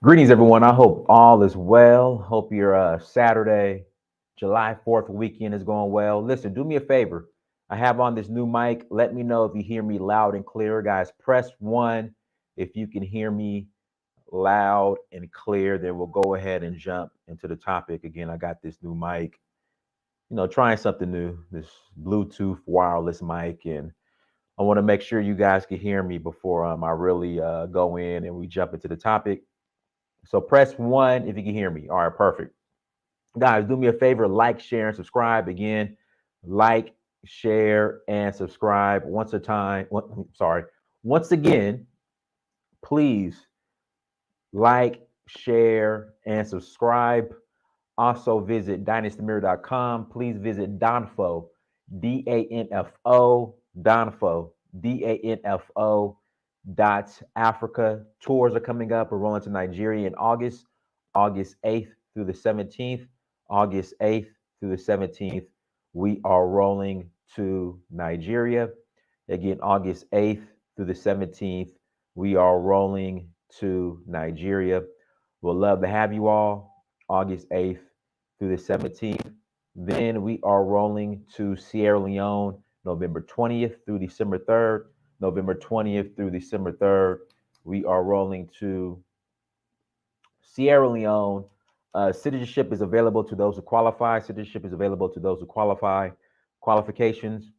Greetings, everyone. I hope all is well. Hope your Saturday, July 4th weekend is going well. Listen, do me a favor. I have on this new mic. Let me know if you hear me loud and clear. Guys, press 1 if you can hear me loud and clear. Then we'll go ahead and jump into the topic. Again, I got this new mic, trying something new, this Bluetooth wireless mic. And I want to make sure you guys can hear me before I really go in and we jump into the topic. So press 1 if you can hear me. All right, perfect. Guys, do me a favor, like, share, and subscribe. Again, like, share, and subscribe. Once again, please like, share, and subscribe. Also visit dynastymir.com. Please visit Danfo, DANFO, Danfo, DANFO Africa. Tours are coming up. We're rolling to Nigeria in August 8th through the 17th. August 8th through the 17th. We are rolling to Nigeria. Again, August 8th through the 17th. We are rolling to Nigeria. We'll love to have you all. August 8th through the 17th. Then we are rolling to Sierra Leone, November 20th through December 3rd. November 20th through December 3rd. We are rolling to Sierra Leone. Citizenship is available to those who qualify. Citizenship is available to those who qualify. Qualifications.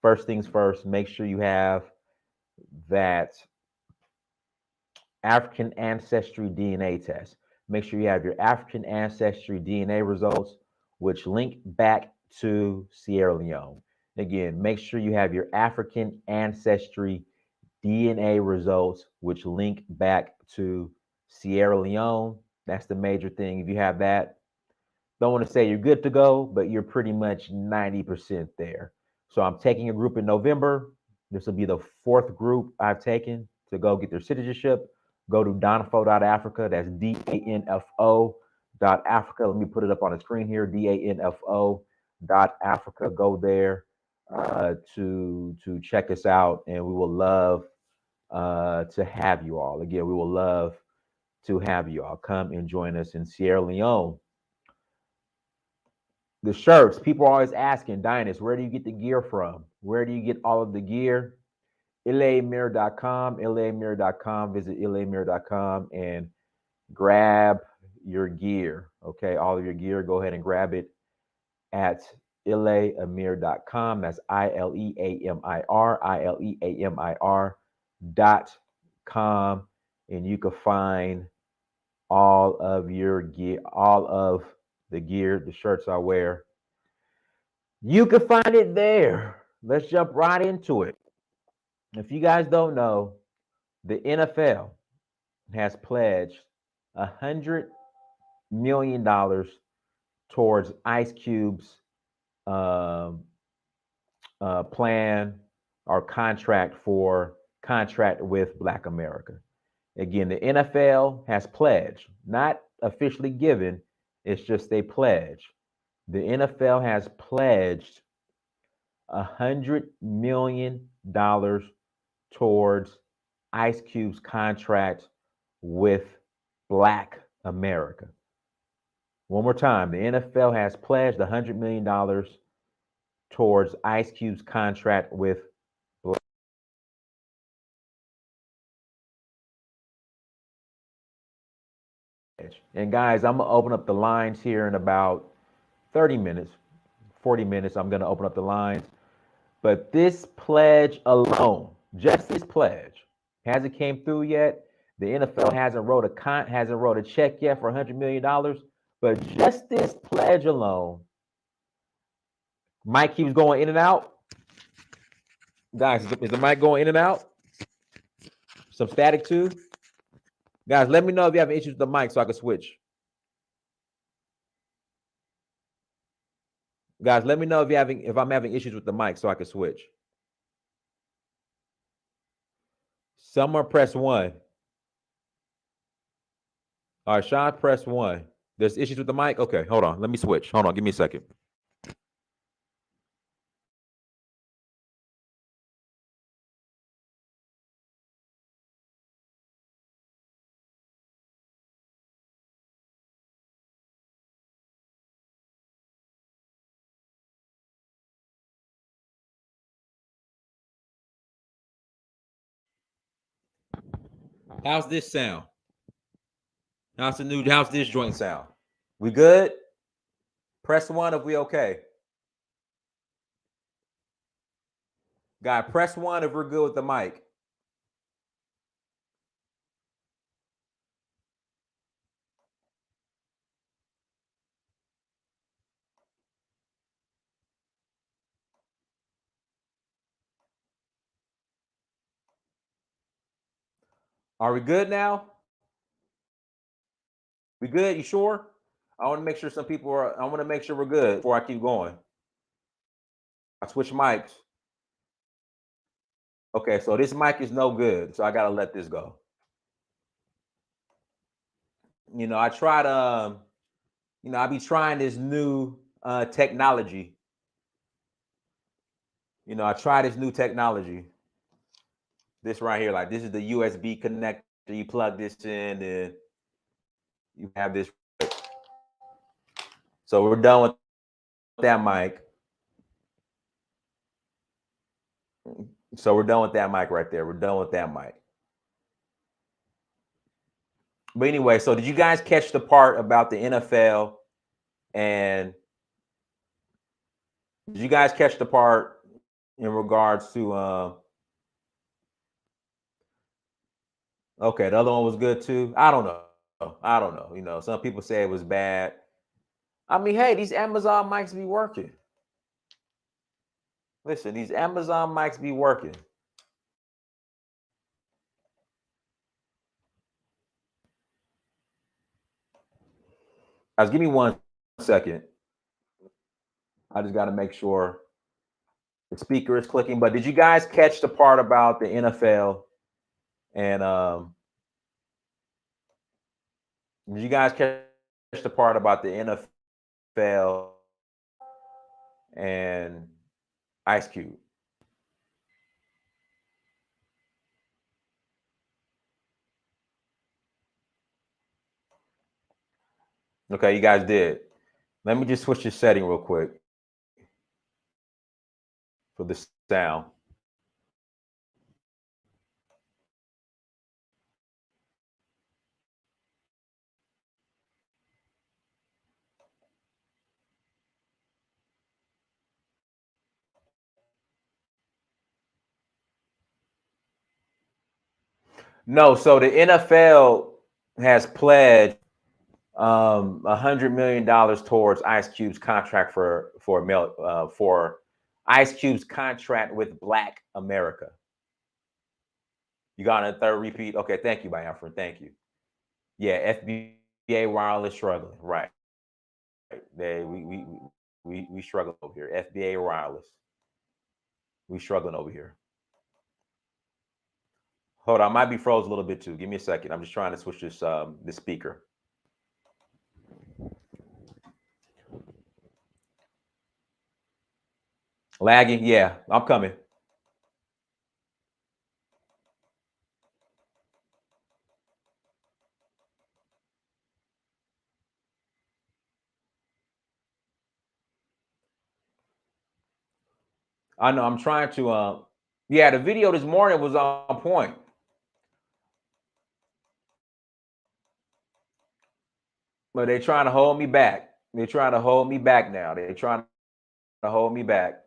First things first, make sure you have that African ancestry DNA test. Make sure you have your African ancestry DNA results, which link back to Sierra Leone. Again, make sure you have your African ancestry DNA results, which link back to Sierra Leone. That's the major thing. If you have that, don't want to say you're good to go, but you're pretty much 90% there. So I'm taking a group in November. This will be the 4th group I've taken to go get their citizenship. Go to danfo.africa. That's DANFO.Africa. Let me put it up on the screen here. DANFO.Africa. Go there to check us out, and we will love to have you all. Again, we will love to have you all come and join us in Sierra Leone. The shirts, people are always asking, Dynast, where do you get the gear from? Where do you get all of the gear? ilaamir.com, visit ilaamir.com and grab your gear. Okay, all of your gear, go ahead and grab it at ilaamir.com. That's ILEAMIR.com. And you can find all of your gear, all of the gear, the shirts I wear. You can find it there. Let's jump right into it. If you guys don't know, the NFL has pledged $100 million towards Ice Cube's plan or contract with Black America. Again, the NFL has pledged, not officially given, it's just a pledge. The NFL has pledged $100 million towards Ice Cube's contract with Black America. One more time, the NFL has pledged $100 million towards Ice Cube's contract with Black. And guys, I'm gonna open up the lines here in about 30 minutes, 40 minutes. I'm gonna open up the lines. But this pledge alone, just this pledge, hasn't came through yet. The NFL hasn't wrote a check yet for $100 million. But just this pledge alone, mic keeps going in and out. Guys, is the mic going in and out? Some static too? Guys, let me know if you have issues with the mic so I can switch. Guys, let me know if I'm having issues with the mic so I can switch. Someone press 1. All right, Sean, press 1. There's issues with the mic? Okay, hold on. Let me switch. Hold on, give me a second. How's this sound? How's this joint sound? We good? Press 1 if we okay. Guy, press 1 if we're good with the mic. Are we good now? We good? You sure? I want to make sure I want to make sure we're good before I keep going. I switch mics. Okay, so this mic is no good, so I gotta let this go. I try to, I be trying this new technology. I try this new technology. This right here, like this is the USB connector. You plug this in, and you have this. So we're done with that mic. So we're done with that mic right there. We're done with that mic. But anyway, so did you guys catch the part about the NFL? And did you guys catch the part in regards to okay, the other one was good too? I don't know. I don't know. Some people say it was bad. I mean, hey, these Amazon mics be working. Listen, these Amazon mics be working. Guys, give me 1 second. I just got to make sure the speaker is clicking. But did you guys catch the part about the NFL? And did you guys catch the part about the NFL and Ice Cube? Okay, you guys did. Let me just switch this setting real quick for the sound. No, so the NFL has pledged $100 million towards Ice Cube's contract for Ice Cube's contract with Black America. You got a third repeat? Okay, thank you, Biafran. Thank you. Yeah, FBA wireless struggling. Right. We struggle over here. FBA wireless. We struggling over here. Hold on, I might be froze a little bit too. Give me a second. I'm just trying to switch this speaker. Lagging? Yeah, I'm coming. I know. I'm trying to. Yeah, the video this morning was on point. But they're trying to hold me back. They're trying to hold me back now. They're trying to hold me back.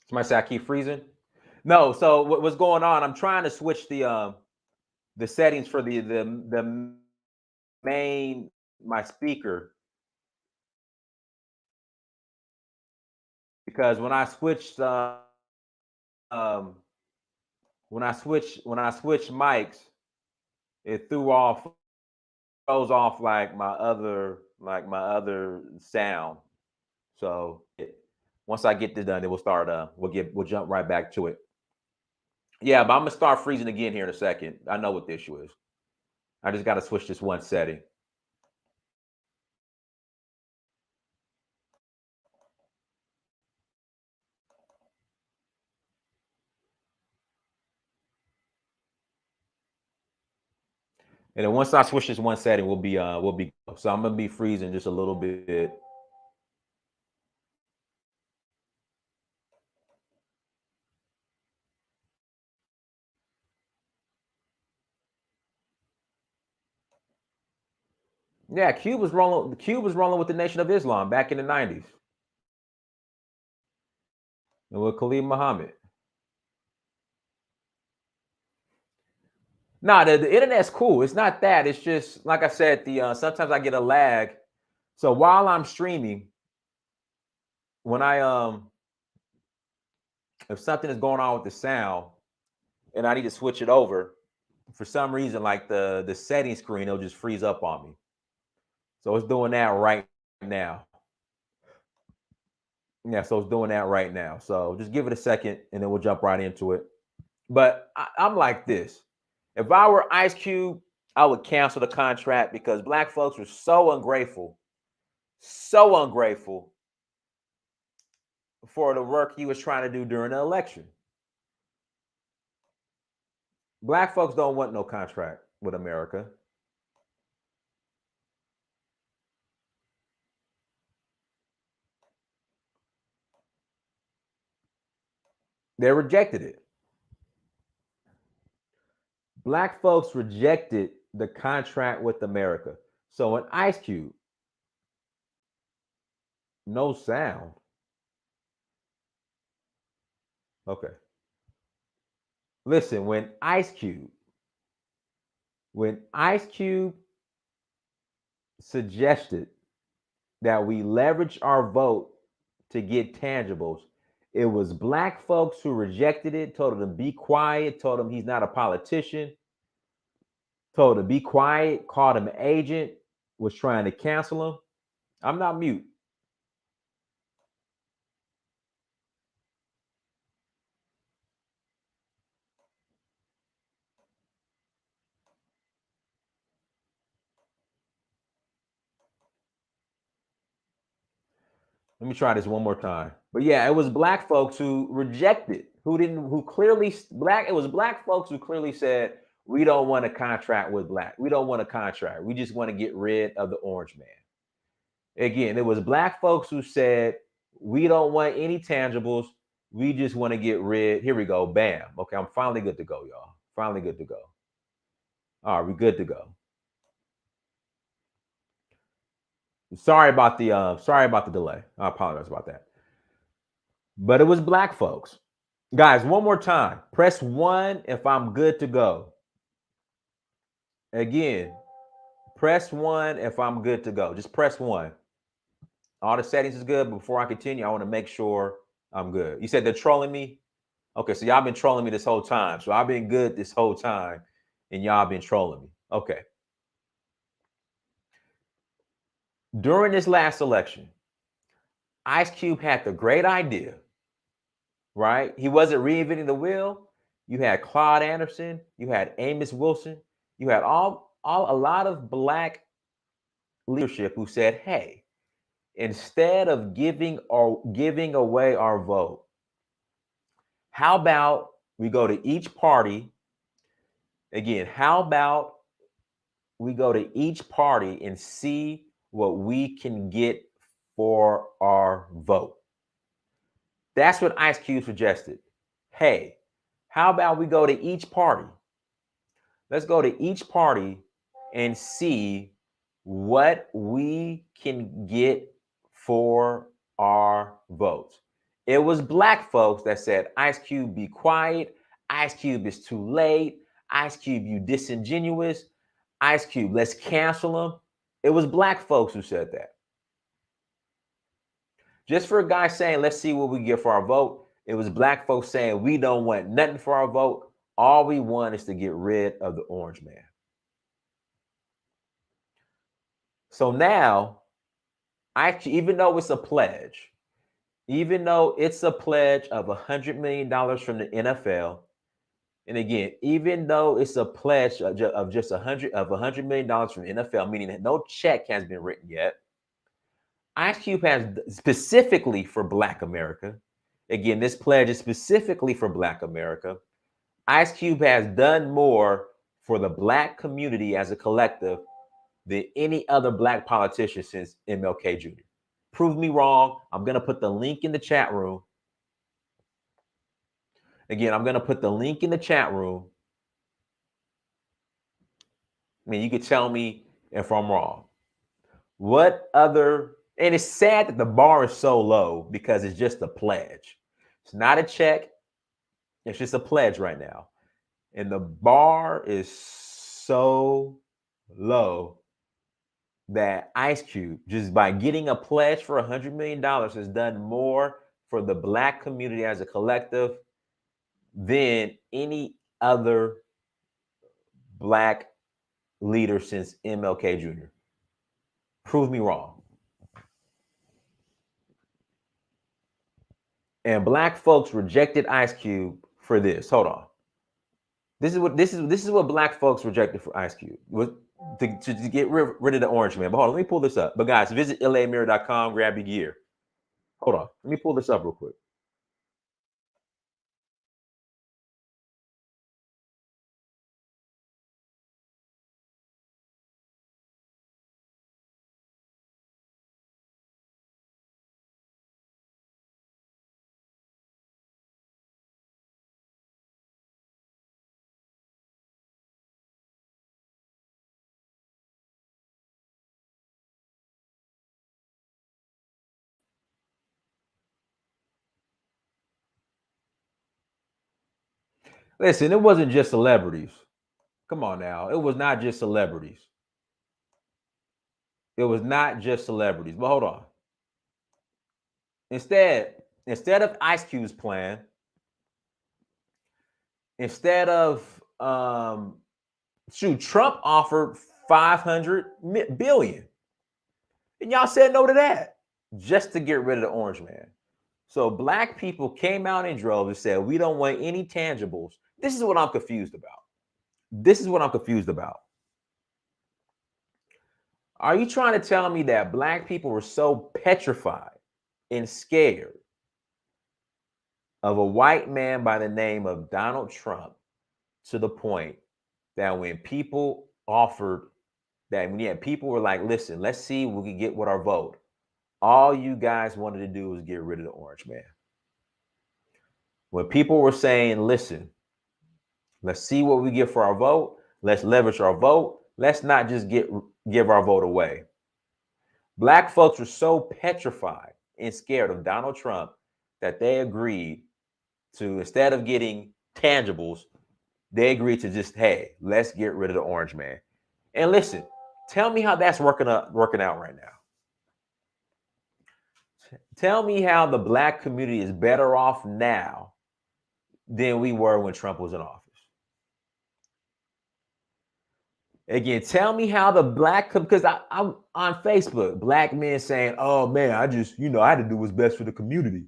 Somebody say I keep freezing. No, so what's going on? I'm trying to switch the settings for the main my speaker, because when I switched um when I switched mics, it throws off like my other sound. So once I get this done, it will start. We'll jump right back to it. Yeah, but I'm gonna start freezing again here in a second. I know what the issue is. I just got to switch this one setting. And then once I switch this one setting, we'll be so I'm gonna be freezing just a little bit. Yeah, Cube was rolling with the Nation of Islam back in the 90s. And with Khalid Muhammad. Nah, the internet's cool. It's not that. It's just like I said, the sometimes I get a lag. So while I'm streaming, when I if something is going on with the sound and I need to switch it over, for some reason, like the settings screen, it'll just freeze up on me. So it's doing that right now. Yeah, so it's doing that right now. So just give it a second and then we'll jump right into it. But I'm like this. If I were Ice Cube, I would cancel the contract because black folks were so ungrateful for the work he was trying to do during the election. Black folks don't want no contract with America. They rejected it. Black folks rejected the contract with America. So an Ice Cube, no sound. Okay. Listen, when Ice Cube suggested that we leverage our vote to get tangibles, it was black folks who rejected it, told him to be quiet, told him he's not a politician, told him to be quiet, called him an agent, was trying to cancel him. I'm not mute. Let me try this one more time. But yeah, it was black folks who rejected, it was black folks who clearly said, we don't want a contract with black. We don't want a contract. We just want to get rid of the orange man. Again, it was black folks who said, we don't want any tangibles. We just want to get rid. Here we go. Bam. Okay, I'm finally good to go, y'all. Finally good to go. All right, we good to go. Sorry about the delay. I apologize about that. But it was black folks. Guys, one more time. Press 1 if I'm good to go. Again, press 1 if I'm good to go. Just press 1. All the settings is good. But before I continue, I want to make sure I'm good. You said they're trolling me? Okay, so y'all been trolling me this whole time. So I've been good this whole time, and y'all been trolling me. Okay. During this last election, Ice Cube had the great idea, right? He wasn't reinventing the wheel. You had Claude Anderson, you had Amos Wilson, you had a lot of black leadership who said, hey, instead of giving away our vote, how about we go to each party again? How about we go to each party and see what we can get for our vote? That's what Ice Cube suggested. Hey, how about we go to each party? Let's go to each party and see what we can get for our votes. It was black folks that said, Ice Cube, be quiet. Ice Cube is too late. Ice Cube, you disingenuous. Ice Cube, let's cancel him. It was black folks who said that. Just for a guy saying, let's see what we get for our vote, it was black folks saying, we don't want nothing for our vote. All we want is to get rid of the orange man. So now, even though it's a pledge, even though it's a pledge of $100 million from the NFL, and again, even though it's a pledge of just $100 million from the NFL, meaning that no check has been written yet, Ice Cube has specifically for Black America. Again, this pledge is specifically for Black America. Ice Cube has done more for the Black community as a collective than any other Black politician since MLK Jr. Prove me wrong. I'm going to put the link in the chat room. Again, I'm going to put the link in the chat room. I mean, you could tell me if I'm wrong. What other, and it's sad that the bar is so low because it's just a pledge. It's not a check. It's just a pledge right now. And the bar is so low that Ice Cube, just by getting a pledge for $100 million, has done more for the Black community as a collective than any other Black leader since MLK Jr. Prove me wrong. And Black folks rejected Ice Cube for this. Hold on. This is what Black folks rejected for Ice Cube. To get rid of the orange man. But hold on, let me pull this up. But guys, visit amirdynast.com, grab your gear. Hold on, let me pull this up real quick. Listen, it wasn't just celebrities. Come on now. It was not just celebrities. It was not just celebrities. But hold on. Instead of Ice Cube's plan, instead of Trump offered 500 billion. And y'all said no to that just to get rid of the orange man. So Black people came out in droves and said, we don't want any tangibles. This is what I'm confused about. Are you trying to tell me that Black people were so petrified and scared of a white man by the name of Donald Trump to the point that when people offered that, people were like, listen, let's see if we can get with our vote. All you guys wanted to do was get rid of the orange man. When people were saying, listen, let's see what we get for our vote. Let's leverage our vote. Let's not just give our vote away. Black folks were so petrified and scared of Donald Trump that they agreed to, instead of getting tangibles, they agreed to just, hey, let's get rid of the orange man. And listen, tell me how that's working out right now. Tell me how the Black community is better off now than we were when Trump was in office. Again, tell me how the Black, because I'm on Facebook, Black men saying, oh man, I had to do what's best for the community.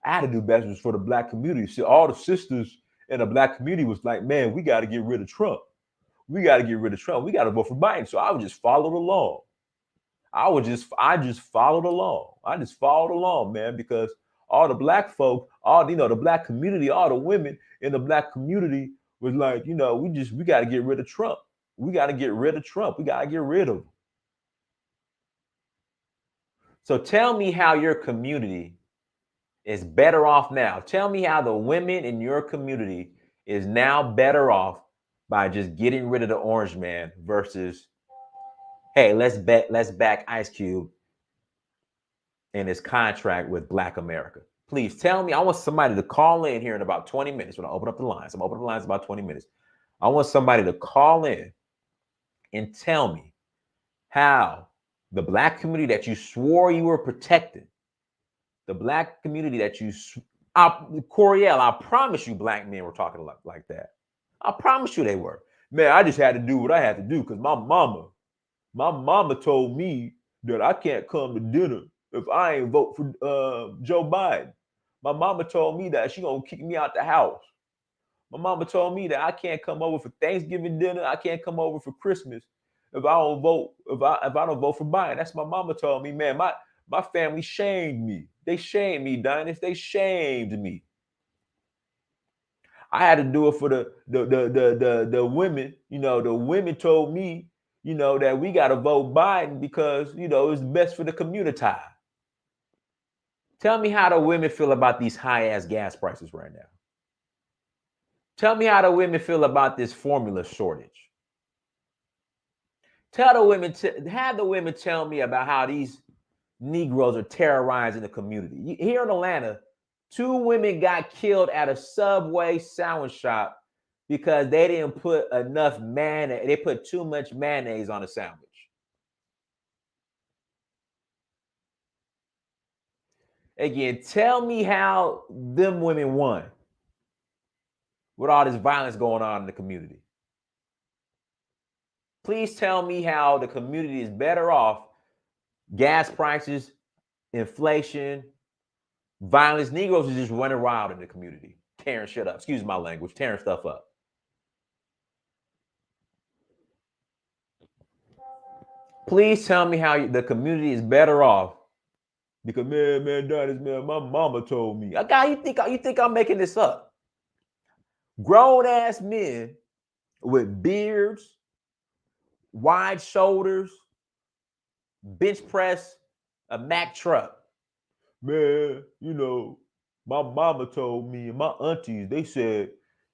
I had to do best for the Black community. See, all the sisters in the Black community was like, man, we got to get rid of Trump. We got to get rid of Trump. We got to vote for Biden. So I would just follow along. I just followed along. I just followed along, man, because all the Black folk, the Black community, all the women in the Black community was like, we got to get rid of Trump. We got to get rid of Trump. We got to get rid of him. So tell me how your community is better off now. Tell me how the women in your community is now better off by just getting rid of the orange man versus, hey, let's back Ice Cube in his contract with Black America. Please tell me. I want somebody to call in here in about 20 minutes when I open up the lines. I'm opening the lines in about 20 minutes. I want somebody to call in and tell me how the Black community that you swore you were protecting, the Black community that Coriel, I promise you Black men were talking like that. I promise you they were. Man, I just had to do what I had to do because my mama told me that I can't come to dinner if I ain't vote for Joe Biden. My mama told me that she gonna kick me out the house. My mama told me that I can't come over for Thanksgiving dinner. I can't come over for Christmas if I don't vote. If I don't vote for Biden. That's what my mama told me. Man, my family shamed me. They shamed me, Dynast. They shamed me. I had to do it for the women. You know, the women told me, you know, that we got to vote Biden because, you know, it's best for the community. Tell me how the women feel about these high ass gas prices right now. Tell me how the women feel about this formula shortage. Tell the women, have the women tell me about how these Negroes are terrorizing the community. Here in Atlanta, 2 women got killed at a Subway sandwich shop because they didn't put enough mayonnaise. They put too much mayonnaise on a sandwich. Again, tell me how them women won with all this violence going on in the community. Please tell me how the community is better off. Gas prices, inflation, violence. Negroes are just running wild in the community, tearing shit up. Excuse my language, tearing stuff up. Please tell me how the community is better off. Because man, Dennis, man, my mama told me. You think I'm making this up? Grown ass men with beards, wide shoulders, bench press a Mack truck. Man, you know, my mama told me and my aunties, they said,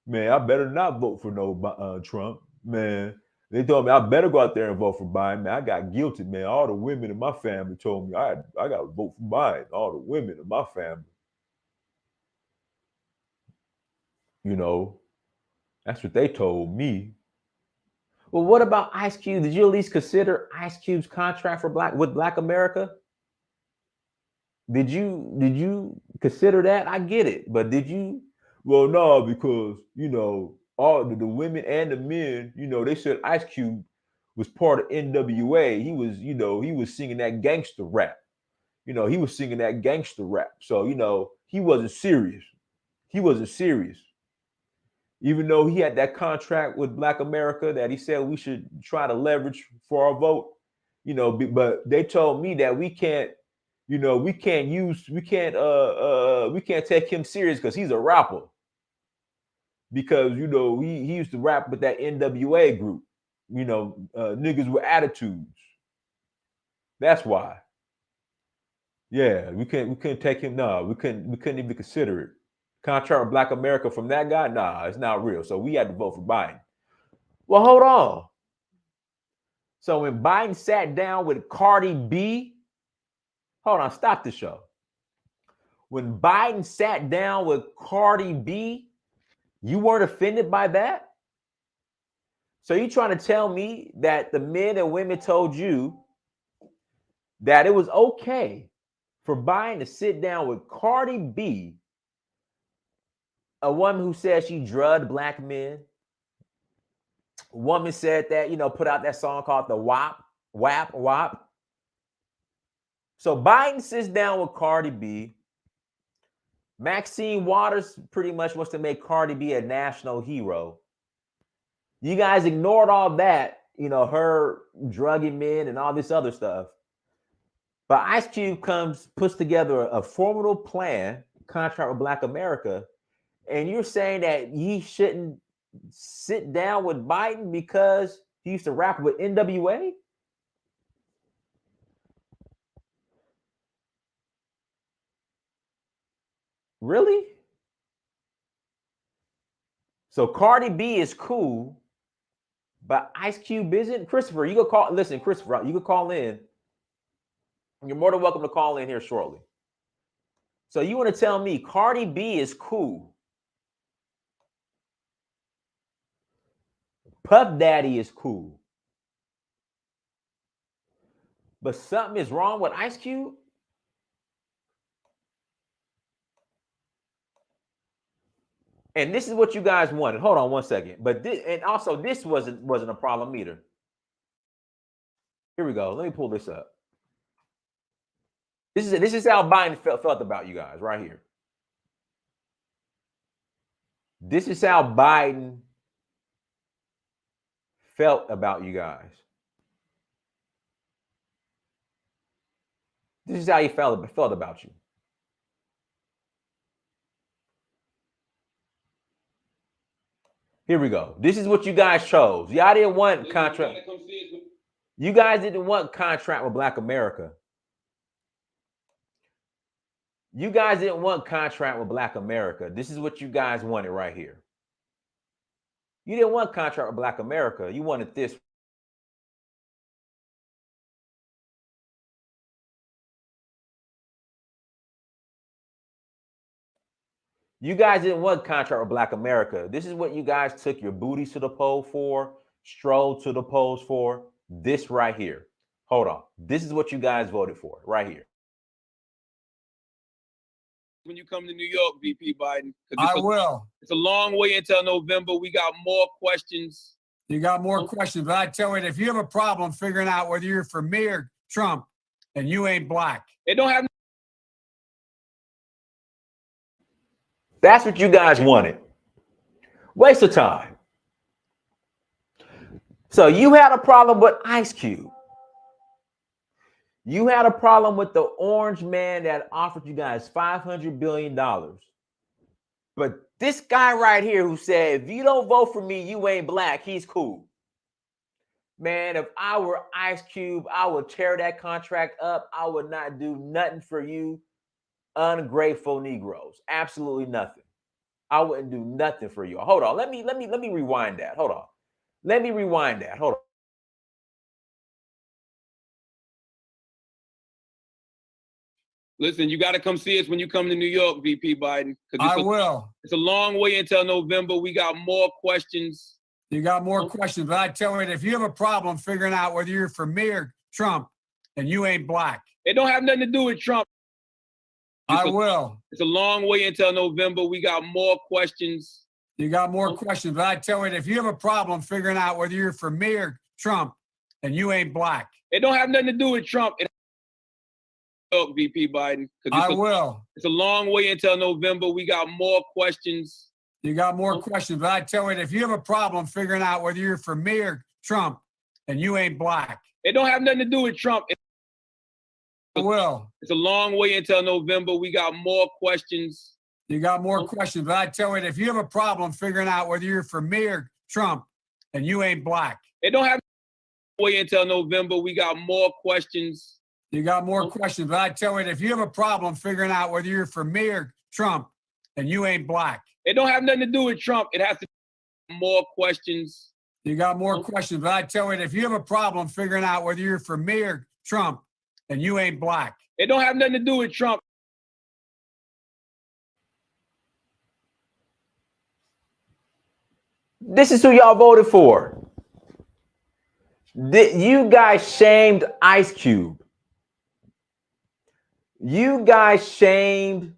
man, I better not vote for no Trump. Man, they told me I better go out there and vote for Biden. Man, I got guilty, man. All the women in my family told me I got to vote for Biden. All the women in my family. You know, that's what they told me. Well, what about Ice Cube? Did you at least consider Ice Cube's contract for Black America? Did you consider that? I get it, but did you? Well, no, because you know all the women and the men, you know, they said Ice Cube was part of NWA. He was, you know, he was singing that gangster rap. You know, he was singing that gangster rap. So you know, he wasn't serious. He wasn't serious. Even though he had that contract with Black America that he said we should try to leverage for our vote, you know, but they told me that we can't, you know, we can't take him serious because he's a rapper. Because you know he used to rap with that NWA group, you know, niggas with attitudes. That's why. Yeah, we couldn't take him. No, we couldn't even consider it. Contract with Black America from that guy, nah, it's not real. So we had to vote for Biden. Well, hold on. So when Biden sat down with Cardi B, hold on, stop the show. When Biden sat down with Cardi B, you weren't offended by that? So you trying to tell me that the men and women told you that it was okay for Biden to sit down with Cardi B, a woman who said she drugged Black men? A woman said that, you know, put out that song called the WAP, WAP, WAP. So Biden sits down with Cardi B. Maxine Waters pretty much wants to make Cardi B a national hero. You guys ignored all that, you know, her drugging men and all this other stuff. But Ice Cube puts together a formidable plan, contract with Black America, and you're saying that he shouldn't sit down with Biden because he used to rap with NWA? Really? So Cardi B is cool, but Ice Cube isn't? Christopher, you could call. Listen, Christopher, you could call in. You're more than welcome to call in here shortly. So you want to tell me Cardi B is cool, Puff Daddy is cool, but something is wrong with Ice Cube? And this is what you guys wanted. Hold on one second. But this, and also this wasn't a problem either. Here we go. Let me pull this up. This is how Biden felt about you guys right here. This is how Biden felt about you guys. This is how he felt about you. Here we go. This is what you guys chose. Y'all didn't want contract. You guys didn't want contract with Black America. You guys didn't want contract with Black America. This is what you guys wanted right here. You didn't want contract with Black America. You wanted this. You guys didn't want contract with Black America. This is what you guys took your booties to the poll for, strolled to the polls for. This right here. Hold on. This is what you guys voted for right here. When you come to New York, VP Biden. I will. It's a long way until November. We got more questions. You got more questions, but I tell you, if you have a problem figuring out whether you're for me or Trump, and you ain't black. It don't have. That's what you guys wanted. Waste of time. So you had a problem with Ice Cube. You had a problem with the orange man that offered you guys $500 billion. But this guy right here who said, if you don't vote for me, you ain't black, he's cool. Man, if I were Ice Cube, I would tear that contract up. I would not do nothing for you ungrateful Negroes. Absolutely nothing. I wouldn't do nothing for you. Hold on. Let me rewind that. Hold on. Let me rewind that. Hold on. Listen, you got to come see us when you come to New York, VP Biden. I will. It's a long way until November. We got more questions. You got more questions, but I tell you, if you have a problem figuring out whether you're for me or Trump, and you ain't black. It don't have nothing to do with Trump. I will. It's a long way until November. We got more questions. You got more questions, but I tell you, if you have a problem figuring out whether you're for me or Trump, and you ain't black. It don't have nothing to do with Trump. VP Biden. I will. It's a long way until November. We got more questions. You got more questions, but I tell you, if you have a problem figuring out whether you're for me or Trump, and you ain't black. It don't have nothing to do with Trump. I will. It's a long way until November. We got more questions. You got more questions, but I tell you, if you have a problem figuring out whether you're for me or Trump, and you ain't black. It don't have way until November. We got more questions. You got more questions, but I tell you, if you have a problem figuring out whether you're for me or Trump, and you ain't black. It don't have nothing to do with Trump. It has to be more questions. You got more questions, but I tell you, if you have a problem figuring out whether you're for me or Trump, and you ain't black. It don't have nothing to do with Trump. This is who y'all voted for. You guys shamed Ice Cube. You guys shamed.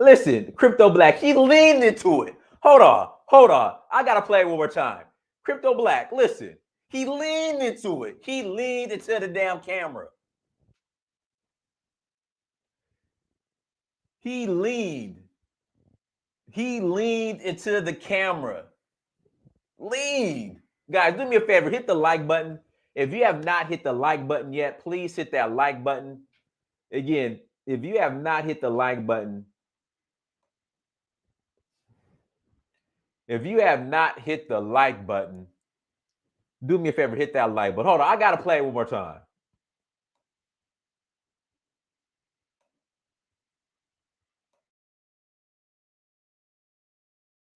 Listen, Crypto Black, he leaned into it. Hold on. I gotta play it one more time. Crypto Black, listen. He leaned into it. He leaned into the damn camera. He leaned into the camera. Leaned. Guys, do me a favor. Hit the like button. If you have not hit the like button yet, please hit that like button. Again, if you have not hit the like button, do me a favor, hit that like button. Hold on, I gotta play it one more time.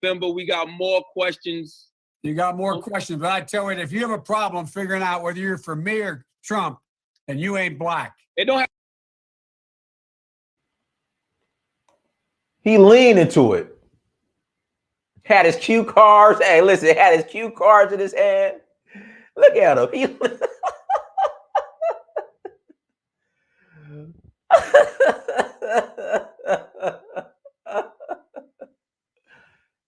November, we got more questions. You got more questions, but I tell you, if you have a problem figuring out whether you're for me or Trump, and you ain't black. It don't have. He leaned into it. Had his cue cards. Hey, listen, had his cue cards in his hand. Look at him.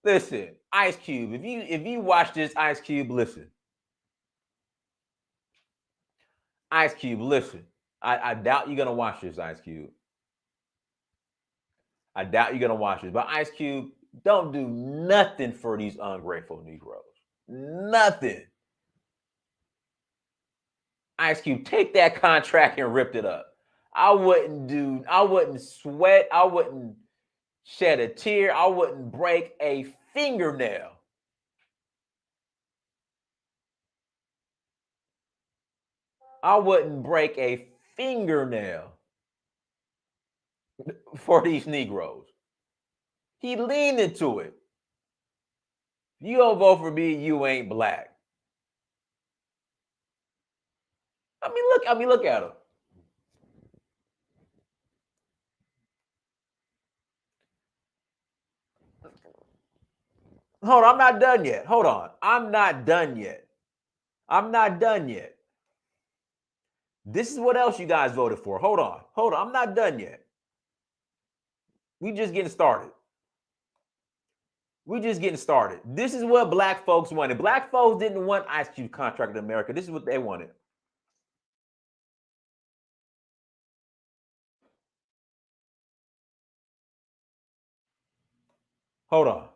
Listen, Ice Cube. If you watch this, Ice Cube, listen. Ice Cube, listen. I doubt you're gonna watch this, Ice Cube. I doubt you're gonna watch this. But Ice Cube, don't do nothing for these ungrateful Negroes. Nothing. Ice Cube, take that contract and ripped it up. I wouldn't sweat. I wouldn't shed a tear. I wouldn't break a fingernail I wouldn't break a fingernail for these Negroes. He leaned into it. You don't vote for me, you ain't black. Look at him. Hold on, I'm not done yet. Hold on. I'm not done yet. I'm not done yet. This is what else you guys voted for. Hold on. I'm not done yet. We just getting started. This is what black folks wanted. Black folks didn't want Ice Cube contract in America. This is what they wanted. Hold on.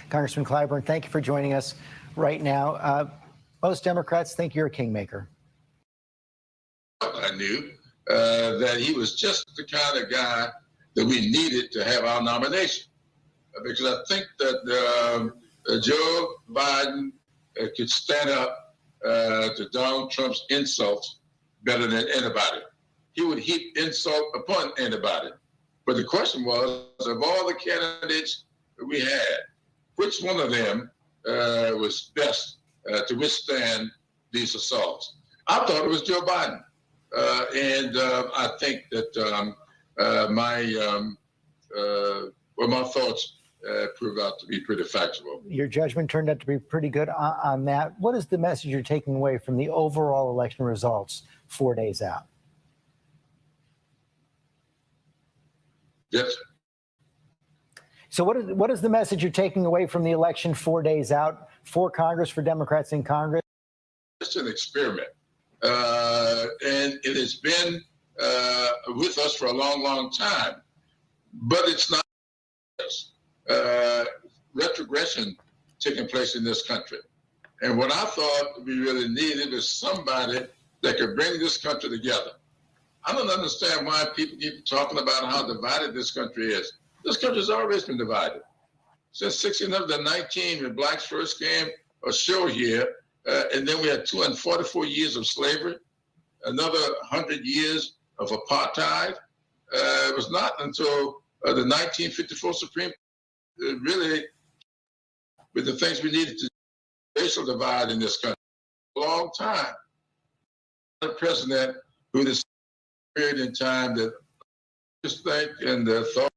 Congressman Clyburn, thank you for joining us right now. Most Democrats think you're a kingmaker. I knew that he was just the kind of guy that we needed to have our nomination. Because I think that Joe Biden could stand up to Donald Trump's insults better than anybody. He would heap insult upon anybody. But the question was, of all the candidates that we had, which one of them was best to withstand these assaults? I thought it was Joe Biden. And I think that my thoughts proved out to be pretty factual. Your judgment turned out to be pretty good on that. What is the message you're taking away from the overall election results 4 days out? Yes. So what is the message you're taking away from the election 4 days out for Congress, for Democrats in Congress? It's an experiment. And it has been with us for a long, long time. But it's not retrogression taking place in this country. And what I thought we really needed is somebody that could bring this country together. I don't understand why people keep talking about how divided this country is. This country's always been divided. Since 1619, when blacks first came ashore here, and then we had 244 years of slavery, another 100 years of apartheid. It was not until the 1954 Supreme Court really, with the things we needed to do, racial divide in this country, a long time. The president who this period in time that just think and the thought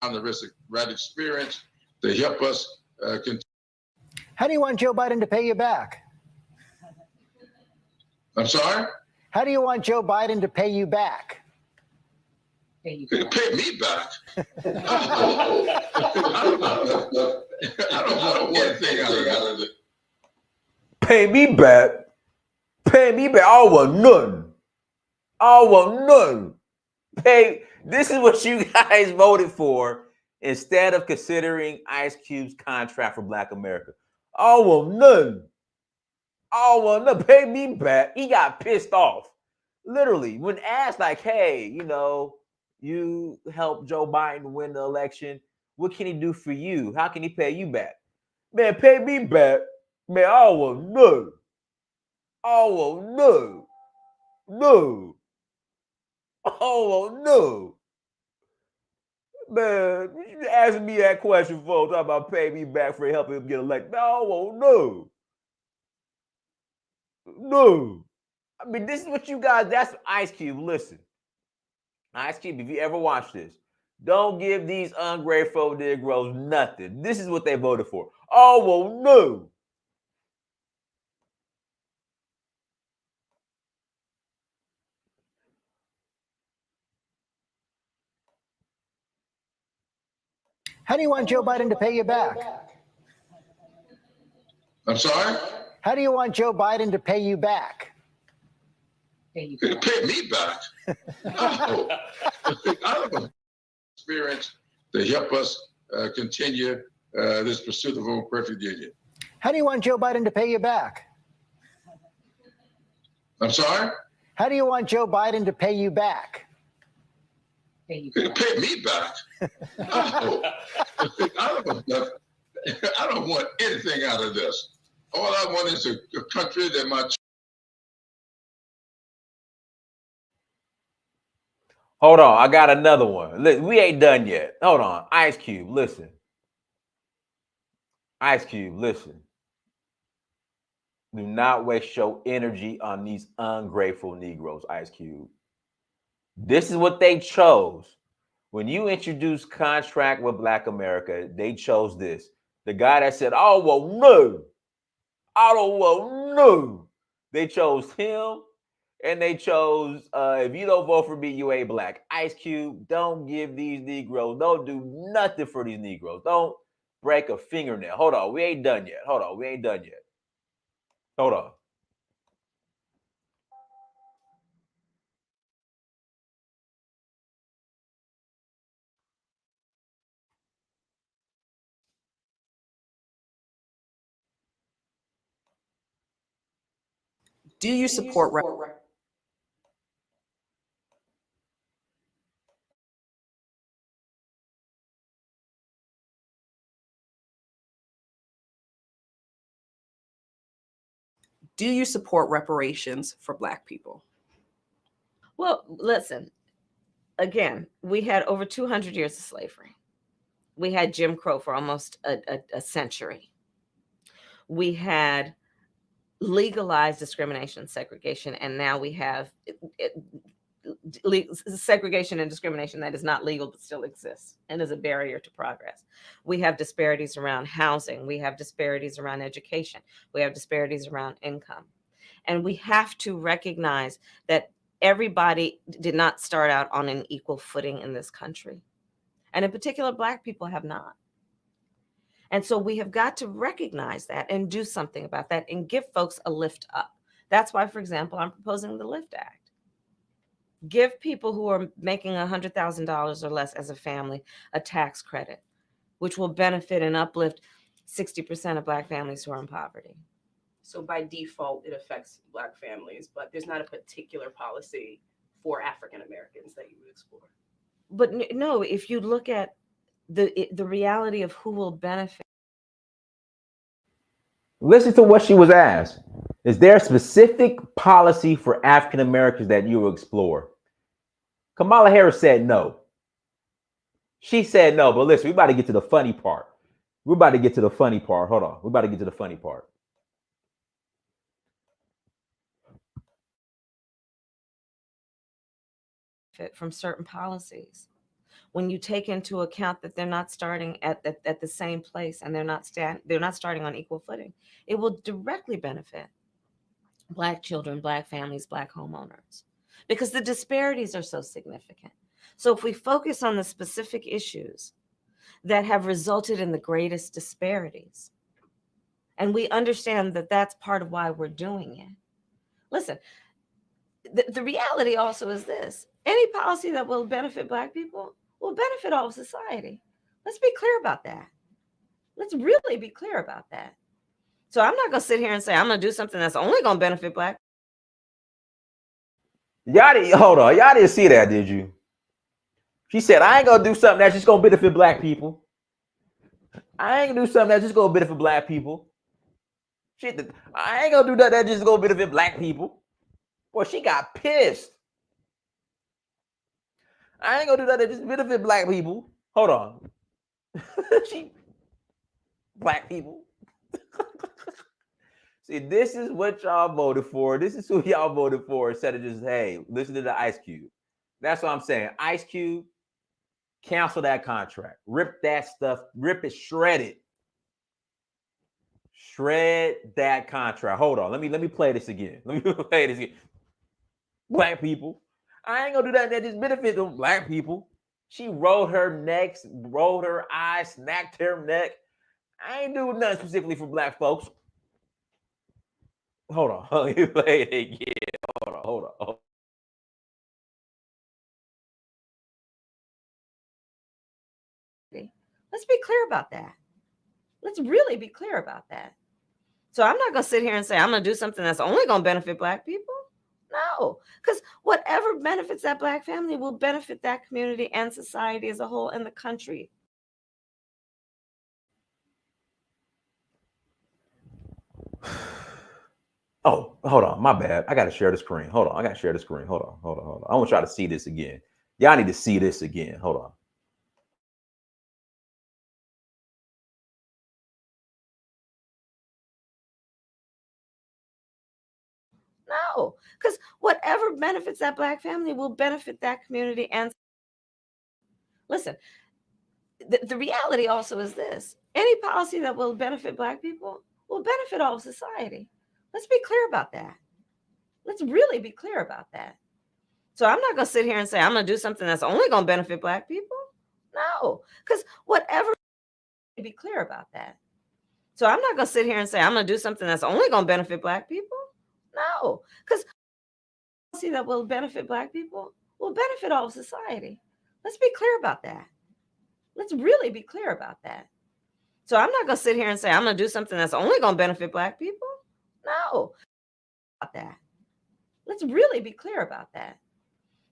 on the right experience to help us continue. How do you want Joe Biden to pay you back? I'm sorry? How do you want Joe Biden to pay you back? Pay me back. I don't get anything out of it. Pay me back. Pay me back. I want none. This is what you guys voted for instead of considering Ice Cube's contract for Black America. I want none. Pay me back. He got pissed off. Literally, when asked, like, hey, you helped Joe Biden win the election. What can he do for you? How can he pay you back? Man, pay me back. Man, I want none. No. Man, you asking me that question, folks, talking about pay me back for helping him get elected. No. I mean, this is what you guys, that's Ice Cube. Listen, Ice Cube, if you ever watch this, don't give these ungrateful Negroes nothing. This is what they voted for. No. How do you want Joe Biden to pay you back? I'm sorry? How do you want Joe Biden to pay you back? Pay me back. I don't know. Experience to help us continue this pursuit of a perfect union. How do you want Joe Biden to pay you back? I'm sorry? How do you want Joe Biden to pay you back? Pay me back? No. I don't want anything out of this. All I want is a country that my Hold on, I got another one. We ain't done yet. Hold on. Ice Cube, listen. Ice Cube, listen. Do not waste your energy on these ungrateful Negroes, Ice Cube. This is what they chose. When you introduced Contract with Black America, they chose this. The guy that said, oh, well, no. I don't want no. They chose him, and they chose, if you don't vote for me, you ain't black. Ice Cube, don't give these Negroes, don't do nothing for these Negroes. Don't break a fingernail. Hold on, we ain't done yet. Hold on, we ain't done yet. Hold on. Do you support Do you support reparations for Black people? Well, listen, again, we had over 200 years of slavery. We had Jim Crow for almost a century. We had legalized discrimination and segregation, and now we have segregation and discrimination that is not legal but still exists and is a barrier to progress. We have disparities around housing. We have disparities around education. We have disparities around income. And we have to recognize that everybody did not start out on an equal footing in this country. And in particular, Black people have not. And so we have got to recognize that and do something about that and give folks a lift up. That's why, for example, I'm proposing the LFT Act. Give people who are making $100,000 or less as a family a tax credit, which will benefit and uplift 60% of Black families who are in poverty. So by default, it affects Black families, but there's not a particular policy for African Americans that you would explore. But no, if you look at the reality of who will benefit. Listen to what she was asked. Is there a specific policy for African Americans that you will explore? Kamala Harris said no. She said no, but listen, we're about to get to the funny part. We're about to get to the funny part. Hold on. We're about to get to the funny part. From certain policies, when you take into account that they're not starting at the same place and they're not starting on equal footing, it will directly benefit Black children, Black families, Black homeowners, because the disparities are so significant. So if we focus on the specific issues that have resulted in the greatest disparities, and we understand that that's part of why we're doing it. Listen, the reality also is this: any policy that will benefit Black people will benefit all of society. Let's be clear about that. Let's really be clear about that. So I'm not going to sit here and say I'm going to do something that's only going to benefit Black. Y'all didn't, hold on. Y'all didn't see that, did you? She said, I ain't going to do something that's just going to benefit Black people. I ain't going to do something that's just going to benefit Black people. Shit, I ain't going to do that that's just going to benefit Black people. Boy, she got pissed. I ain't going to do that that just benefit Black people. Hold on. Black people. See, this is what y'all voted for. This is who y'all voted for instead of just, hey, listen to the Ice Cube. That's what I'm saying. Ice Cube, cancel that contract. Rip that stuff. Rip it, shred it. Shred that contract. Hold on. Let me play this again. Let me play this again. Black people. I ain't gonna do that. That just benefit them Black people. She rolled her neck, rolled her eyes, snapped her neck. I ain't doing nothing specifically for Black folks. Hold on. Let me play it again. Hold on. Let's be clear about that. Let's really be clear about that. So I'm not going to sit here and say I'm going to do something that's only going to benefit Black people. No, because whatever benefits that Black family will benefit that community and society as a whole and the country. Oh, hold on. My bad. I got to share the screen. Hold on. I got to share the screen. Hold on. I want y'all to see this again. Y'all need to see this again. Hold on. No, because whatever benefits that Black family will benefit that community and listen, the reality also is this. Any policy that will benefit Black people will benefit all of society. Let's be clear about that. Let's really be clear about that. So I'm not going to sit here and say I'm going to do something that's only going to benefit Black people. No, because whatever, be clear about that. So I'm not going to sit here and say I'm going to do something that's only going to benefit Black people. No, because policy that will benefit Black people will benefit all of society. Let's be clear about that. Let's really be clear about that. So I'm not going to sit here and say I'm going to do something that's only going to benefit Black people. No, about that. Let's really be clear about that.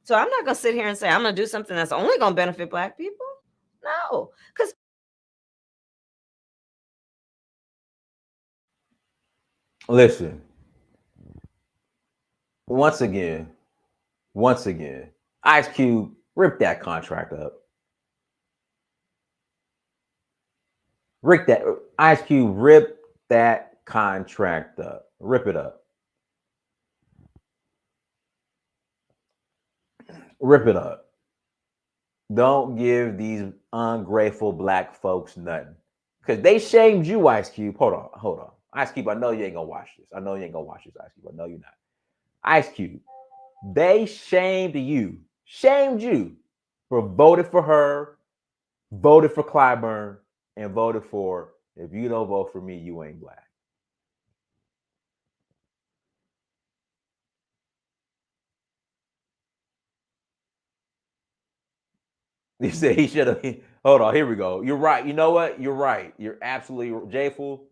So I'm not going to sit here and say I'm going to do something that's only going to benefit Black people. No, because Listen. Once again, Ice Cube, rip that contract up. Ice Cube, rip that contract up. Rip it up. Rip it up. Don't give these ungrateful Black folks nothing. Because they shamed you, Ice Cube. Hold on. Ice Cube, I know you ain't gonna watch this. Ice Cube. I know you're not. Ice Cube, they shamed you for voting for her, voted for Clyburn, and voted for, if you don't vote for me, you ain't Black. You say he should have. Hold on, here we go. You're right. You know what? You're right. You're absolutely, J-Fool,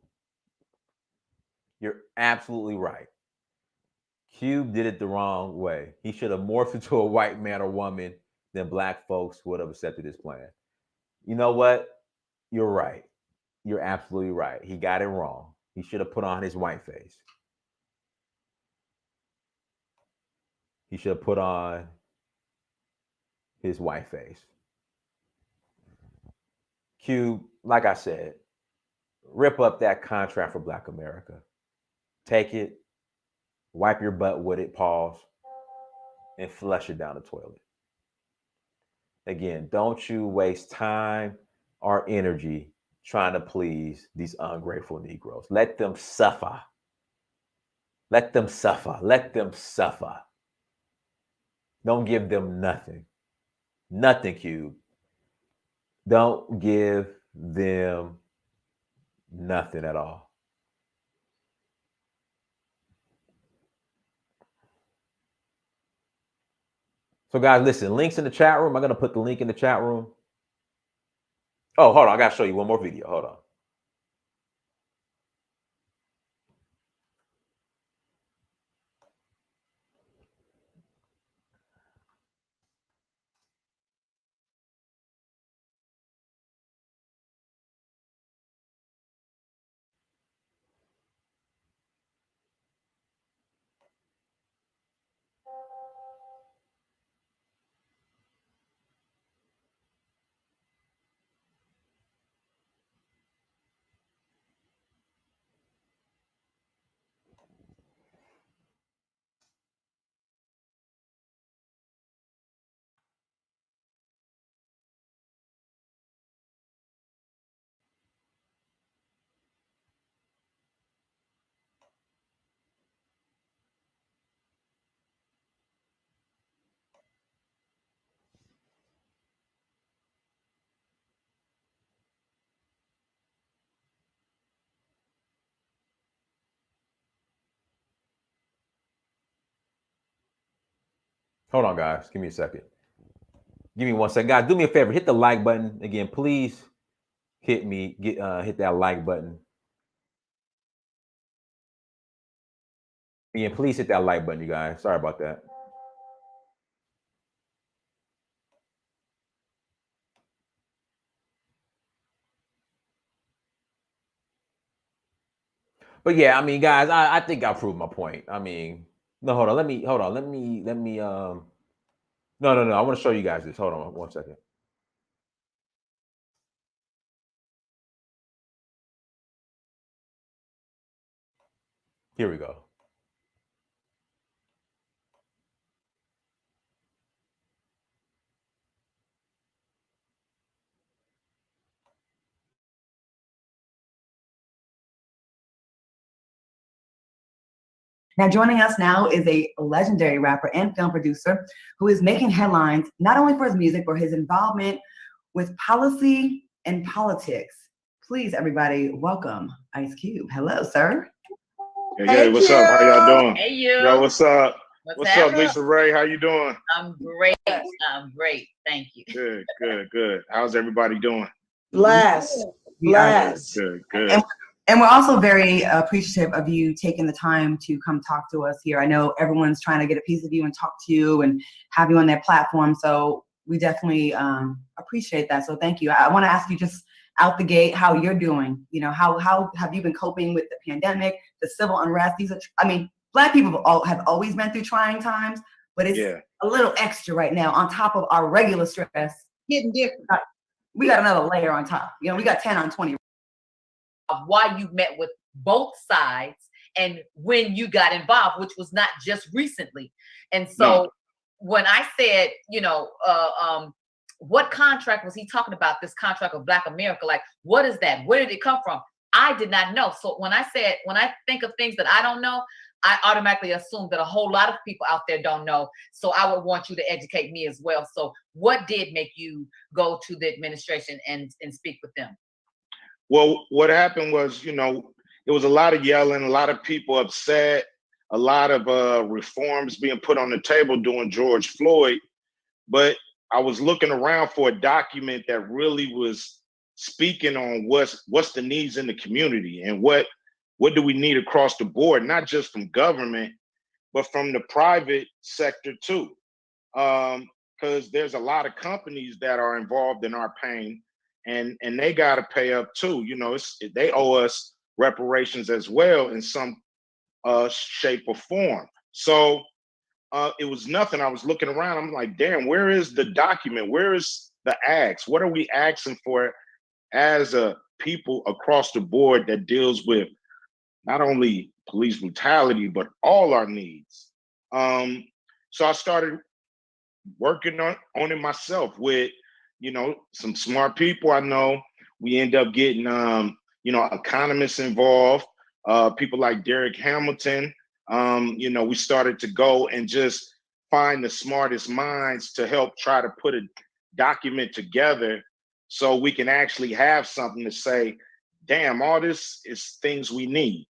you're absolutely right. Cube did it the wrong way. He should have morphed into a white man or woman, then Black folks would have accepted his plan. You know what? You're right. You're absolutely right. He got it wrong. He should have put on his white face. He should have put on his white face. Cube, like I said, rip up that contract for Black America. Take it, wipe your butt with it, pause, and flush it down the toilet. Again, don't you waste time or energy trying to please these ungrateful Negroes. Let them suffer. Let them suffer. Let them suffer. Don't give them nothing. Nothing, Cube. Don't give them nothing at all. So, guys, listen, links in the chat room. I'm going to put the link in the chat room. Oh, hold on. I got to show you one more video. Hold on. Hold on, guys. Give me a second. Give me 1 second. Guys, do me a favor. Hit the like button. Again, please hit that like button. Yeah, please hit that like button, you guys. Sorry about that. But yeah, I mean, guys, I think I proved my point. I mean, no, hold on. Let me. No. I want to show you guys this. Hold on 1 second. Here we go. Now, joining us now is a legendary rapper and film producer who is making headlines not only for his music, but his involvement with policy and politics. Please, everybody, welcome Ice Cube. Hello, sir. Hey, what's up? How y'all doing? Hey, you. Yo, what's up? What's up, happening? Lisa Ray? How you doing? I'm great. I'm great. Thank you. Good. How's everybody doing? Blessed. Good. And we're also very appreciative of you taking the time to come talk to us here. I know everyone's trying to get a piece of you and talk to you and have you on their platform. So we definitely appreciate that. So thank you. I want to ask you just out the gate how you're doing. You know, how have you been coping with the pandemic, the civil unrest? Black people have always been through trying times, but it's a little extra right now on top of our regular stress. Getting different. We got another layer on top. You know, we got 10 on 20. Of why you met with both sides and when you got involved, which was not just recently. And so when I said, what contract was he talking about? This contract of Black America, like, what is that? Where did it come from? I did not know. So when I think of things that I don't know, I automatically assume that a whole lot of people out there don't know. So I would want you to educate me as well. So what did make you go to the administration and speak with them? Well, what happened was, it was a lot of yelling, a lot of people upset, a lot of reforms being put on the table during George Floyd. But I was looking around for a document that really was speaking on what's the needs in the community and what do we need across the board, not just from government, but from the private sector too. Because there's a lot of companies that are involved in our pain. And they got to pay up too. They owe us reparations as well in some shape or form. So it was nothing. I was looking around. I'm like, damn, where is the document? Where is the ask? What are we asking for as a people across the board that deals with not only police brutality, but all our needs? So I started working on it myself with some smart people I know. We end up getting, economists involved, people like Derek Hamilton. We started to go and just find the smartest minds to help try to put a document together so we can actually have something to say, damn, all this is things we need.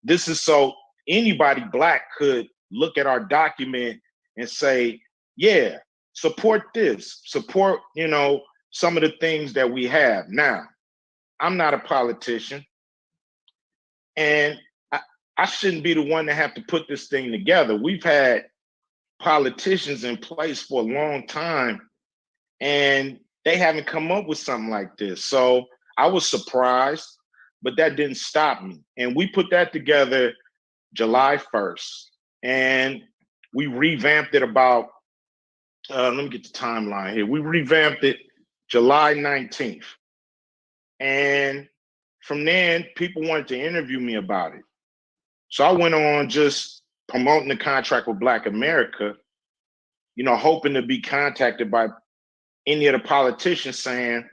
This is so anybody Black could look at our document and say, yeah, support this, support, some of the things that we have. Now, I'm not a politician, and I shouldn't be the one to have to put this thing together. We've had politicians in place for a long time, and they haven't come up with something like this. So I was surprised, but that didn't stop me. And we put that together July 1st, and we revamped it about let me get the timeline here. We revamped it July 19th. And from then, people wanted to interview me about it. So I went on just promoting the contract with Black America, hoping to be contacted by any of the politicians saying,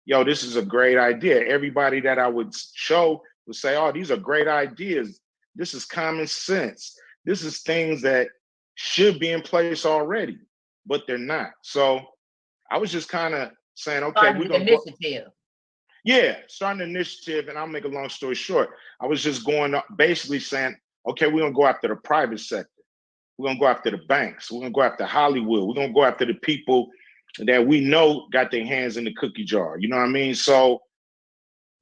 yo, this is a great idea. Everybody that I would show would say, oh, these are great ideas. This is common sense. This is things that should be in place already, but they're not. So I was just kind of saying, okay, we're going to initiative. Starting an initiative. And I'll make a long story short. I was just going up, basically saying, okay, we're going to go after the private sector. We're going to go after the banks. We're going to go after Hollywood. We going to go after the people that we know got their hands in the cookie jar. You know what I mean? So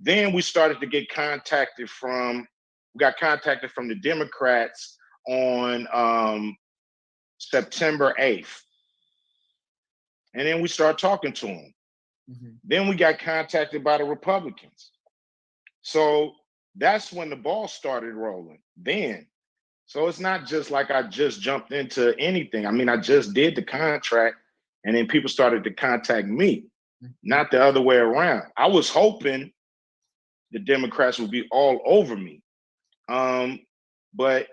then we started to get contacted from the Democrats on September 8th. And then we start talking to him. Then we got contacted by the Republicans. So that's when the ball started rolling then. So it's not just like I just jumped into anything. I mean, I just did the contract and then people started to contact me, not the other way around. I was hoping the Democrats would be all over me. But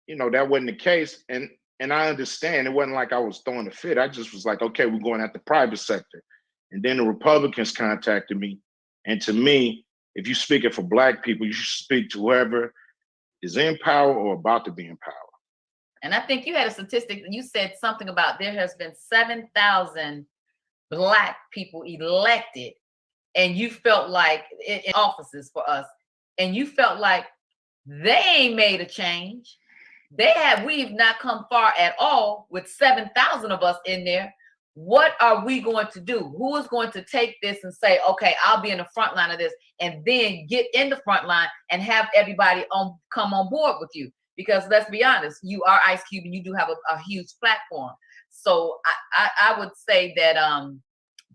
you know, that wasn't the case. And I understand it wasn't like I was throwing a fit. I just was like, okay, we're going at the private sector. And then the Republicans contacted me. And to me, if you're speaking for Black people, you should speak to whoever is in power or about to be in power. And I think you had a statistic, you said something about there has been 7,000 Black people elected, and you felt like in offices for us, and you felt like they ain't made a change. We've not come far at all with 7,000 of us in there. What are we going to do? Who is going to take this and say, okay, I'll be in the front line of this, and then get in the front line and have everybody come on board with you? Because let's be honest, you are Ice Cube and you do have a huge platform. So I would say that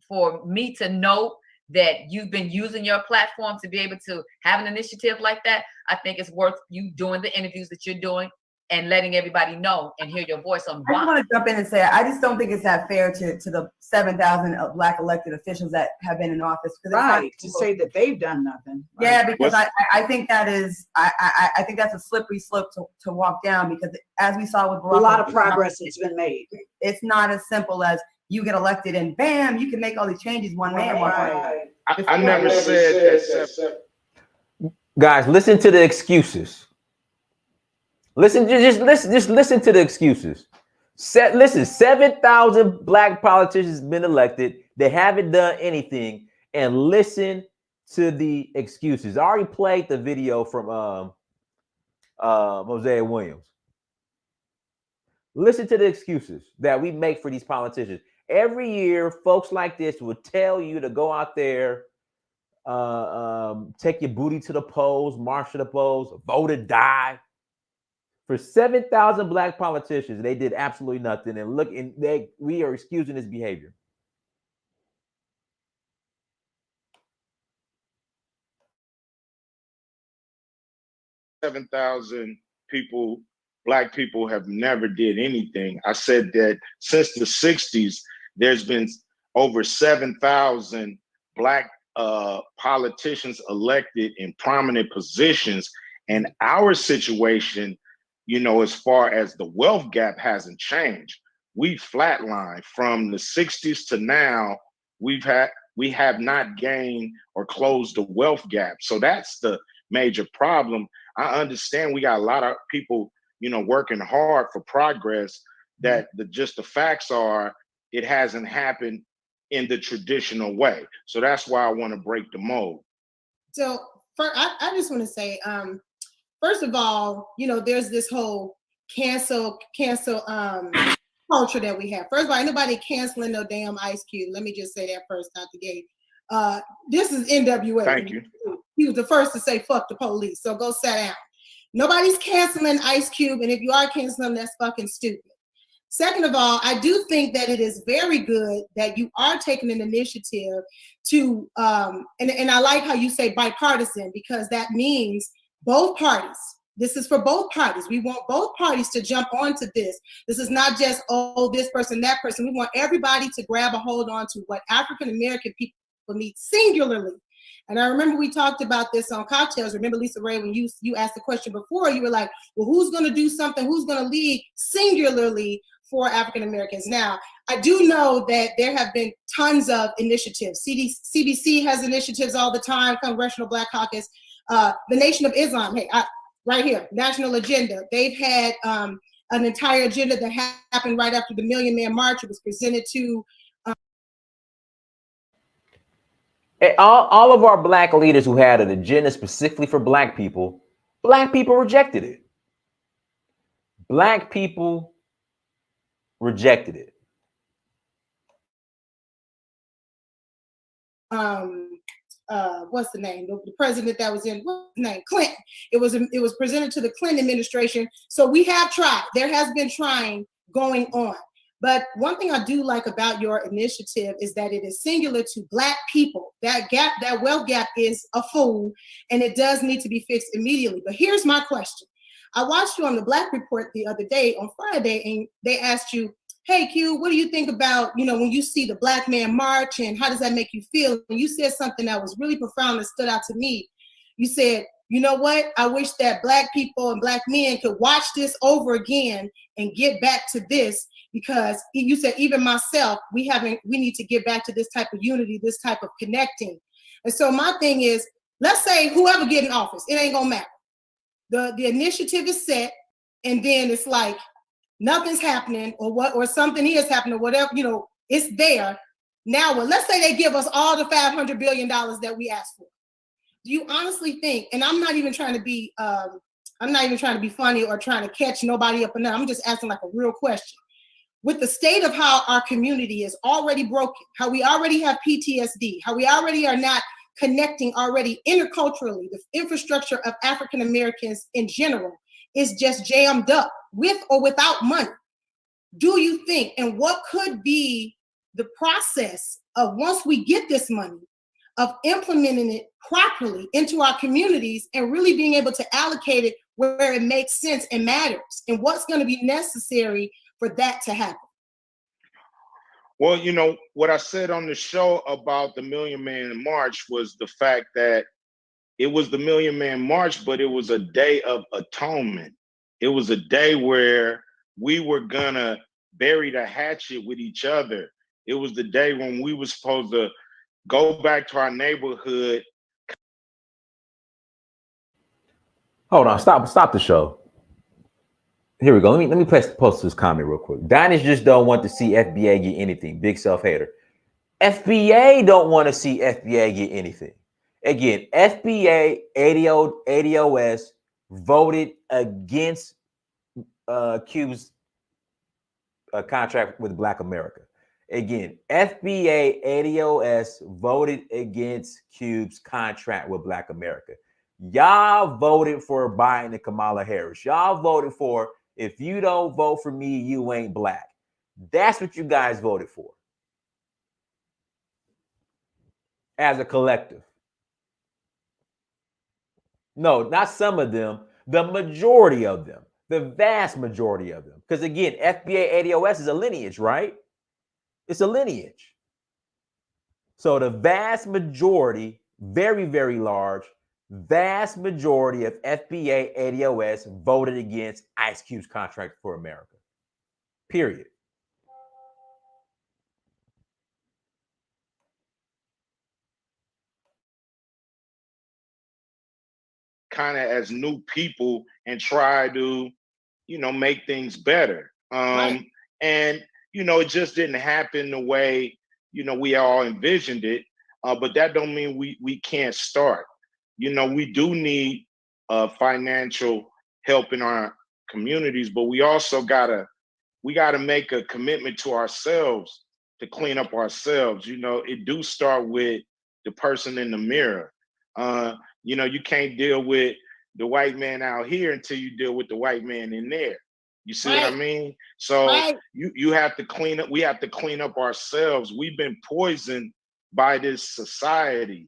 for me to know that you've been using your platform to be able to have an initiative like that, I think it's worth you doing the interviews that you're doing and letting everybody know and hear your voice on why. I just want to jump in and say, I just don't think it's that fair to the 7,000 Black elected officials that have been in office. Right, to say that they've done nothing. Right? Yeah, because I think that is, I think that's a slippery slope to walk down, because as we saw with Barack, a lot of progress has been made. It's not as simple as you get elected and bam, you can make all these changes one man. Right. I never said that. Guys, listen to the excuses. Listen to the excuses. Listen, 7,000 Black politicians have been elected. They haven't done anything. And listen to the excuses. I already played the video from Mosaic Williams. Listen to the excuses that we make for these politicians. Every year, folks like this will tell you to go out there, take your booty to the polls, march to the polls, vote or die. For 7,000 Black politicians, they did absolutely nothing. And look, we are excusing this behavior. $7,000 people, Black people, have never did anything. I said that since the 60s, there's been over 7,000 Black politicians elected in prominent positions. And our situation, you know, as far as the wealth gap hasn't changed. We flatlined from the 60s to now. We have not gained or closed the wealth gap. So that's the major problem. I understand we got a lot of people, you know, working hard for progress, that just the facts are it hasn't happened in the traditional way. So that's why I want to break the mold. So I just want to say, first of all, you know, there's this whole cancel culture that we have. First of all, ain't nobody canceling no damn Ice Cube. Let me just say that first out the gate. This is NWA. Thank you. He was the first to say fuck the police. So go sit down. Nobody's canceling Ice Cube, and if you are canceling them, that's fucking stupid. Second of all, I do think that it is very good that you are taking an initiative to, and I like how you say bipartisan, because that means both parties. This is for both parties. We want both parties to jump onto this. This is not just, oh, this person, that person. We want everybody to grab a hold on to what African-American people need singularly. And I remember we talked about this on Cocktails. Remember, Lisa Ray, when you asked the question before, you were like, well, who's going to do something? Who's going to lead singularly for African-Americans? Now, I do know that there have been tons of initiatives. CBC has initiatives all the time, Congressional Black Caucus, the Nation of Islam, hey, right here, National Agenda. They've had an entire agenda that happened right after the Million Man March. It was presented to all of our Black leaders who had an agenda specifically for Black people rejected it. Black people rejected it. what's the name? The president that was in, what's his name? Clinton. It was presented to the Clinton administration. So we have tried. There has been trying going on. But one thing I do like about your initiative is that it is singular to Black people. That gap, that wealth gap is a fool, and it does need to be fixed immediately. But here's my question. I watched you on the Black Report the other day, on Friday, and they asked you, hey, Q, what do you think about, when you see the Black man march, and how does that make you feel? And you said something that was really profound that stood out to me. You said, you know what? I wish that Black people and Black men could watch this over again and get back to this, because you said, even myself, we need to get back to this type of unity, this type of connecting. And so my thing is, let's say whoever get in office, it ain't gonna matter. The initiative is set, and then it's like nothing's happening, or something is happening, or whatever, it's there. Now, let's say they give us all the $500 billion that we asked for. Do you honestly think, and I'm not even trying to be funny or trying to catch nobody up or nothing, I'm just asking like a real question. With the state of how our community is already broken, how we already have PTSD, how we already are not connecting already interculturally, the infrastructure of African Americans in general is just jammed up, with or without money. Do you think, and what could be the process of, once we get this money, of implementing it properly into our communities and really being able to allocate it where it makes sense and matters, and what's going to be necessary for that to happen? Well, what I said on the show about the Million Man March was the fact that it was the Million Man March, but it was a day of atonement. It was a day where we were gonna bury the hatchet with each other. It was the day when we were supposed to go back to our neighborhood. Hold on, stop the show. Here we go. Let me post this comment real quick. Diners just don't want to see FBA get anything. Big self-hater. FBA don't want to see FBA get anything. Again, FBA ADOS voted against Cube's contract with Black America. Again, FBA ADOS voted against Cube's contract with Black America. Y'all voted for Biden and Kamala Harris. Y'all voted for, if you don't vote for me, you ain't Black. That's what you guys voted for. As a collective. No, not some of them, the majority of them, the vast majority of them. Because again, FBA ADOS is a lineage, right? It's a lineage. So the vast majority, very, very large, vast majority of FBA ADOS voted against Ice Cube's contract for America. Period. Kind of as new people and try to, make things better. Right. And, it just didn't happen the way, we all envisioned it. But that don't mean we can't start. We do need financial help in our communities, but we also gotta make a commitment to ourselves to clean up ourselves. It do start with the person in the mirror. You can't deal with the white man out here until you deal with the white man in there. You see what I mean? So you have to clean up. We have to clean up ourselves. We've been poisoned by this society.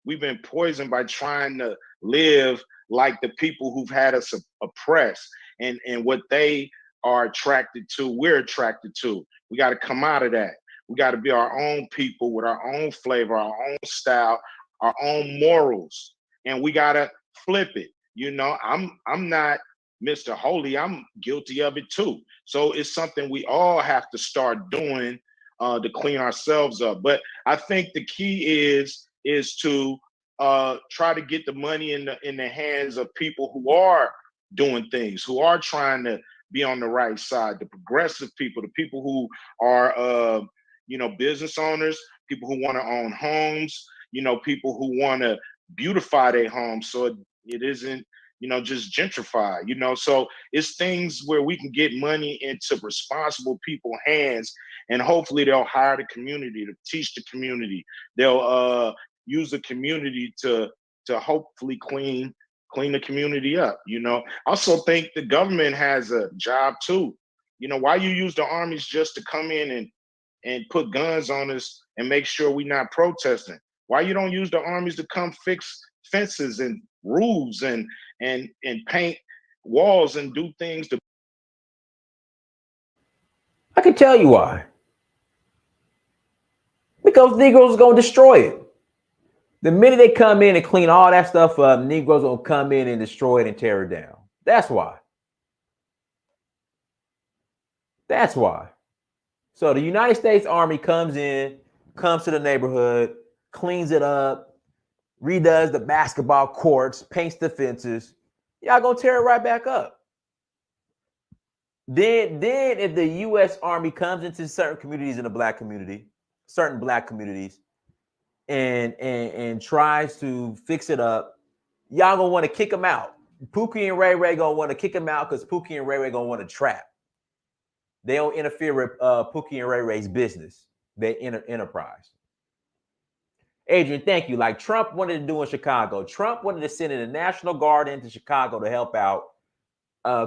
We've been poisoned by trying to live like the people who've had us oppressed, and what they are attracted to, we're attracted to. We got to come out of that. We got to be our own people with our own flavor, our own style, our own morals, and we got to flip it. I'm not Mr. Holy. I'm guilty of it too. So it's something we all have to start doing to clean ourselves up. But I think the key is to try to get the money in the hands of people who are doing things, who are trying to be on the right side, the progressive people, the people who are business owners, people who want to own homes, people who want to beautify their homes so it isn't just gentrified. So it's things where we can get money into responsible people's hands, and hopefully they'll hire the community to teach the community. They'll use the community to hopefully clean the community up. You know, I also think the government has a job too. You know, why you use the armies just to come in and put guns on us and make sure we're not protesting? Why you don't use the armies to come fix fences and roofs and paint walls and do things to? I can tell you why. Because Negroes are going to destroy it. The minute they come in and clean all that stuff up, Negroes will come in and destroy it and tear it down. That's why. That's why. So the United States Army comes in, comes to the neighborhood, cleans it up, redoes the basketball courts, paints the fences. Y'all gonna tear it right back up. Then if the U.S. Army comes into certain communities in the black community, certain black communities, and tries to fix it up, y'all gonna want to kick them out. Pookie and Ray Ray gonna want to kick them out because Pookie and Ray Ray gonna want to trap. They don't interfere with Pookie and Ray Ray's business. They enterprise. Adrian, thank you. Like Trump wanted to do in Chicago. Trump wanted to send in the National Guard into Chicago to help out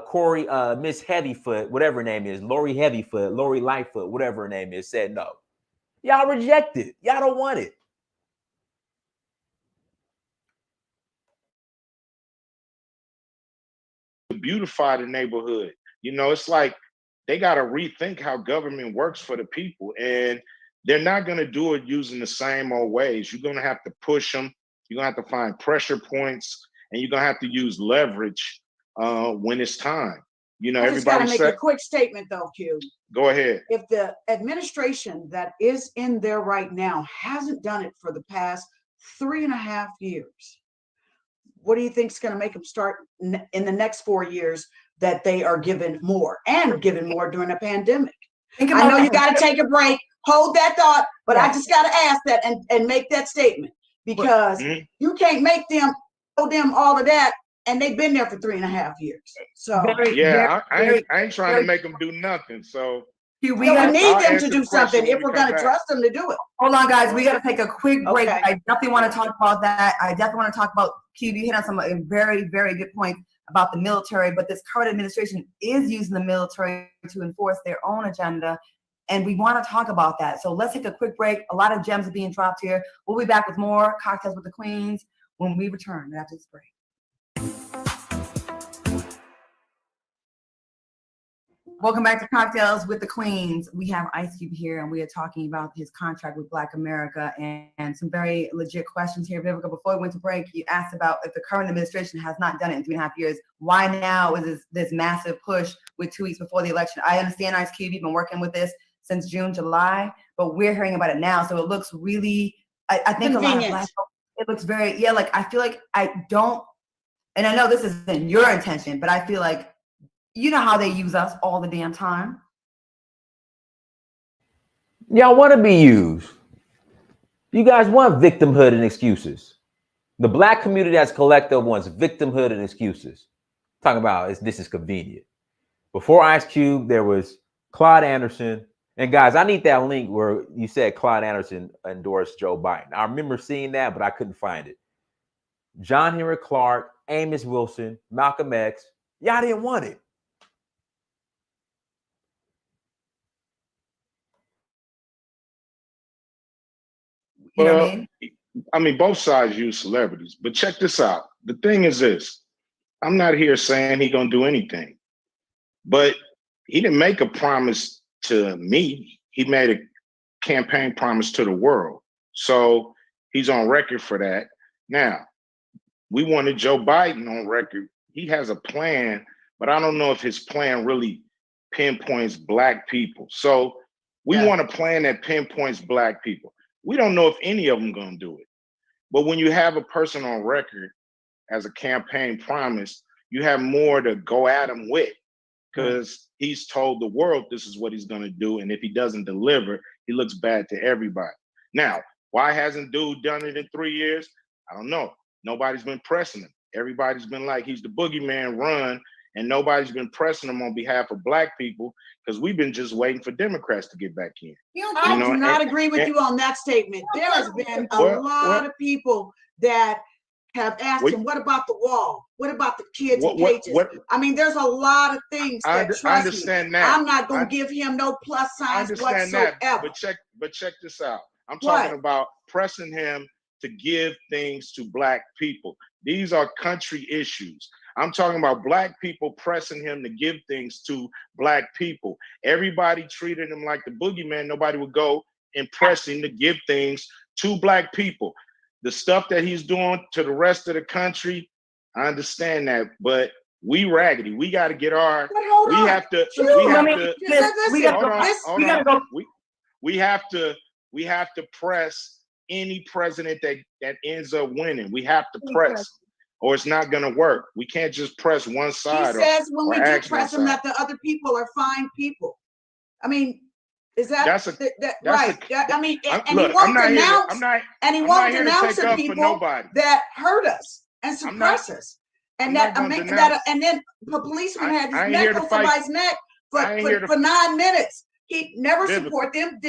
Corey, Miss Heavyfoot, whatever her name is, Lori Heavyfoot, Lori Lightfoot, whatever her name is, said no. Y'all reject it. Y'all don't want it. Beautify the neighborhood. You know, it's like they got to rethink how government works for the people, and they're not going to do it using the same old ways. You're going to have to push them. You're going to have to find pressure points, and you're going to have to use leverage when it's time. You know, I just got to everybody make a quick statement, though, Q. Go ahead. If the administration that is in there right now hasn't done it for the past 3.5 years, what do you think is going to make them start in the next 4 years that they are given more and given more during a pandemic? I know you got to take a break. Hold that thought, but I just got to ask that and make that statement, because you can't make them owe them all of that, and they've been there for 3.5 years. So I ain't trying to make them do nothing. So we need them to do something if we're going to trust them to do it. Hold on, guys. We got to take a quick break. Okay. I definitely want to talk about that. I definitely want to talk about QB. Hit on some very, very good points about the military, but this current administration is using the military to enforce their own agenda, and we want to talk about that. So let's take a quick break. A lot of gems are being dropped here. We'll be back with more Cocktails with the Queens when we return after this break. Welcome back to Cocktails with the Queens. We have Ice Cube here, and we are talking about his contract with Black America and some very legit questions here. Vivica, before we went to break, you asked about if the current administration has not done it in 3.5 years, why now is this massive push with 2 weeks before the election? I understand, Ice Cube, you've been working with this since June, July, but we're hearing about it now. So it looks really, I think convenient. A lot of Black folks, it looks very, like, I feel like I don't, and I know this isn't your intention, but I feel like, you know how they use us all the damn time. Y'all want to be used. You guys want victimhood and excuses. The Black community as collective wants victimhood and excuses. Talking about this is convenient. Before Ice Cube, there was Claude Anderson. And guys, I need that link where you said Claude Anderson endorsed Joe Biden. I remember seeing that, but I couldn't find it. John Henry Clark, Amos Wilson, Malcolm X. Y'all didn't want it. You know what I mean? I mean, both sides use celebrities, but check this out. The thing is this, I'm not here saying he's gonna do anything, but he didn't make a promise to me. He made a campaign promise to the world. So he's on record for that. Now, we wanted Joe Biden on record. He has a plan, but I don't know if his plan really pinpoints Black people. So we want a plan that pinpoints Black people. We don't know if any of them gonna do it. But when you have a person on record as a campaign promise, you have more to go at him with, because he's told the world this is what he's gonna do. And if he doesn't deliver, he looks bad to everybody. Now, why hasn't dude done it in 3 years? I don't know. Nobody's been pressing him. Everybody's been like, he's the boogeyman, run. and nobody's been pressing them on behalf of black people because we've been just waiting for Democrats to get back in. I do not agree with you on that statement. There has been a lot of people that have asked him, what about the wall? What about the kids and cages? I mean, there's a lot of things that, I understand me, that. I'm not going to give him no plus signs whatsoever. That, but check this out. I'm talking about pressing him to give things to black people. These are country issues. I'm talking about black people pressing him to give things to black people. Everybody treated him like the boogeyman. Nobody would go and press him to give things to black people. The stuff that he's doing to the rest of the country, I understand that, but we raggedy. We got to get our. We have to press any president that ends up winning. We have to press, or it's not going to work. We can't just press one side. He says when we do press them that the other people are fine people. I mean, is that right? I mean, and he won't denounce the people that hurt us and suppress us, and then the policeman had his neck on somebody's neck for 9 minutes. He never support them.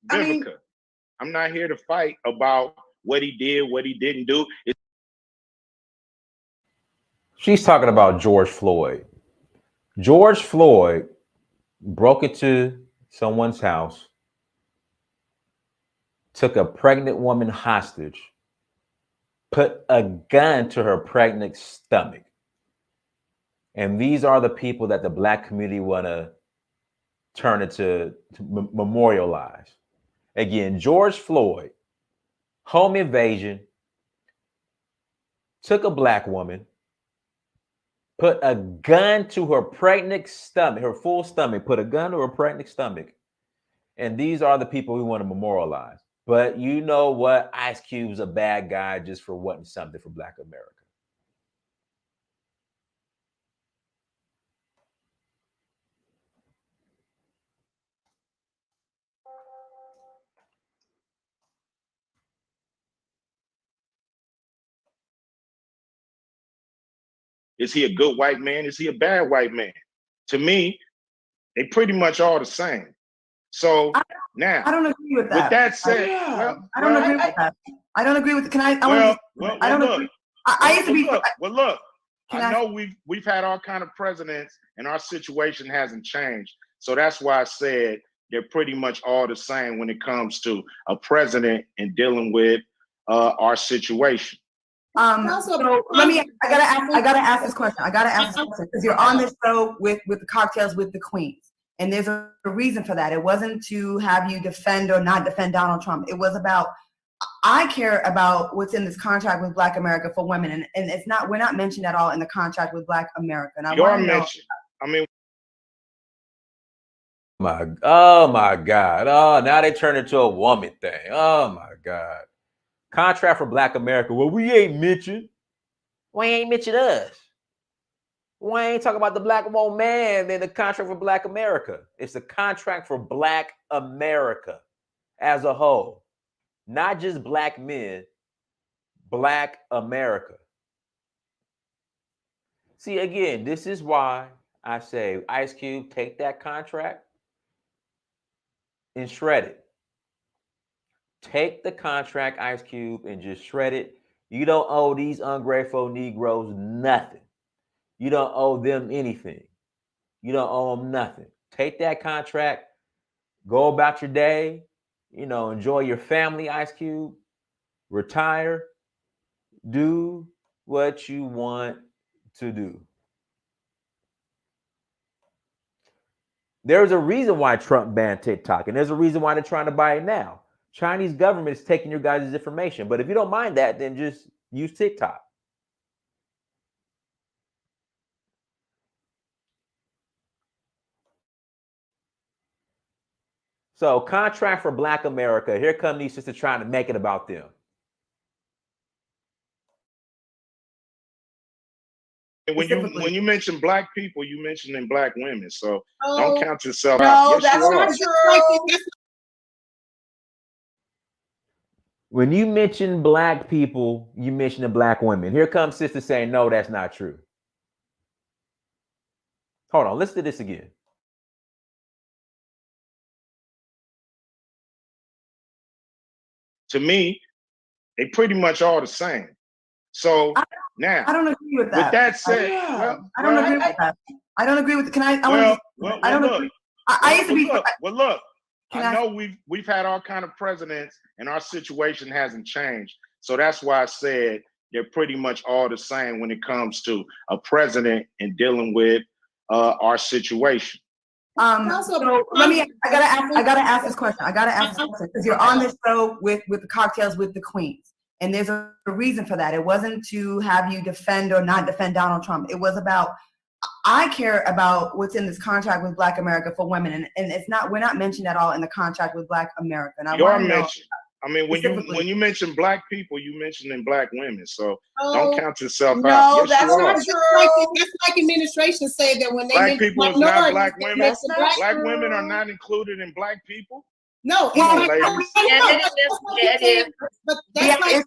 I'm not here to fight about what he did, what he didn't do. She's talking about George Floyd. George Floyd broke into someone's house, took a pregnant woman hostage, put a gun to her pregnant stomach. And these are the people that the black community want to turn into to memorialize. Again, George Floyd, home invasion, took a black woman, put a gun to her pregnant stomach, her full stomach, put a gun to her pregnant stomach. And these are the people we want to memorialize. But you know what? Ice Cube's a bad guy just for wanting something for Black America. Is he a good white man? Is he a bad white man? To me, they pretty much all the same. So now, I don't agree with that. With that said, I don't agree with that. I don't agree with. Can I? I don't agree. I used to be. Look. I know we've had all kind of presidents, and our situation hasn't changed. So that's why I said they're pretty much all the same when it comes to a president and dealing with our situation. So let me. I gotta ask this question. Because you're on this show with the cocktails with the queens, and there's a reason for that. It wasn't to have you defend or not defend Donald Trump. It was about. I care about what's in this contract with Black America for women, and it's not. We're not mentioned at all in the contract with Black America. And you are mentioned. I mean. Oh my God. Oh, now they turn into a woman thing. Oh my God. Contract for Black America. Well, we ain't mentioned. We ain't mentioned us. We ain't talking about the black woman than the contract for Black America. It's a contract for Black America as a whole. Not just black men, Black America. See, again, this is why I say, Ice Cube, take that contract and shred it. Take the contract, Ice Cube, and just shred it. You don't owe these ungrateful Negroes nothing. You don't owe them anything. You don't owe them nothing. Take that contract, go about your day, enjoy your family, Ice Cube, retire, do what you want to do. There's a reason why Trump banned TikTok, and there's a reason why they're trying to buy it now. Chinese government is taking your guys' information. But if you don't mind that, then just use TikTok. So, contract for Black America. Here come these sisters trying to make it about them. When you mention black people, you mentioning black women. So don't count yourself out. No, yes, that's not true. When you mention black people, you mention the black women. Here comes sister saying, no, that's not true. Hold on, listen to this again. To me, they pretty much all the same. So now, I don't agree with that. With that said, I don't agree with that. I don't agree with. Can I? I don't agree. I used to be. Look. I know we've had all kind of presidents, and our situation hasn't changed. So that's why I said they're pretty much all the same when it comes to a president and dealing with our situation. So let me. I gotta ask this question. Because you're on this show with the cocktails with the queens, and there's a reason for that. It wasn't to have you defend or not defend Donald Trump. It was about. I care about what's in this contract with Black America for women, and it's not. We're not mentioned at all in the contract with Black America. And you are mentioned. I mean, when you mention Black people, you mentioning Black women. So don't count yourself out. No, that's not true. That's like administration say that when they Black people is not Black women. Black true. women are not incled in Black people. No, But that's like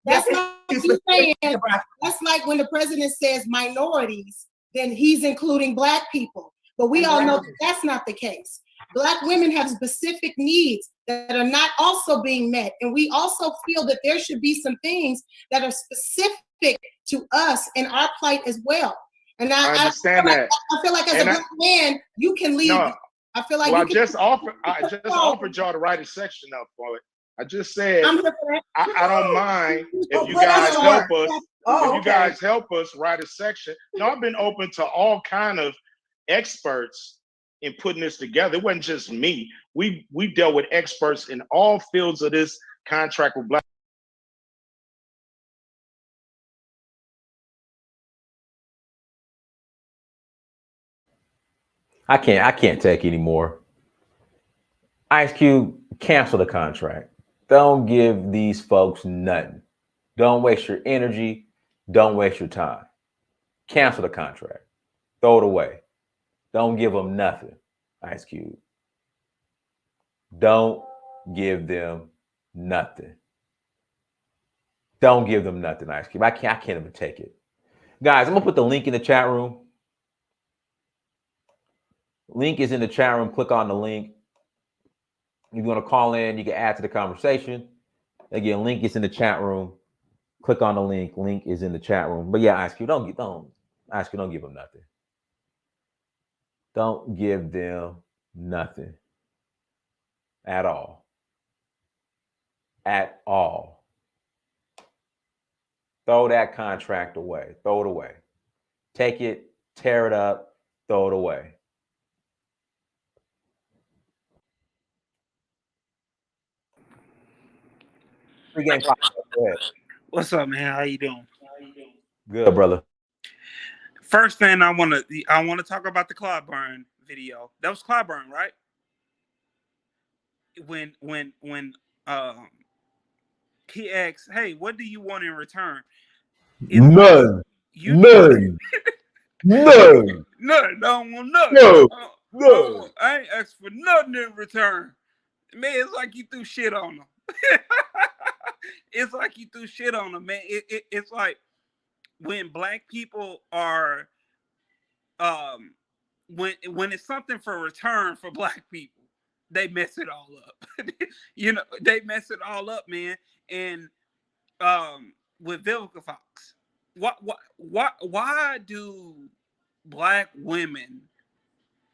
that's not you saying. That's like when the president says minorities, then he's including Black people. But we all know that that's not the case. Black women have specific needs that are not also being met. And we also feel that there should be some things that are specific to us and our plight as well. And I understand that. I feel like as a Black man, you can lead. No, I feel like I just offered y'all to write a section up for it. I just said I don't mind if you guys help us. If you guys help us write a section. No, I've been open to all kind of experts in putting this together. It wasn't just me. We dealt with experts in all fields of this contract with Black. I can't take anymore. Ice Cube, cancel the contract. Don't give these folks nothing. Don't waste your energy. Don't waste your time. Cancel the contract. Throw it away. Don't give them nothing, Ice Cube. Don't give them nothing. Don't give them nothing, Ice Cube. I can't even take it. Guys, I'm gonna put the link in the chat room. Link is in the chat room. Click on the link. If you want to call in, you can add to the conversation. Again, link is in the chat room. Click on the link. Link is in the chat room. But yeah, Ice Cube, don't give them nothing. Don't give them nothing at all. At all. Throw that contract away. Throw it away. Take it, tear it up, throw it away. Pre-game podcast. Go ahead. What's up, man? How you doing? Good, brother. First thing I want to talk about the Clyburn video. That was Clyburn, right? When he asks, "Hey, what do you want in return?" None. None. None. None. Don't want nothing. No. I ain't asked for nothing in return. Man, it's like you threw shit on him. It's like you threw shit on him, man. It's like when Black people are when it's something for return for Black people, they mess it all up. They mess it all up, man. And with Vivica Fox, why do Black women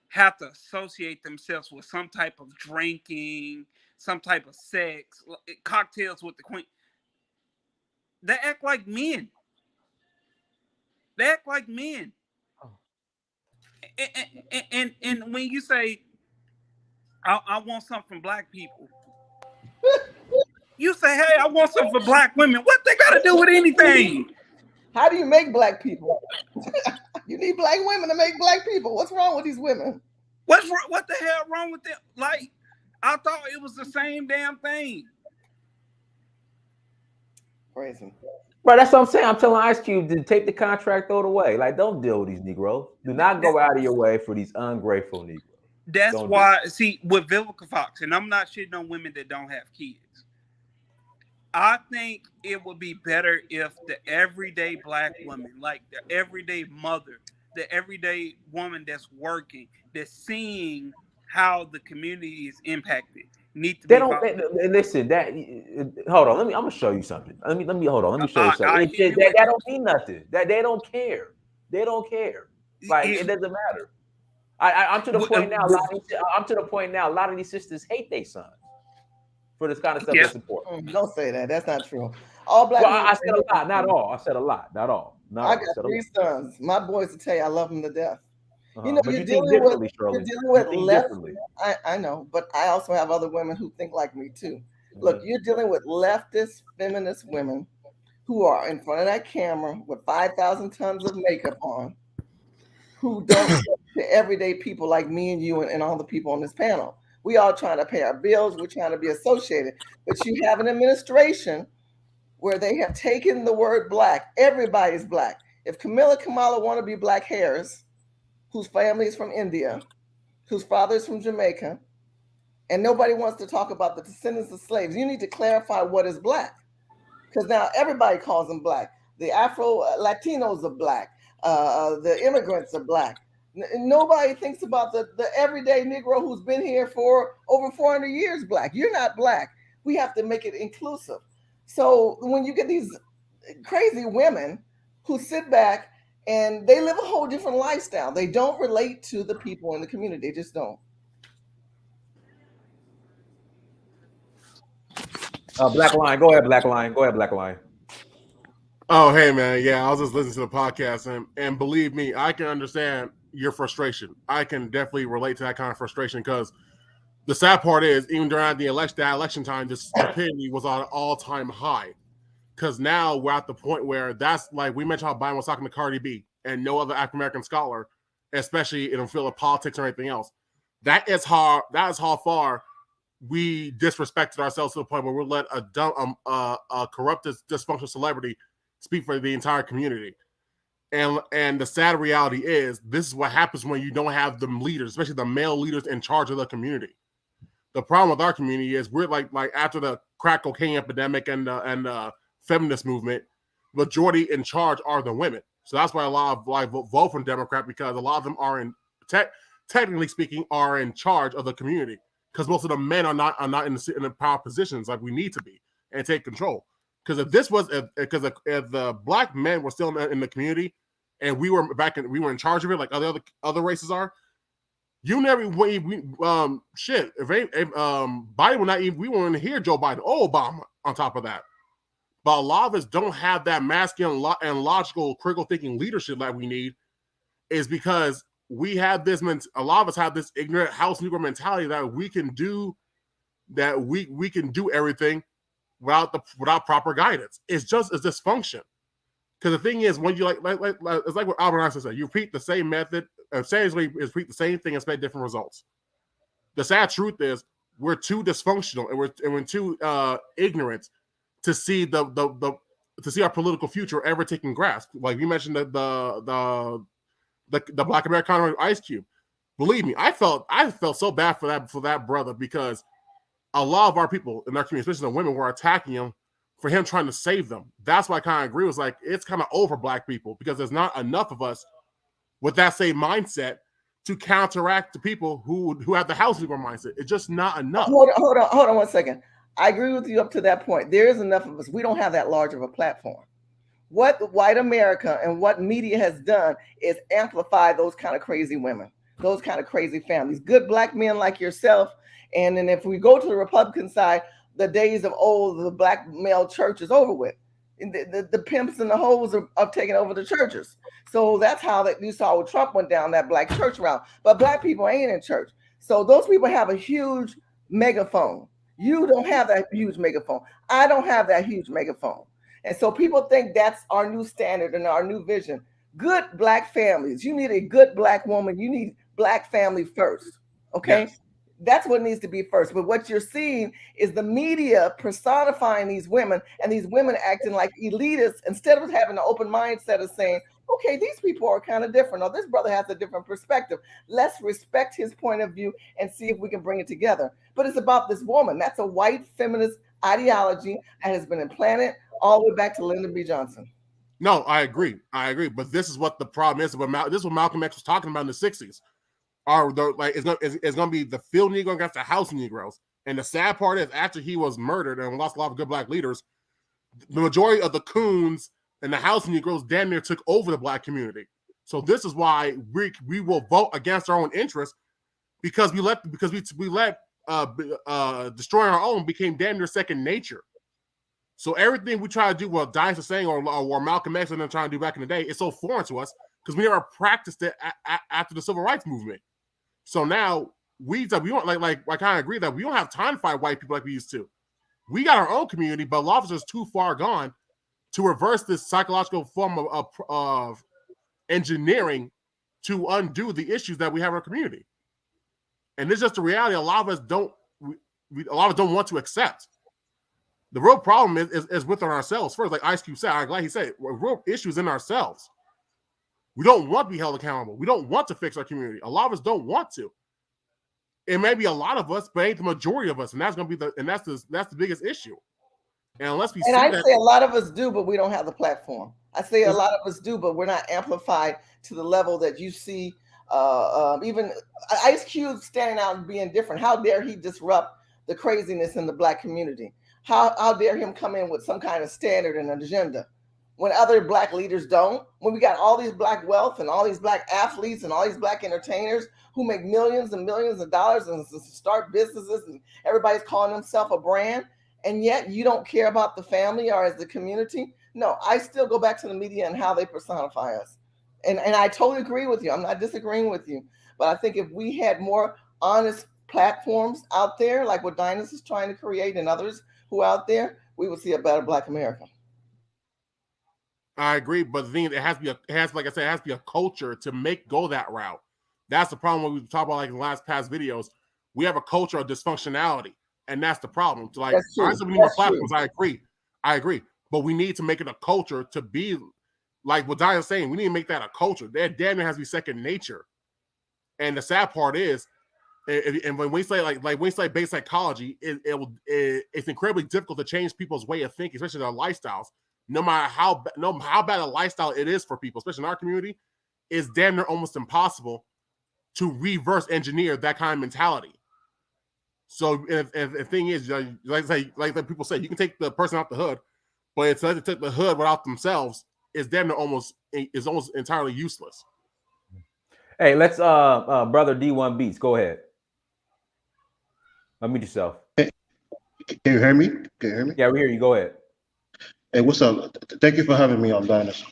have to associate themselves with some type of drinking, some type of sex, cocktails with the queen? They act like men. They act like men. And when you say, I want something from Black people, you say, hey, I want something for Black women. What they got to do with anything? How do you make Black people? You need Black women to make Black people. What's wrong with these women? What the hell wrong with them? Like, I thought it was the same damn thing. Praise him. Bro, that's what I'm saying. I'm telling Ice Cube to take the contract, throw it away. Like, don't deal with these Negroes. Do not go out of your way for these ungrateful Negroes. That's why, see, with Vivica Fox, and I'm not shitting on women that don't have kids. I think it would be better if the everyday Black woman, like the everyday mother, the everyday woman that's working, that's seeing how the community is impacted, need to They be don't listen. That hold on. I'm gonna show you something. Let me hold on. Let me show you something. That don't mean nothing. That they don't care. They don't care. Like it doesn't matter. I'm to the point now. I'm to the point now. A lot of these sisters hate their sons for this kind of stuff they support. Don't say that. That's not true. All black. Well, I said a lot, not all. I said a lot, not all. Not I all. got 3 sons. My boys will tell you I love them to death. You know, But you're you think dealing with differently, Shirley. left. I know, but I also have other women who think like me too. Look, you're dealing with leftist, feminist women who are in front of that camera with 5,000 tons of makeup on, who don't to everyday people like me and you and all the people on this panel. We all trying to pay our bills. We're trying to be associated. But you have an administration where they have taken the word black. Everybody's black. If Kamala want to be Black Harris, whose family is from India, whose father is from Jamaica, and nobody wants to talk about the descendants of slaves, you need to clarify what is black. Because now everybody calls them black. The Afro-Latinos are black. The immigrants are black. Nobody thinks about the everyday Negro who's been here for over 400 years black. You're not black. We have to make it inclusive. So when you get these crazy women who sit back and they live a whole different lifestyle, they don't relate to the people in the community. They just don't. Black Lion, go ahead, Black Lion. Go ahead, Black Lion. Oh, hey, man. Yeah, I was just listening to the podcast, and believe me, I can understand your frustration. I can definitely relate to that kind of frustration because the sad part is, even during the election time, the stupidity was on an all-time high. Because now we're at the point where that's like we mentioned how Biden was talking to Cardi B and no other African American scholar, especially in the field of politics or anything else. That is how far we disrespected ourselves to the point where we'll let a corrupt, dysfunctional celebrity speak for the entire community. And the sad reality is this is what happens when you don't have the leaders, especially the male leaders in charge of the community. The problem with our community is we're like after the crack cocaine epidemic and feminist movement, majority in charge are the women. So that's why a lot of vote for Democrat, because a lot of them are technically speaking are in charge of the community, because most of the men are not in the power positions like we need to be and take control. Because if the black men were still in the community and we were in charge of it like other races are, you never if Biden would not even, we wouldn't hear Joe Biden or Obama on top of that. But a lot of us don't have that masculine and logical, critical thinking leadership that we need, is because we have this. A lot of us have this ignorant house Negro mentality that we can do everything without proper guidance. It's just a dysfunction. Because the thing is, when you it's like what Albert Einstein said, you repeat the same method, seriously, repeat the same thing and expect different results. The sad truth is we're too dysfunctional and we're too ignorant to see to see our political future ever taking grasp. Like you mentioned the Black American Ice Cube. Believe me, I felt so bad for that brother, because a lot of our people in our community, especially the women, were attacking him for him trying to save them. That's why I kind of agree. It was like, it's kind of over black people, because there's not enough of us with that same mindset to counteract the people who have the house Negro mindset. It's just not enough. Hold on 1 second. I agree with you up to that point. There is enough of us. We don't have that large of a platform. What white America and what media has done is amplify those kind of crazy women, those kind of crazy families, good black men like yourself. And then if we go to the Republican side, the days of old, the black male church is over with. The pimps and the hoes are taking over the churches. So that's how that you saw when Trump went down that black church route. But black people ain't in church. So those people have a huge megaphone. You don't have that huge megaphone. I don't have that huge megaphone. And so people think that's our new standard and our new vision. Good black families. You need a good black woman. You need black family first. Okay? Yes. That's what needs to be first. But what you're seeing is the media personifying these women, and these women acting like elitists instead of having an open mindset of saying, okay, these people are kind of different, or this brother has a different perspective. Let's respect his point of view and see if we can bring it together. But it's about this woman. That's a white feminist ideology that has been implanted all the way back to Lyndon B. Johnson. No, I agree. But this is what the problem is. This is what Malcolm X was talking about in the 60s. It's gonna be the field Negro against the house Negroes. And the sad part is, after he was murdered and lost a lot of good black leaders, the majority of the coons and the house Negroes damn near took over the black community. So this is why we will vote against our own interests, because we let destroying our own became damn near second nature. So everything we try to do, what Dice is saying, or Malcolm X and them trying to do back in the day, is so foreign to us because we never practiced it after the civil rights movement. So now we don't I kind of agree that we don't have time to fight white people like we used to. We got our own community, but a lot of us is too far gone to reverse this psychological form of engineering to undo the issues that we have in our community. And it's just the reality. A lot of us don't want to accept. The real problem is within ourselves first. Like Ice Cube said, I'm glad he said it. Real issues in ourselves. We don't want to be held accountable. We don't want to fix our community. A lot of us don't want to. It may be a lot of us, but ain't the majority of us, and that's gonna be that's the biggest issue. And unless we say a lot of us do, but we don't have the platform. I say a lot of us do, but we're not amplified to the level that you see. Even Ice Cube standing out and being different. How dare he disrupt the craziness in the black community? How dare him come in with some kind of standard and agenda when other black leaders don't? When we got all these black wealth and all these black athletes and all these black entertainers who make millions and millions of dollars and start businesses, and everybody's calling themselves a brand, and yet you don't care about the family or as the community? No, I still go back to the media and how they personify us. And I totally agree with you. I'm not disagreeing with you. But I think if we had more honest platforms out there, like what Dynas is trying to create and others who are out there, we would see a better black America. I agree, but the thing is, it has to be a culture to go that route. That's the problem when we talk about, like, in the last past videos. We have a culture of dysfunctionality, and that's the problem. So, like, honestly, we need more platforms. I agree, but we need to make it a culture to be like what Diane's saying. We need to make that a culture. That damn near has to be second nature. And the sad part is, and when we say when we say base psychology, it's incredibly difficult to change people's way of thinking, especially their lifestyles. No matter how bad a lifestyle it is for people, especially in our community, it's damn near almost impossible to reverse engineer that kind of mentality. So the thing is, like people say, you can take the person out the hood, but it's to take the hood without themselves is damn near almost entirely useless. Hey, let's brother D1 Beats, go ahead. Unmute yourself. Hey, can you hear me? Yeah, we hear you. Go ahead. Hey, what's up? Thank you for having me on, Dynas.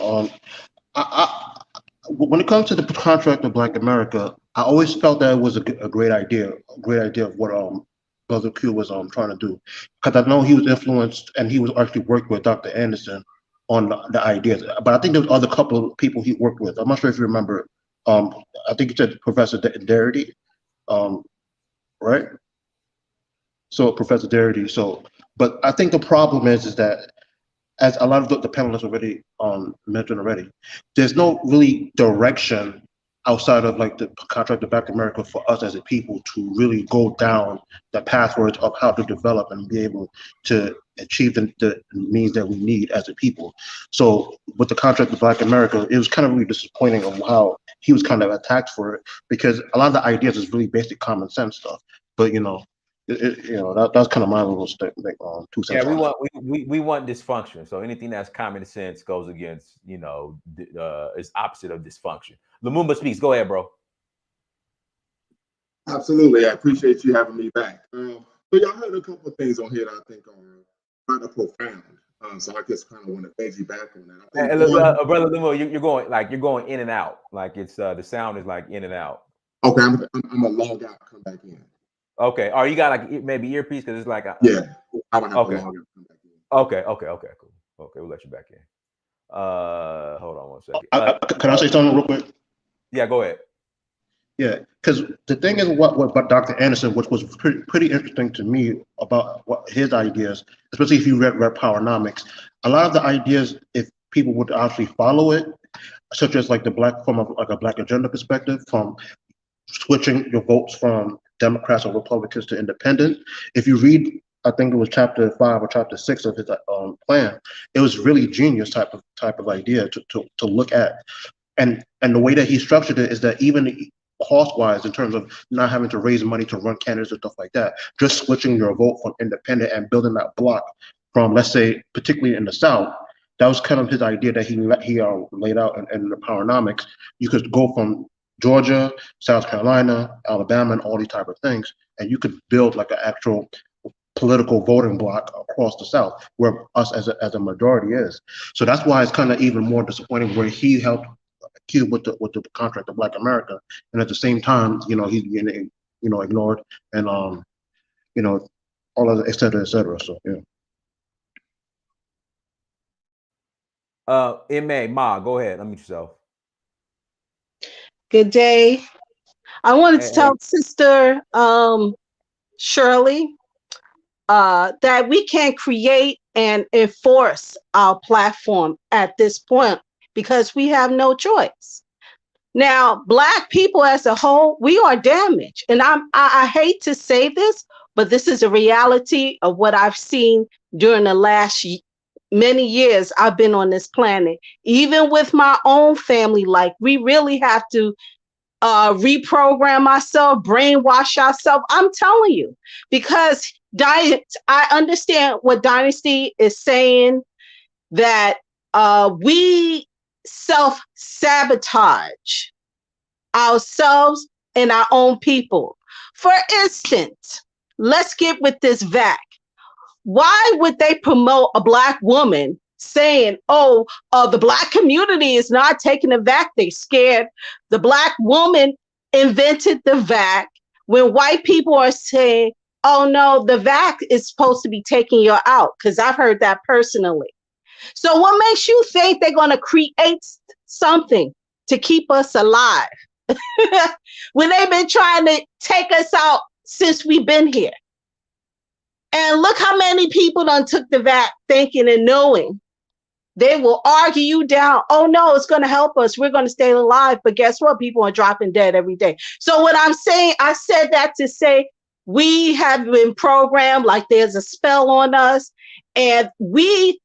When it comes to the contract of Black America, I always felt that it was a great idea of what Brother Q was trying to do, because I know he was influenced and he was actually working with Dr. Anderson on the ideas. But I think there was other couple of people he worked with. I'm not sure if you remember. I think you said Professor Darity, right? So Professor Darity. But I think the problem is that, as a lot of the panelists already mentioned already, there's no really direction outside of like the contract of Black America for us as a people to really go down the pathways of how to develop and be able to achieve the means that we need as a people. So with the contract of Black America, it was kind of really disappointing on how he was kind of attacked for it, because a lot of the ideas is really basic common sense stuff. But that's kind of my little 2 cents. Yeah, we want dysfunction. So anything that's common sense goes against, is opposite of dysfunction. Lumumba speaks. Go ahead, bro. Absolutely, I appreciate you having me back. So y'all heard a couple of things on here that I think are kind of profound. So I just kind of want to beg you back on that. Brother Lumumba, you're going in and out. Like it's the sound is like in and out. Okay, I'm gonna log out, come back in. Okay. Or you got like maybe earpiece because it's like yeah. I would have to log out, come back in. Okay, cool. Okay, we'll let you back in. Hold on one second. Can I say something real quick? Yeah, go ahead. Yeah, because the thing is, what Dr. Anderson, which was pretty interesting to me about what his ideas, especially if you read Powernomics, a lot of the ideas, if people would actually follow it, such as like from a Black agenda perspective, from switching your votes from Democrats or Republicans to independent. If you read I think it was chapter 5 or chapter 6 of his plan. It was really genius type of idea to look at, and the way that he structured it is that even cost-wise, in terms of not having to raise money to run candidates and stuff like that, just switching your vote from independent and building that block from, let's say, particularly in the South. That was kind of his idea that he laid out in the Powernomics. You could go from Georgia, South Carolina, Alabama, and all these type of things, and you could build like an actual political voting bloc across the South, where us as a majority is. So that's why it's kind of even more disappointing where he helped Cube with the contract of Black America, and at the same time, he's being ignored, and all of et cetera, et cetera. So yeah. Ma, go ahead. Unmute yourself. Good day. I wanted to tell Sister Shirley that we can't create and enforce our platform at this point because we have no choice. Now, Black people as a whole, we are damaged. And I hate to say this, but this is a reality of what I've seen during the last many years I've been on this planet. Even with my own family, like we really have to reprogram ourselves, brainwash ourselves. I'm telling you, because I understand what Dynasty is saying, that we self-sabotage ourselves and our own people. For instance, let's get with this VAC. Why would they promote a Black woman saying, the Black community is not taking the VAC? They scared. The Black woman invented the VAC, when white people are saying, oh no, the VAC is supposed to be taking you out, because I've heard that personally. So what makes you think they're going to create something to keep us alive when they've been trying to take us out since we've been here? And look how many people done took the VAC thinking and knowing. They will argue you down. Oh no, it's going to help us. We're going to stay alive. But guess what? People are dropping dead every day. So what I'm saying, I said that to say we have been programmed like there's a spell on us. And we,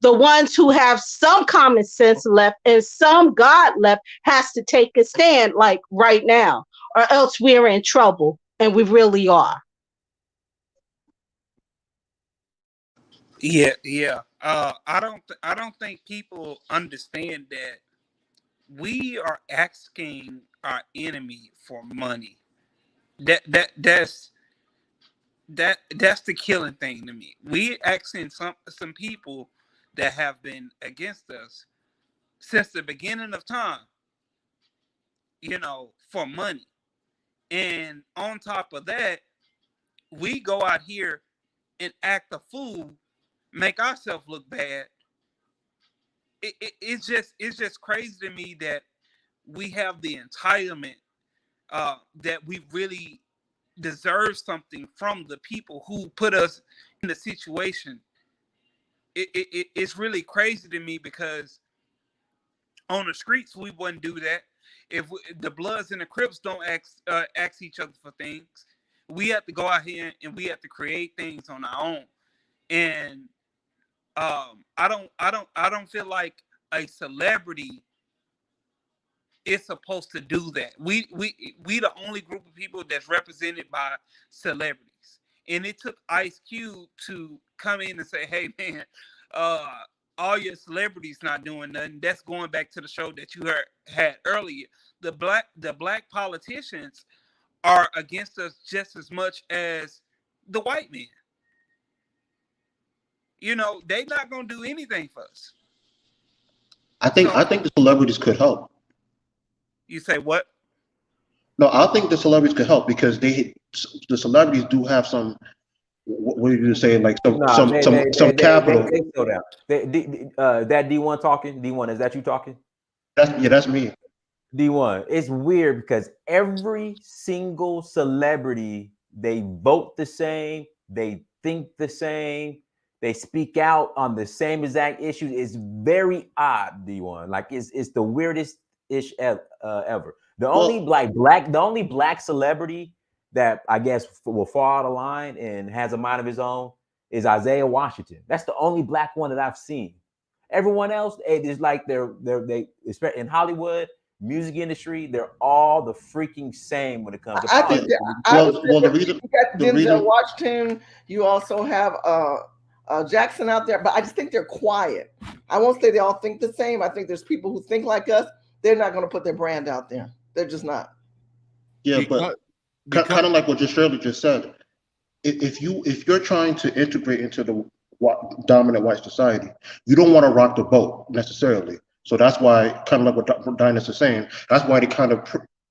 the ones who have some common sense left and some God left, has to take a stand like right now, or else we're in trouble. And we really are. Yeah. I don't think people understand that we are asking our enemy for money. That's the killing thing to me. We asking some people that have been against us since the beginning of time, for money. And on top of that, we go out here and act a fool, make ourselves look bad. It's just crazy to me that we have the entitlement that we really deserve something from the people who put us in the situation. It's really crazy to me, because on the streets we wouldn't do that. If the Bloods and the Crips don't ask each other for things, we have to go out here and we have to create things on our own. And I don't feel like a celebrity is supposed to do that. We the only group of people that's represented by celebrities. And it took Ice Cube to come in and say, hey man, all your celebrities not doing nothing. That's going back to the show that you had earlier. The black politicians are against us just as much as the white men. They're not gonna do anything for us. I think the celebrities could help. You say what? No, I think the celebrities could help, because the celebrities do have some. What did you say? Like some capital. They slow down. That D1 talking. D1, is that you talking? That's me. D1. It's weird because every single celebrity, they vote the same, they think the same, they speak out on the same exact issues. It's very odd, D1. Like it's the weirdest ish ever. The only black celebrity that I guess will fall out of line and has a mind of his own is Isaiah Washington. That's the only black one that I've seen. Everyone else, it's like they especially in Hollywood, music industry, they're all the freaking same when it comes to I politics. think the reason you got Denzel Washington, you also have Jackson out there, but I just think they're quiet. I won't say they all think the same. I think there's people who think like us. They're not going to put their brand out there. They're just not. Yeah, but kind of like what Shirley just said. If you're trying to integrate into the dominant white society, you don't want to rock the boat necessarily. So that's why, kind of like what Dynast is saying, that's why they kind of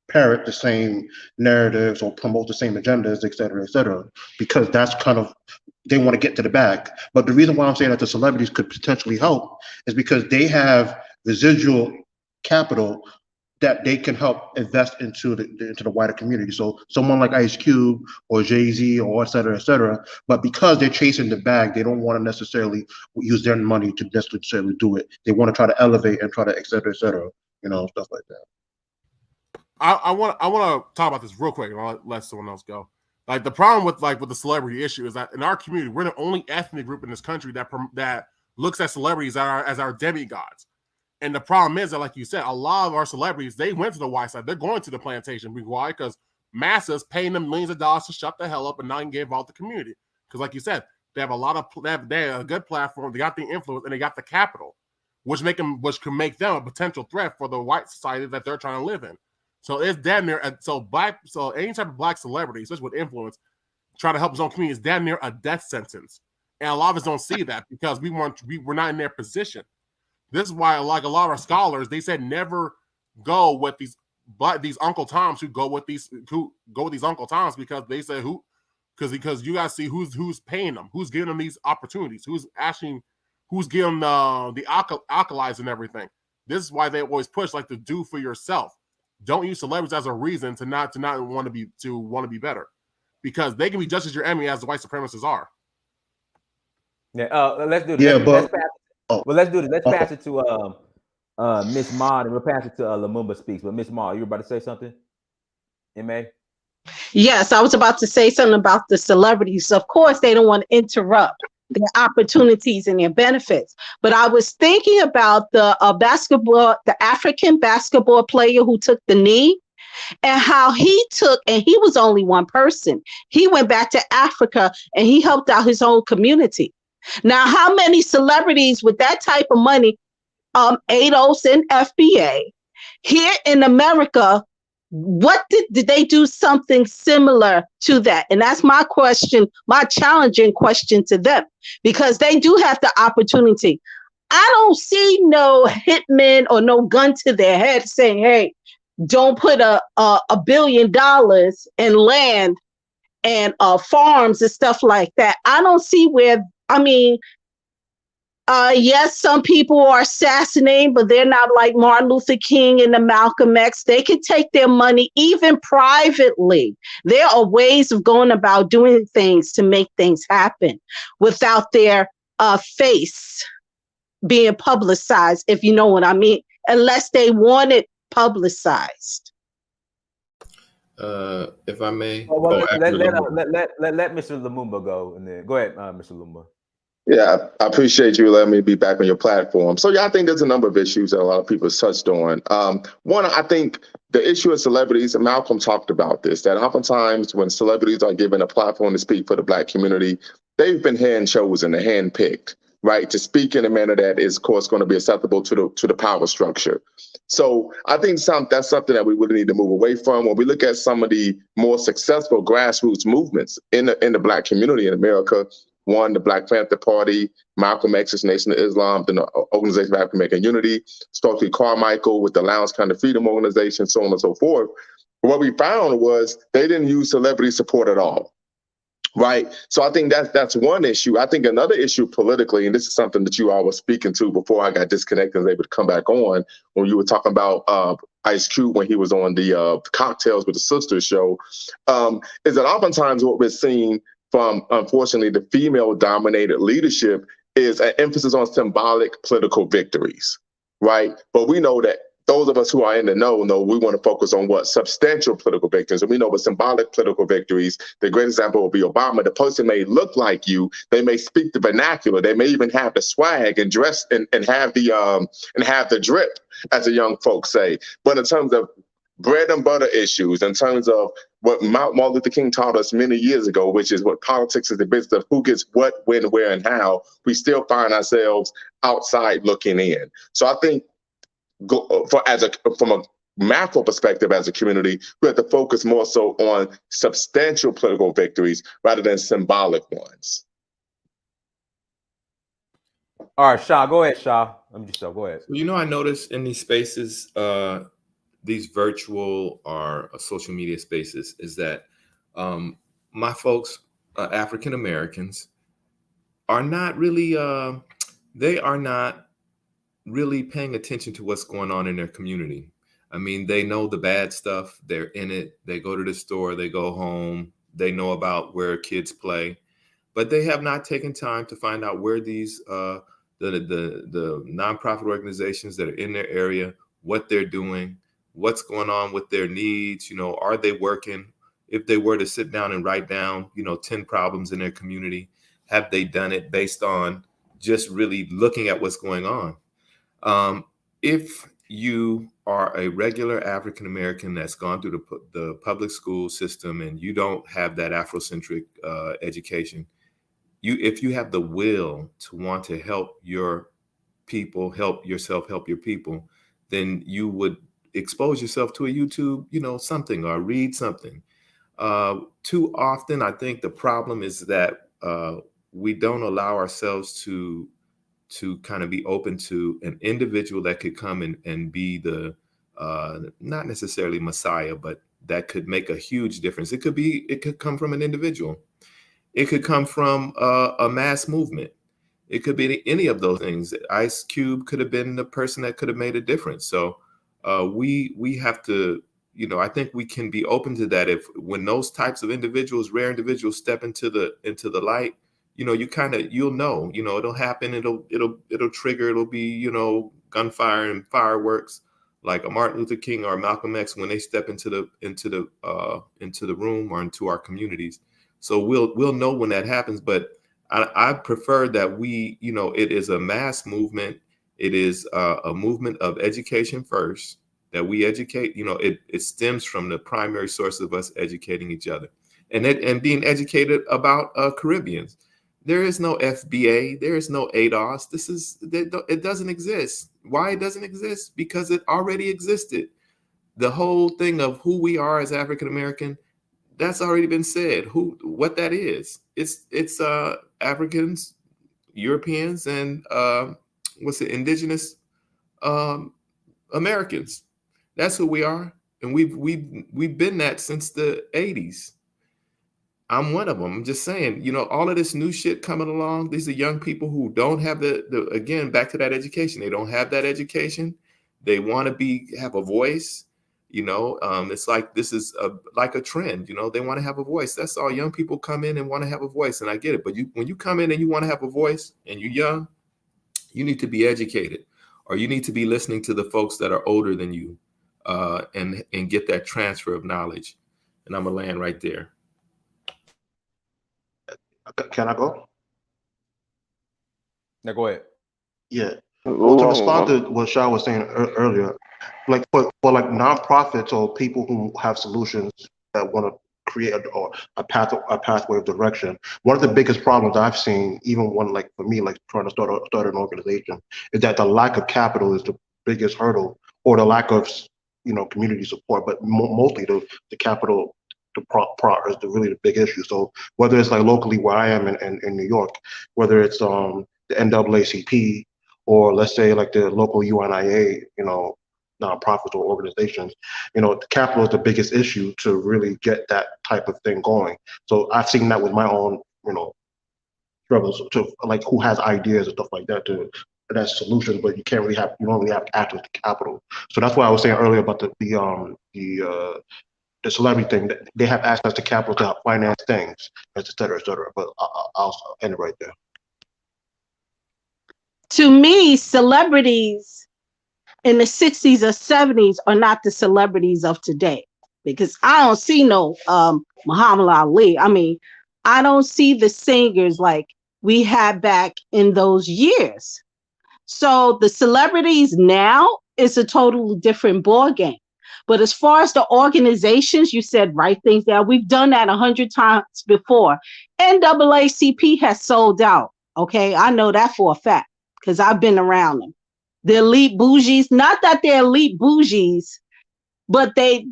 parrot the same narratives or promote the same agendas, et cetera, because that's kind of, they want to get to the bag. But the reason why I'm saying that the celebrities could potentially help is because they have residual capital that they can help invest into the wider community. So someone like Ice Cube or Jay-Z or et cetera, but because they're chasing the bag, they don't want to necessarily use their money to necessarily do it. They want to try to elevate and try to et cetera, stuff like that. I want to talk about this real quick and I'll let someone else go. Like the problem with the celebrity issue is that in our community, we're the only ethnic group in this country that looks at celebrities as our demigods. And the problem is that, like you said, a lot of our celebrities, they went to the white side. They're going to the plantation. Why? Because masses paying them millions of dollars to shut the hell up and not engage out the community. Because, like you said, they have they have a good platform. They got the influence and they got the capital, which can make them a potential threat for the white society that they're trying to live in. So it's damn near. So any type of black celebrity, especially with influence, trying to help his own community is damn near a death sentence. And a lot of us don't see that because we're not in their position. This is why, like a lot of our scholars, they said never go with these Uncle Toms who go with these Uncle Toms because they said because you guys see who's paying them, who's giving them these opportunities, who's giving the alkalis and everything. This is why they always push like to do for yourself. Don't use celebrities as a reason to not want to be better, because they can be just as your enemy as the white supremacists are. Yeah, let's do this. Yeah, let's do this. Let's pass it to Miss Maud, and we'll pass it to Lumumba Speaks. But Miss Maud, you were about to say something? M.A.? Yes, I was about to say something about the celebrities. Of course, they don't want to interrupt their opportunities and their benefits. But I was thinking about the African basketball player who took the knee, and how he was only one person. He went back to Africa and he helped out his own community. Now, how many celebrities with that type of money, ADOS and FBA, here in America, what did they do something similar to that? And that's my question, my challenging question to them, because they do have the opportunity. I don't see no hitman or no gun to their head saying, hey, don't put a $1 billion in land and farms and stuff like that. I don't see where, yes, some people are assassinating, but they're not like Martin Luther King and the Malcolm X. They can take their money even privately. There are ways of going about doing things to make things happen without their face being publicized, if you know what I mean, unless they want it publicized. If I may, let Mr. Lumumba go, and then go ahead, Mr. Lumumba. Yeah, I appreciate you letting me be back on your platform. So yeah, I think there's a number of issues that a lot of people have touched on. One, I think the issue of celebrities, and Malcolm talked about this, that oftentimes when celebrities are given a platform to speak for the Black community, they've been hand-chosen, hand-picked, right, to speak in a manner that is, of course, going to be acceptable to the power structure. So I think that's something that we really need to move away from. When we look at some of the more successful grassroots movements in the Black community in America, one, the Black Panther Party, Malcolm X's Nation of Islam, the Organization of African American Unity, Stokely Carmichael with the Lounge Kind of Freedom Organization, so on and so forth. What we found was they didn't use celebrity support at all, right? So I think that's one issue. I think another issue politically, and this is something that you all were speaking to before I got disconnected and was able to come back on, when you were talking about Ice Cube when he was on the Cocktails with the Sisters show, is that oftentimes what we're seeing from, unfortunately, the female-dominated leadership is an emphasis on symbolic political victories, right? But we know that those of us who are in the know we want to focus on what substantial political victories. And we know with symbolic political victories, the great example will be Obama. The person may look like you, they may speak the vernacular, they may even have the swag and dress and have the drip, as the young folks say. But in terms of bread and butter issues, in terms of what Martin Luther King taught us many years ago, which is what politics is the business of who gets what, when, where, and how, we still find ourselves outside looking in. So I think from a macro perspective as a community, we have to focus more so on substantial political victories rather than symbolic ones. All right, Shaw, go ahead, Shaw. Let me just go ahead. You know, I noticed in these spaces, these virtual or social media spaces, is that my folks, African Americans, are not really, they are not really paying attention to what's going on in their community. I mean, they know the bad stuff, they're in it, they go to the store, they go home, they know about where kids play, but they have not taken time to find out where these, the nonprofit organizations that are in their area, what they're doing, what's going on with their needs, are they working? If they were to sit down and write down, 10 problems in their community, have they done it based on just really looking at what's going on? If you are a regular African American that's gone through the public school system and you don't have that Afrocentric education, if you have the will to want to help your people, help yourself, help your people, then you would expose yourself to a YouTube, something, or read something. Too often, I think the problem is that we don't allow ourselves to kind of be open to an individual that could come and be the, not necessarily Messiah, but that could make a huge difference. It could come from an individual. It could come from a mass movement. It could be any of those things. Ice Cube could have been the person that could have made a difference. So we have to, I think we can be open to that when those types of individuals, rare individuals, step into the light. You'll know, it'll happen. It'll trigger. It'll be, gunfire and fireworks, like a Martin Luther King or Malcolm X when they step into the room or into our communities. So we'll know when that happens. But I prefer that it is a mass movement. It is a movement of education first, that we educate. It stems from the primary source of us educating each other and being educated about Caribbeans. There is no FBA. There is no ADOS. It doesn't exist. Why it doesn't exist? Because it already existed. The whole thing of who we are as African American, that's already been said. What that is? It's Africans, Europeans, and indigenous Americans. That's who we are, and we've been that since the 80s. I'm one of them. I'm just saying, all of this new shit coming along, these are young people who don't have again, back to that education. They don't have that education. They want to have a voice. It's like, this is like a trend, they want to have a voice. That's all. Young people come in and want to have a voice, and I get it. But when you come in and you want to have a voice and you're young, you need to be educated, or you need to be listening to the folks that are older than you, and get that transfer of knowledge. And I'm gonna land right there. Can I go? Now go ahead. Yeah. Well, to respond to what Shah was saying earlier, like for like nonprofits or people who have solutions that want to create a pathway of direction, one of the biggest problems I've seen, even one like for me, like trying to start an organization, is that the lack of capital is the biggest hurdle, or the lack of community support, but mostly the capital. Is really the big issue. So whether it's like locally where I am in New York, whether it's the NAACP, or let's say like the local UNIA, nonprofits or organizations, the capital is the biggest issue to really get that type of thing going. So I've seen that with my own, struggles to like who has ideas and stuff like that that's solutions, but you don't really have access to capital. So that's why I was saying earlier about the celebrity thing, that they have access to capital to help finance things, et cetera, but I'll end it right there. To me, celebrities in the 60s or 70s are not the celebrities of today. Because I don't see no Muhammad Ali. I mean, I don't see the singers like we had back in those years. So the celebrities now is a totally different ball game. But as far as the organizations, you said write things down. We've done that 100 times before. NAACP has sold out. Okay, I know that for a fact because I've been around them. The elite bougies, not that they're elite bougies, but they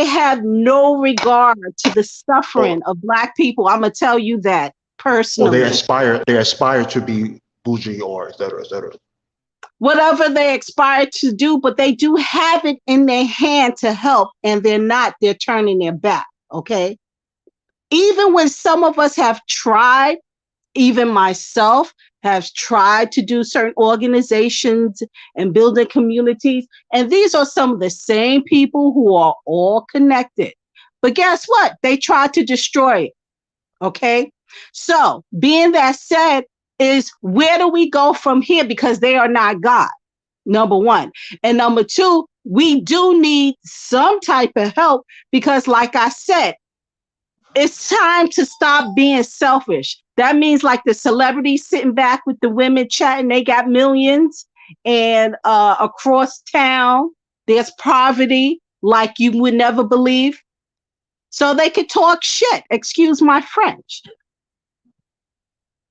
have no regard to the suffering of Black people. I'm gonna tell you that Or personally. they aspire to be bougie or et cetera, et cetera. Whatever they aspire to do, but they do have it in their hand to help, and they're turning their back. Okay. Even when some of us have tried, even myself has tried to do certain organizations and building communities, and these are some of the same people who are all connected. But guess what? They tried to destroy it. Okay. So being that said, is where do we go from here? Because they are not God, number one. And number two, we do need some type of help because, like I said, it's time to stop being selfish. That means like the celebrities sitting back with the women chatting, they got millions, and across town, there's poverty like you would never believe. So they could talk shit, excuse my French.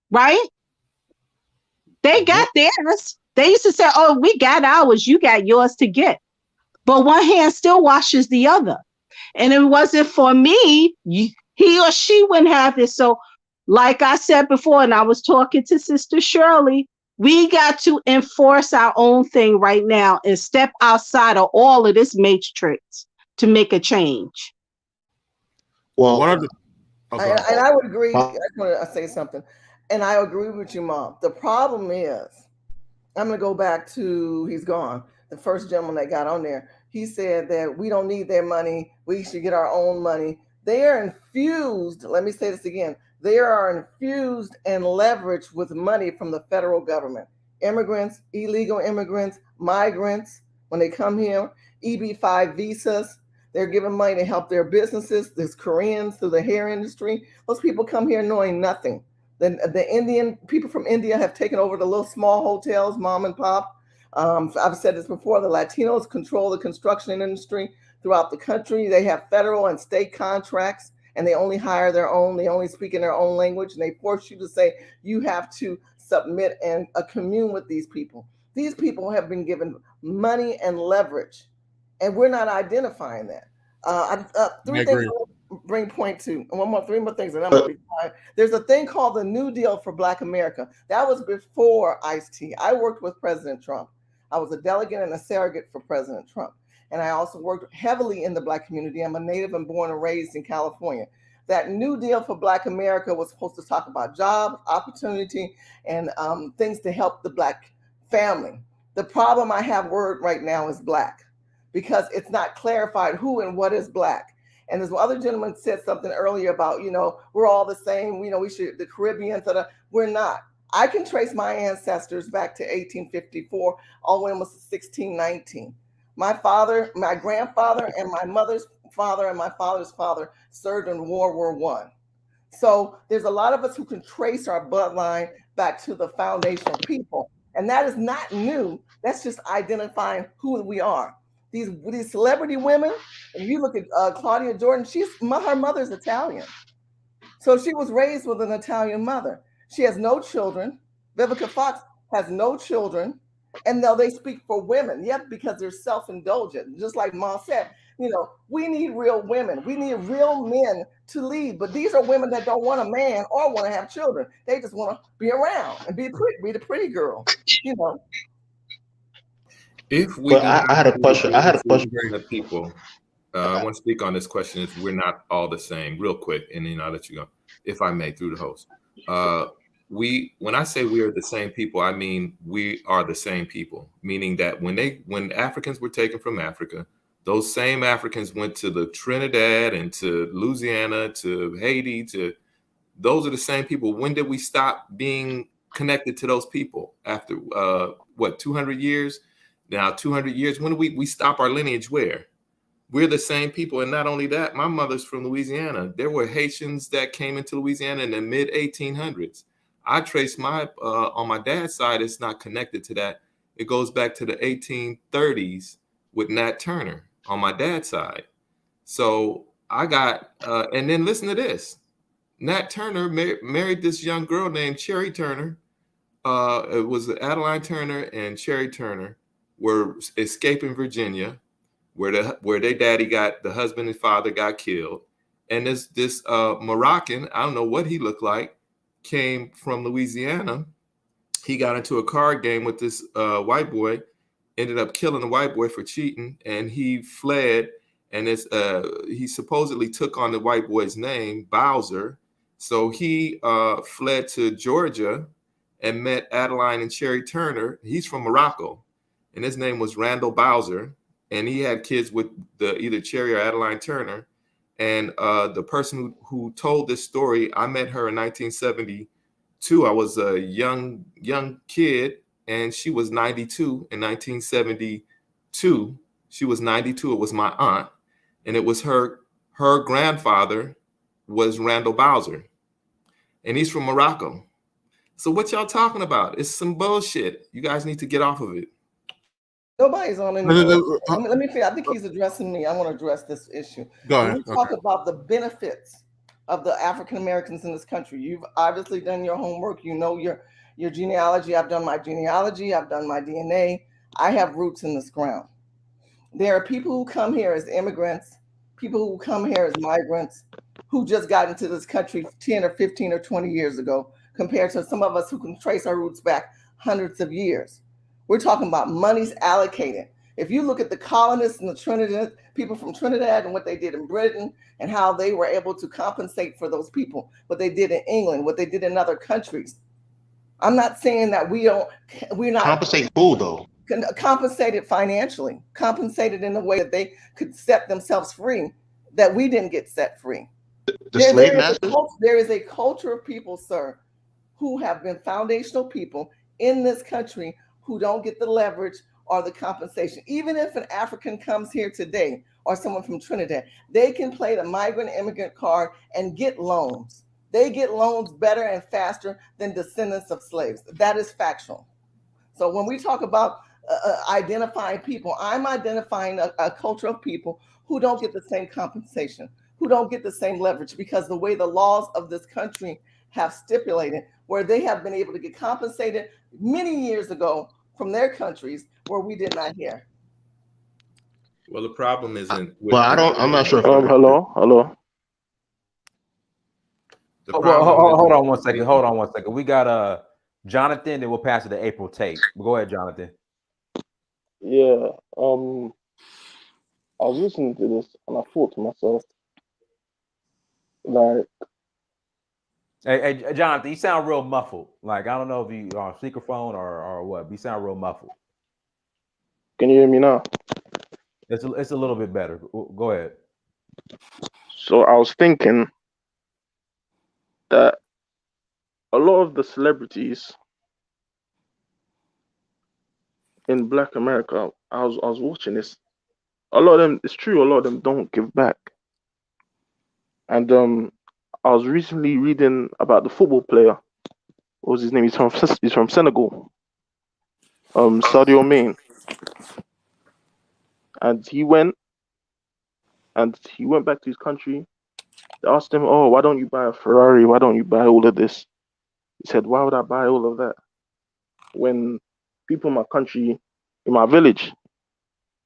Right? They got theirs. They used to say, oh, we got ours, you got yours to get. But one hand still washes the other. And if it wasn't for me, he or she wouldn't have this. So like I said before, and I was talking to Sister Shirley, we got to enforce our own thing right now and step outside of all of this matrix to make a change. Well, And I would agree. I just want to say something. And I agree with you, Mom. The problem is, I'm going to go back to, he's gone, the first gentleman that got on there. He said that we don't need their money. We should get our own money. They are infused, let me say this again, they are infused and leveraged with money from the federal government. Immigrants, illegal immigrants, migrants, when they come here, EB-5 visas, they're giving money to help their businesses. There's Koreans through the hair industry. Those people come here knowing nothing. The Indian people from India have taken over the little small hotels, mom and pop. I've said this before, the Latinos control the construction industry throughout the country. They have federal and state contracts, and they only hire their own. They only speak in their own language, and they force you to say you have to submit and commune with these people. These people have been given money and leverage, and we're not identifying that. Three things bring point to, and three more things, and I'm going to be quiet. There's a thing called the New Deal for Black America. That was before Ice-T. I worked with President Trump. I was a delegate and a surrogate for President Trump. And I also worked heavily in the Black community. I'm a native and born and raised in California. That New Deal for Black America was supposed to talk about jobs, opportunity, and things to help the Black family. The problem I have right now is Black, because it's not clarified who and what is Black. And this other gentleman said something earlier about, we're all the same, we should, the Caribbean, we're not. I can trace my ancestors back to 1854, all the way almost to 1619. My father, my grandfather, and my mother's father and my father's father served in World War I. So there's a lot of us who can trace our bloodline back to the foundational people. And that is not new. That's just identifying who we are. These celebrity women, if you look at Claudia Jordan, her mother's Italian. So she was raised with an Italian mother. She has no children. Vivica Fox has no children. And now they speak for women, because they're self-indulgent. Just like Ma said, we need real women. We need real men to lead. But these are women that don't want a man or want to have children. They just want to be around and be the pretty girl, If we I had a question. People, I want to speak on this question. If we're not all the same, real quick, and then I'll let you go, if I may, through the host. When I say we are the same people, I mean we are the same people. Meaning that when Africans were taken from Africa, those same Africans went to the Trinidad and to Louisiana, to Haiti, those are the same people. When did we stop being connected to those people? After 200 years? Now, 200 years, when do we stop our lineage where? We're the same people. And not only that, my mother's from Louisiana. There were Haitians that came into Louisiana in the mid 1800s. I trace on my dad's side, it's not connected to that. It goes back to the 1830s with Nat Turner on my dad's side. So I got, and then listen to this. Nat Turner married this young girl named Cherry Turner. It was Adeline Turner and Cherry Turner were escaping Virginia, where their daddy the husband and father got killed. And this Moroccan, I don't know what he looked like, came from Louisiana. He got into a card game with this white boy, ended up killing the white boy for cheating, and he fled. And he supposedly took on the white boy's name, Bowser. So he fled to Georgia and met Adeline and Cherry Turner. He's from Morocco, and his name was Randall Bowser. And he had kids with either Cherry or Adeline Turner. And the person who told this story, I met her in 1972. I was a young kid, and she was 92 in 1972. She was 92. It was my aunt, and it was her grandfather was Randall Bowser, and he's from Morocco. So what y'all talking about? It's some bullshit. You guys need to get off of it. Nobody's on any. Let me feel. I think he's addressing me. I want to address this issue. Go when ahead. we talk about the benefits of the African Americans in this country, you've obviously done your homework. You know your genealogy. I've done my genealogy. I've done my DNA. I have roots in this ground. There are people who come here as immigrants, people who come here as migrants, who just got into this country 10 or 15 or 20 years ago, compared to some of us who can trace our roots back hundreds of years. We're talking about monies allocated. If you look at the colonists and the Trinidad, people from Trinidad and what they did in Britain and how they were able to compensate for those people, what they did in England, what they did in other countries. I'm not saying that we're not compensate who though? Compensated financially, compensated in a way that they could set themselves free, that we didn't get set free. There is a culture of people, sir, who have been foundational people in this country who don't get the leverage or the compensation. Even if an African comes here today or someone from Trinidad, they can play the migrant immigrant card and get loans. They get loans better and faster than descendants of slaves. That is factual. So when we talk about identifying people, I'm identifying a culture of people who don't get the same compensation, who don't get the same leverage, because the way the laws of this country have stipulated, where they have been able to get compensated many years ago from their countries where we did not hear. Well, the problem isn't. I'm not sure. Hello. Hold on one second. We got Jonathan, and we'll pass it to April Tate. Go ahead, Jonathan. Yeah. I was listening to this and I thought to myself, like, Hey, Jonathan, you sound real muffled. Like, I don't know if you are on speakerphone or what, but you sound real muffled. Can you hear me now? It's a little bit better. Go ahead. So I was thinking that a lot of the celebrities in Black America, I was watching this. A lot of them, it's true, a lot of them don't give back. And I was recently reading about the football player. What was his name? He's from Senegal. Sadio Mane. And he went back to his country. They asked him, "Oh, why don't you buy a Ferrari? Why don't you buy all of this?" He said, "Why would I buy all of that when people in my country, in my village,"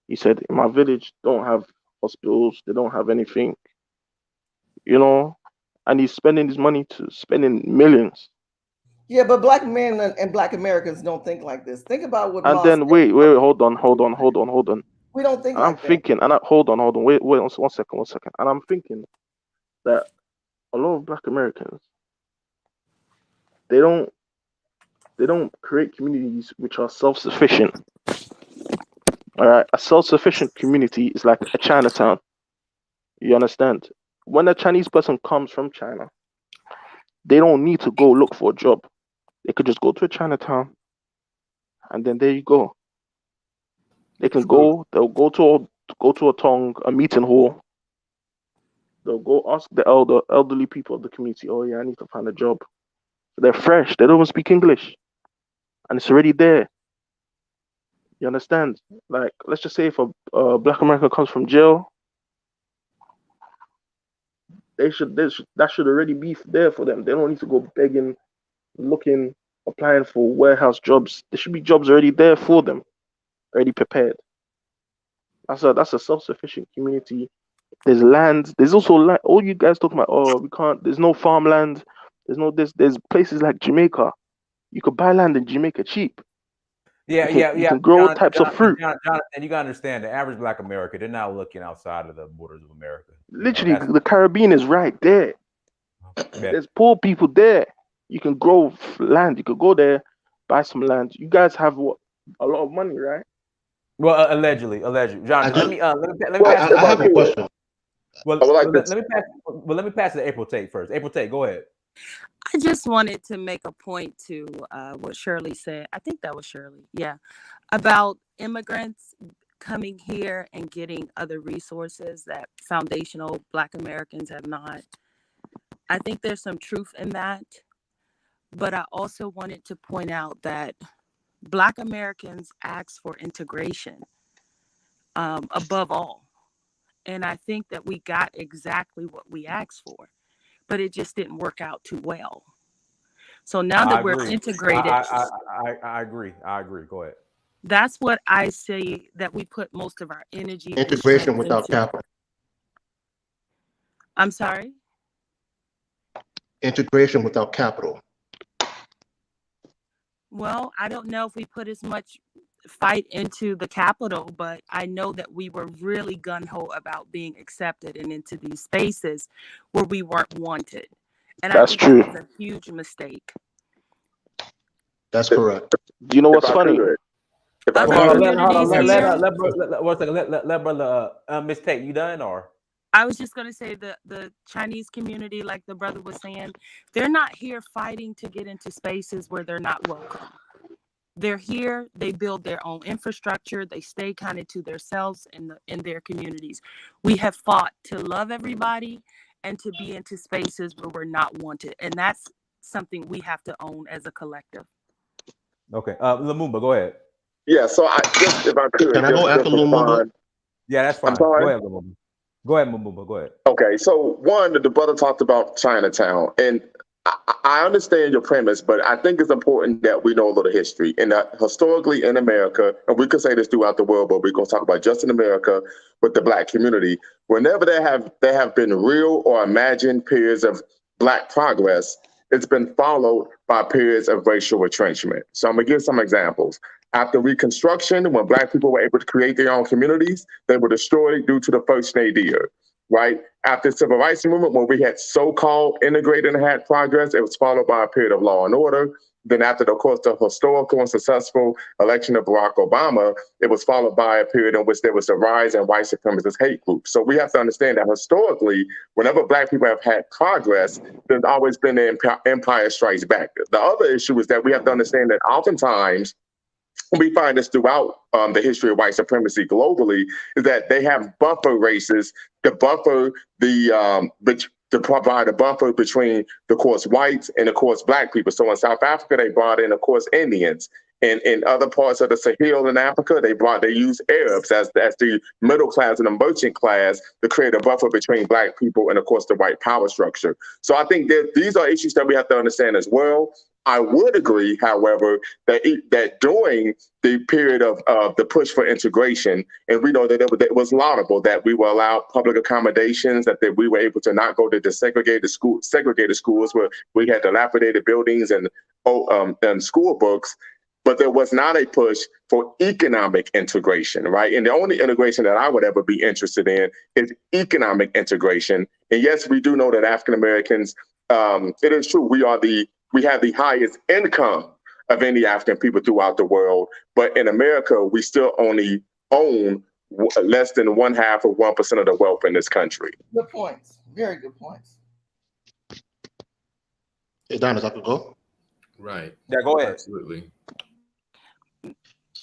he said, "in my village don't have hospitals, they don't have anything, you know," and he's spending his money spending millions. Yeah, but Black men and Black Americans don't think like this. Think about what. And then wait, hold on. We don't think. I'm thinking, and hold on, wait, one second, and I'm thinking that a lot of Black Americans, they don't create communities which are self-sufficient. All right, a self-sufficient community is like a Chinatown. You understand? When a Chinese person comes from China, they don't need to go look for a job. They could just go to a Chinatown, and then there you go. They can go. They'll go to a meeting hall. They'll go ask the elderly people of the community. Oh yeah, I need to find a job. They're fresh. They don't even speak English, and it's already there. You understand? Like, let's just say if a Black American comes from jail, that should already be there for them. They don't need to go begging, looking, applying for warehouse jobs. There should be jobs already there for them, already prepared. That's a self-sufficient community. There's land. There's also land. All you guys talking about, oh, we can't. There's no farmland. There's no this. There's places like Jamaica. You could buy land in Jamaica cheap. Yeah, You can grow John, types of fruit. and you gotta understand the average Black America, they're not looking outside of the borders of America. Literally, the Caribbean is right there. There's poor people there. You can grow land. You could go there, buy some land. You guys have what? A lot of money, right? Well, allegedly. John, let me I pass. have a question. Let me pass it to April Tate first. April Tate, go ahead. I just wanted to make a point to what Shirley said. I think that was Shirley. Yeah. About immigrants coming here and getting other resources that foundational Black Americans have not. I think there's some truth in that. But I also wanted to point out that Black Americans ask for integration above all. And I think that we got exactly what we asked for, but it just didn't work out too well. So now that we're integrated, I agree. Go ahead. That's what I say that we put most of our energy. Integration without capital. I'm sorry? Integration without capital. Well, I don't know if we put as much fight into the capital, but I know that we were really gun-ho about being accepted and into these spaces where we weren't wanted. And That's I think true. that was a huge mistake. That's correct. Do you know what's funny? Let brother Miss Tate, you done or? I was just going to say the Chinese community, like the brother was saying, they're not here fighting to get into spaces where they're not welcome. They're here, they build their own infrastructure, they stay kind of to themselves in their communities. We have fought to love everybody and to be into spaces where we're not wanted. And that's something we have to own as a collective. Okay. Lumumba, go ahead. Yeah, so I just, if I could. Can I go after Lumumba? Yeah, that's fine. I'm sorry? Go ahead, Lumumba. Go ahead, Lumumba. Go ahead. Okay, so one, the brother talked about Chinatown, and I understand your premise, but I think it's important that we know a little history. And that historically in America, and we could say this throughout the world, but we're going to talk about just in America with the Black community. Whenever there have been real or imagined periods of Black progress, it's been followed by periods of racial retrenchment. So I'm going to give some examples. After Reconstruction, when Black people were able to create their own communities, they were destroyed due to the first nadir, right? After the Civil Rights Movement, when we had so-called integrated and had progress, it was followed by a period of law and order. Then after, of course, the historical and successful election of Barack Obama, it was followed by a period in which there was a rise in white supremacist hate groups. So we have to understand that historically, whenever Black people have had progress, there's always been the Empire Strikes Back. The other issue is that we have to understand that oftentimes, we find this throughout the history of white supremacy globally, is that they have buffer races to buffer to provide a buffer between, of course, whites and, of course, Black people. So in South Africa, they brought in, of course, Indians. And in other parts of the Sahel in Africa, they used Arabs as the middle class and the merchant class to create a buffer between Black people and, of course, the white power structure. So I think that these are issues that we have to understand as well. I would agree, however, that during the period of the push for integration, and we know that it was laudable that we were allowed public accommodations, that we were able to not go to the segregated schools where we had dilapidated buildings and school books, but there was not a push for economic integration, right? And the only integration that I would ever be interested in is economic integration. And yes, we do know that African Americans, it is true, we have the highest income of any African people throughout the world. But in America, we still only own less than 1/2 of 1% of the wealth in this country. Good points. Very good points. Hey, Don, I could go? Right. Yeah, go ahead. Absolutely.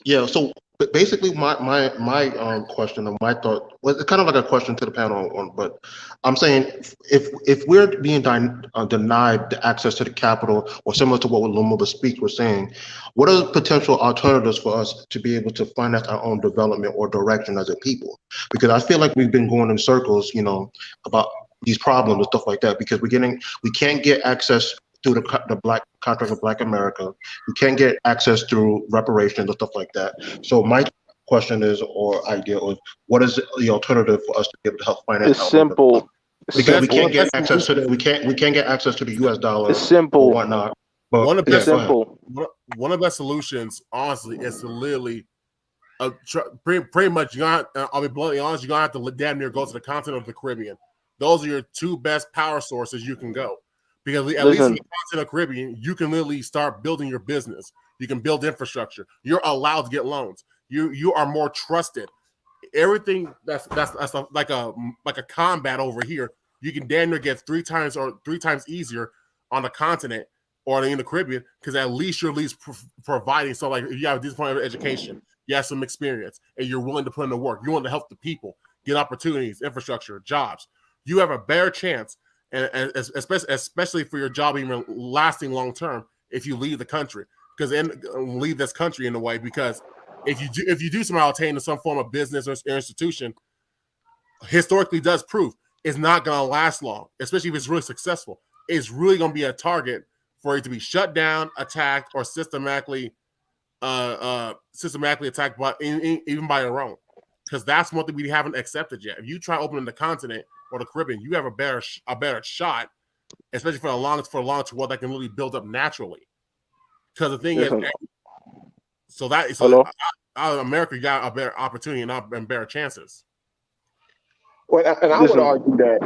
Yeah, so But basically, my question or my thought was it's kind of like a question to the panel on, but I'm saying if we're being denied the access to the capital, or similar to what Lumumba's speech was saying, what are the potential alternatives for us to be able to finance our own development or direction as a people? Because I feel like we've been going in circles, about these problems and stuff like that, because we can't get access through the Black contract of Black America. We can't get access through reparations and stuff like that. So my question is, or idea is, what is the alternative for us to be able to help finance It's our own simple. development? It's Because we simple. can't get access to we can't get access to the U.S. dollar It's or simple. whatnot. But One of the yeah, best, go ahead. one of the best solutions, honestly, is to literally, pretty much, I'll be bluntly honest, you're gonna have to damn near go to the continent of the Caribbean. Those are your two best power sources you can go, because at least in the continent of the Caribbean, you can literally start building your business. You can build infrastructure. You're allowed to get loans. You are more trusted. Everything that's like a combat over here, you can damn near get three times easier on the continent or in the Caribbean, because at least you're providing. So like, if you have a decent point of education, you have some experience, and you're willing to put in the work, you want to help the people get opportunities, infrastructure, jobs, you have a better chance, and especially for your job even lasting long term, if you leave the country, leave this country in a way, because if you do somehow attain to some form of business or institution, historically does prove it's not going to last long, especially if it's really successful. It's really going to be a target for it to be shut down, attacked, or systematically attacked by even by your own. Because that's one thing we haven't accepted yet. If you try opening the continent or the Caribbean, you have a better shot, especially for a long tour that can really build up naturally. Because the thing is, America got a better opportunity and better chances. Well, and I would argue that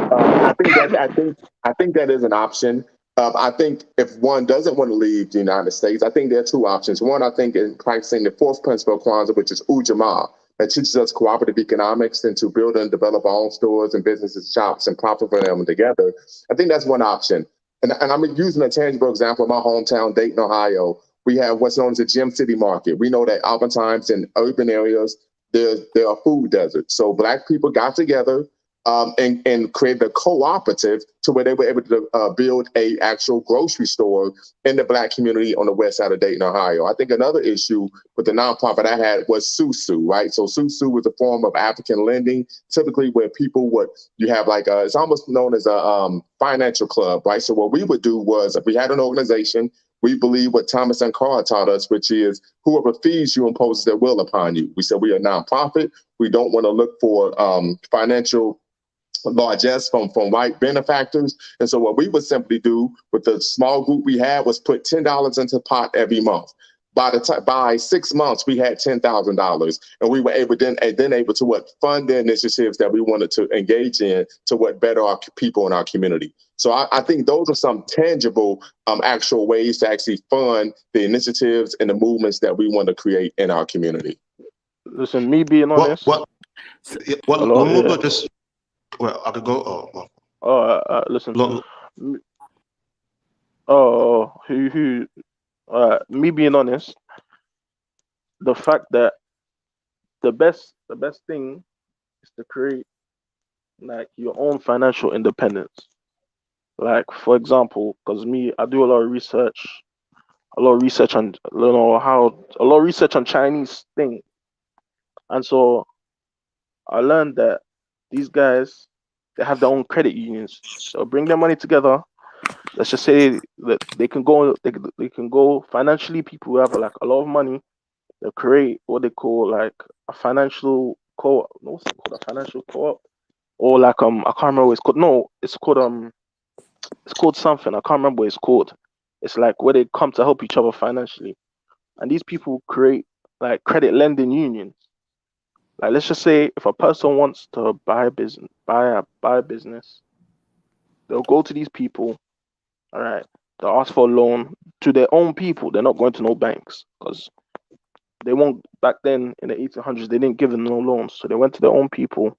I think that is an option. I think if one doesn't want to leave the United States, I think there are two options. One, I think, in practicing the fourth principle of Kwanzaa, which is Ujamaa, that teaches us cooperative economics and to build and develop our own stores and businesses, shops, and profit for them together. I think that's one option. And I'm using a tangible example of my hometown, Dayton, Ohio. We have what's known as the Gem City Market. We know that oftentimes in urban areas, there are food deserts. So Black people got together and created a cooperative to where they were able to build a actual grocery store in the Black community on the west side of Dayton, Ohio. I think another issue with the nonprofit I had was Susu, right? So Susu was a form of African lending, typically where people you have like it's almost known as a financial club, right? So what we would do was, if we had an organization, we believe what Thomas and Carr taught us, which is whoever feeds you imposes their will upon you. We said we are a nonprofit. We don't want to look for financial largesse from white benefactors. And so what we would simply do with the small group we had was put $10 into the pot every month. By 6 months, we had $10,000, and we were able to fund the initiatives that we wanted to engage in to better our people in our community. So I think those are some tangible, actual ways to actually fund the initiatives and the movements that we want to create in our community. Listen, me being honest. Lumumba just. Well, I could go. Listen. Me being honest, the fact that the best thing is to create like your own financial independence. Like, for example, because I do a lot of research on Chinese thing, and so I learned that these guys, they have their own credit unions. So bring their money together. Let's just say that they can go financially. People who have like a lot of money, they'll create what they call like a financial co-op. What's it called? A financial co-op, or like I can't remember what it's called. No, it's called something. I can't remember what it's called. It's like where they come to help each other financially, and these people create like credit lending unions. Like, let's just say if a person wants to buy a business, they'll go to these people. All right, they'll ask for a loan to their own people. They're not going to no banks, because they won't. Back then in the 1800s, they didn't give them no loans, so they went to their own people.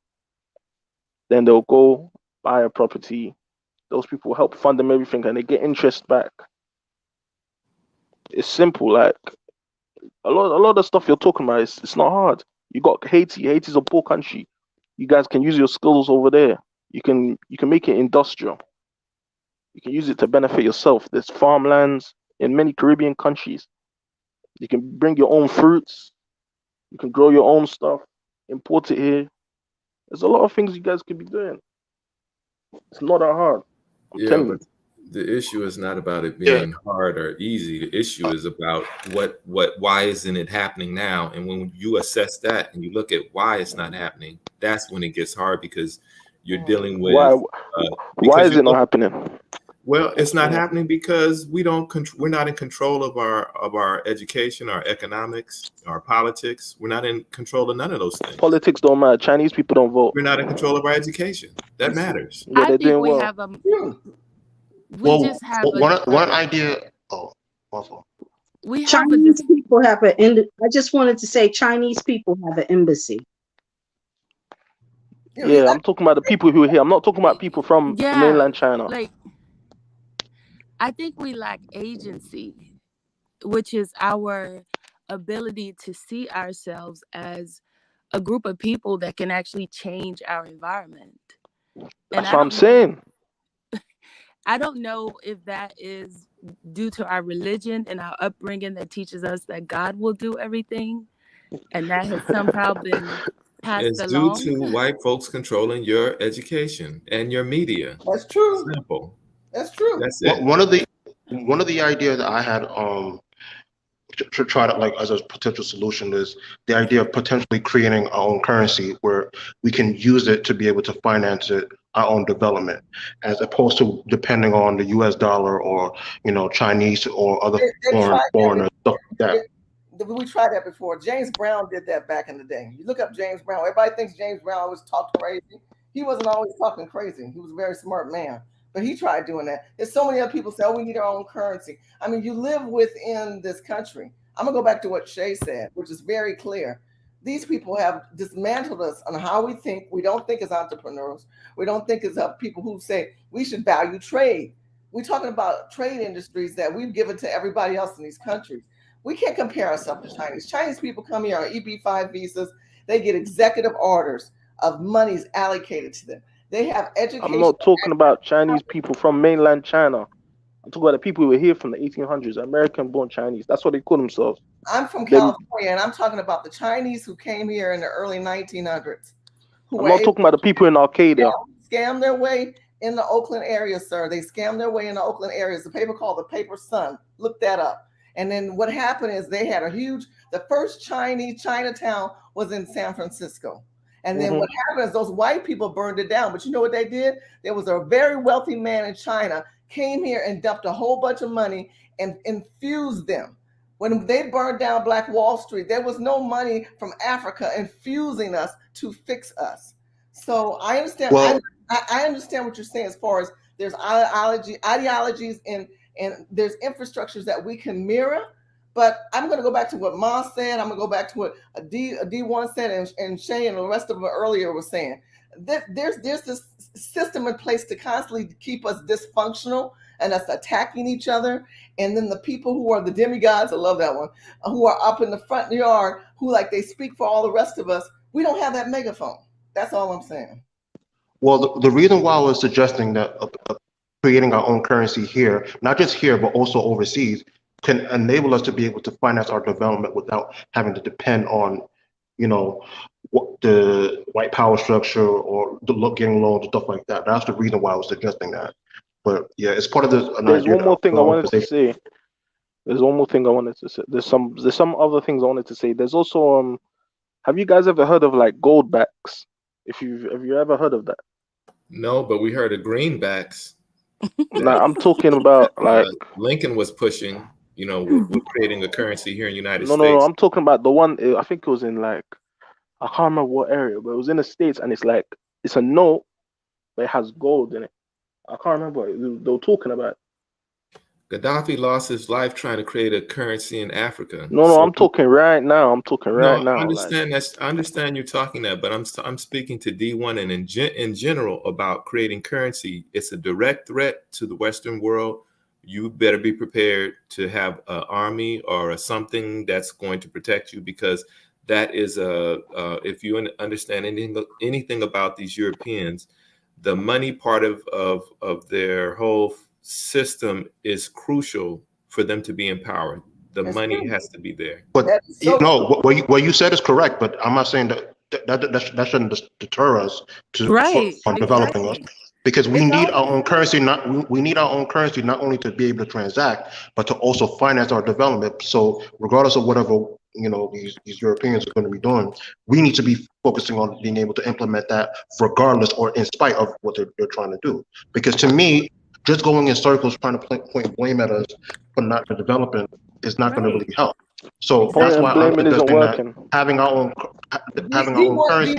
Then they'll go buy a property. Those people help fund them everything, and they get interest back. It's simple. Like, a lot of the stuff you're talking about, it's not hard. You got Haiti. Haiti's a poor country. You guys can use your skills over there. You can make it industrial. You can use it to benefit yourself. There's farmlands in many Caribbean countries. You can bring your own fruits. You can grow your own stuff, import it here. There's a lot of things you guys could be doing. It's not that hard. I'm Yeah, telling but you. the issue is not about it being hard or easy. The issue is about why isn't it happening now? And when you assess that and you look at why it's not happening, that's when it gets hard, because you're dealing with Why is it not happening? Well, it's not happening because we're not in control of our education, our economics, our politics. We're not in control of none of those things. Politics don't matter. Chinese people don't vote. We're not in control of our education. That matters. Yeah, they're doing we well. have a Well, just have a one idea. Oh, awful. we have a Chinese people have I just wanted to say Chinese people have an embassy. Yeah, I'm talking about the people who are here. I'm not talking about people from mainland China. like I think we lack agency, which is our ability to see ourselves as a group of people that can actually change our environment. That's what I'm saying. I don't know if that is due to our religion and our upbringing that teaches us that God will do everything, and that has somehow been passed It's along. due to white folks controlling your education and your media. That's true. Simple. That's true. That's it. One of the ideas that I had to try to, like, as a potential solution is the idea of potentially creating our own currency where we can use it to be able to finance our own development, as opposed to depending on the US dollar or, Chinese or other foreigners, stuff like that. We tried that before. James Brown did that back in the day. You look up James Brown. Everybody thinks James Brown always talked crazy. He wasn't always talking crazy. He was a very smart man. But he tried doing that. There's so many other people say, oh, we need our own currency. I mean, you live within this country. I'm going to go back to what Shay said, which is very clear. These people have dismantled us on how we think. We don't think as entrepreneurs. We don't think as people who say we should value trade. We're talking about trade industries that we've given to everybody else in these countries. We can't compare ourselves to Chinese. Chinese people come here on EB-5 visas. They get executive orders of monies allocated to them. They have education. I'm not talking about Chinese people from mainland China. I'm talking about the people who were here from the 1800s, American-born Chinese. That's what they call themselves. I'm from California, and I'm talking about the Chinese who came here in the early 1900s. I'm not talking about the people in Arcadia. Scammed their way in the Oakland area, sir. They scammed their way in the Oakland area. It's a paper called the Paper Sun. Look that up. And then what happened is they had the first Chinatown was in San Francisco. And then what happened is those white people burned it down. But you know what they did? There was a very wealthy man in China came here and dumped a whole bunch of money and infused them. When they burned down Black Wall Street, there was no money from Africa infusing us to fix us. So I understand. Well, I understand what you're saying as far as there's ideologies and there's infrastructures that we can mirror. But I'm going to go back to what Ma said. I'm going to go back to what D1 said and Shay and the rest of them earlier was saying. There's this system in place to constantly keep us dysfunctional and us attacking each other. And then the people who are the demigods, I love that one, who are up in the front yard, who like they speak for all the rest of us. We don't have that megaphone. That's all I'm saying. Well, the reason why I was suggesting that creating our own currency here, not just here, but also overseas, can enable us to be able to finance our development without having to depend on, the white power structure or getting loans and stuff like that. That's the reason why I was suggesting that. But yeah, it's part of this. There's one more thing I wanted to say. There's one more thing I wanted to say. There's some other things I wanted to say. There's also have you guys ever heard of like gold backs? Have you ever heard of that? No, but we heard of greenbacks. Now I'm talking about like Lincoln was pushing. We're creating a currency here in the United States. No, I'm talking about the one. I think it was in like I can't remember what area, but it was in the States, and it's a note, but it has gold in it. I can't remember. They were talking about it. Gaddafi lost his life trying to create a currency in Africa. No, I'm talking right now. I understand I understand you're talking that, but I'm speaking to D1 and in general about creating currency. It's a direct threat to the Western world you better be prepared to have an army or a something that's going to protect you, because that is if you understand anything about these Europeans, the money part of their whole system is crucial for them to be empowered. The money has to be there. But what you said is correct, but I'm not saying that shouldn't deter us from developing us, because we need our own currency. We need our own currency not only to be able to transact, but to also finance our development. So regardless of whatever these Europeans are going to be doing, we need to be focusing on being able to implement that regardless or in spite of what they're trying to do. Because to me, just going in circles trying to point blame at us for not developing is not going to really help. So that's why I'm suggesting that having our own currency.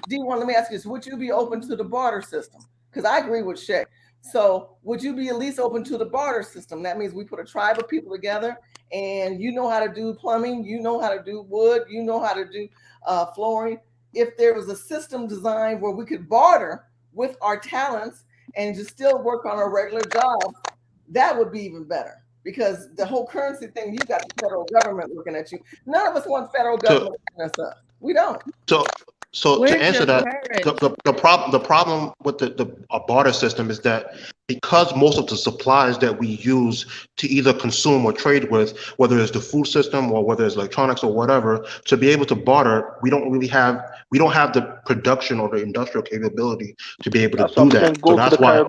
D1, let me ask you this: would you be open to the barter system? Because I agree with Shay. So would you be at least open to the barter system? That means we put a tribe of people together, and you know how to do plumbing, you know how to do wood, you know how to do flooring. If there was a system designed where we could barter with our talents and just still work on our regular jobs, that would be even better. Because the whole currency thing, you got the federal government looking at you. None of us want federal government looking at us. We don't. So to answer that, the problem with the barter system is that because most of the supplies that we use to either consume or trade with, whether it's the food system or whether it's electronics or whatever, to be able to barter, we don't have the production or the industrial capability to be able to do that. So that's why.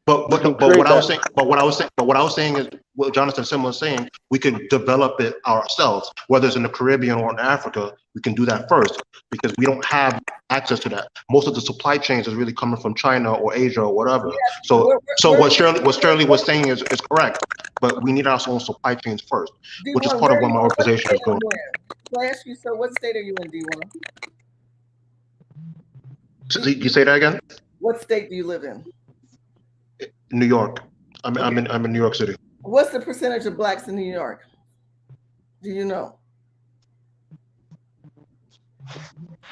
But what I was saying is what Jonathan Sim was saying, we can develop it ourselves, whether it's in the Caribbean or in Africa, we can do that first because we don't have access to that. Most of the supply chains is really coming from China or Asia or whatever. So what Shirley was saying is correct, but we need our own supply chains first, which is part of what my organization is doing. Can I ask you, so what state are you in, D1? So, you say that again? What state do you live in? New York. I'm in New York City. What's the percentage of blacks in New York? Do you know?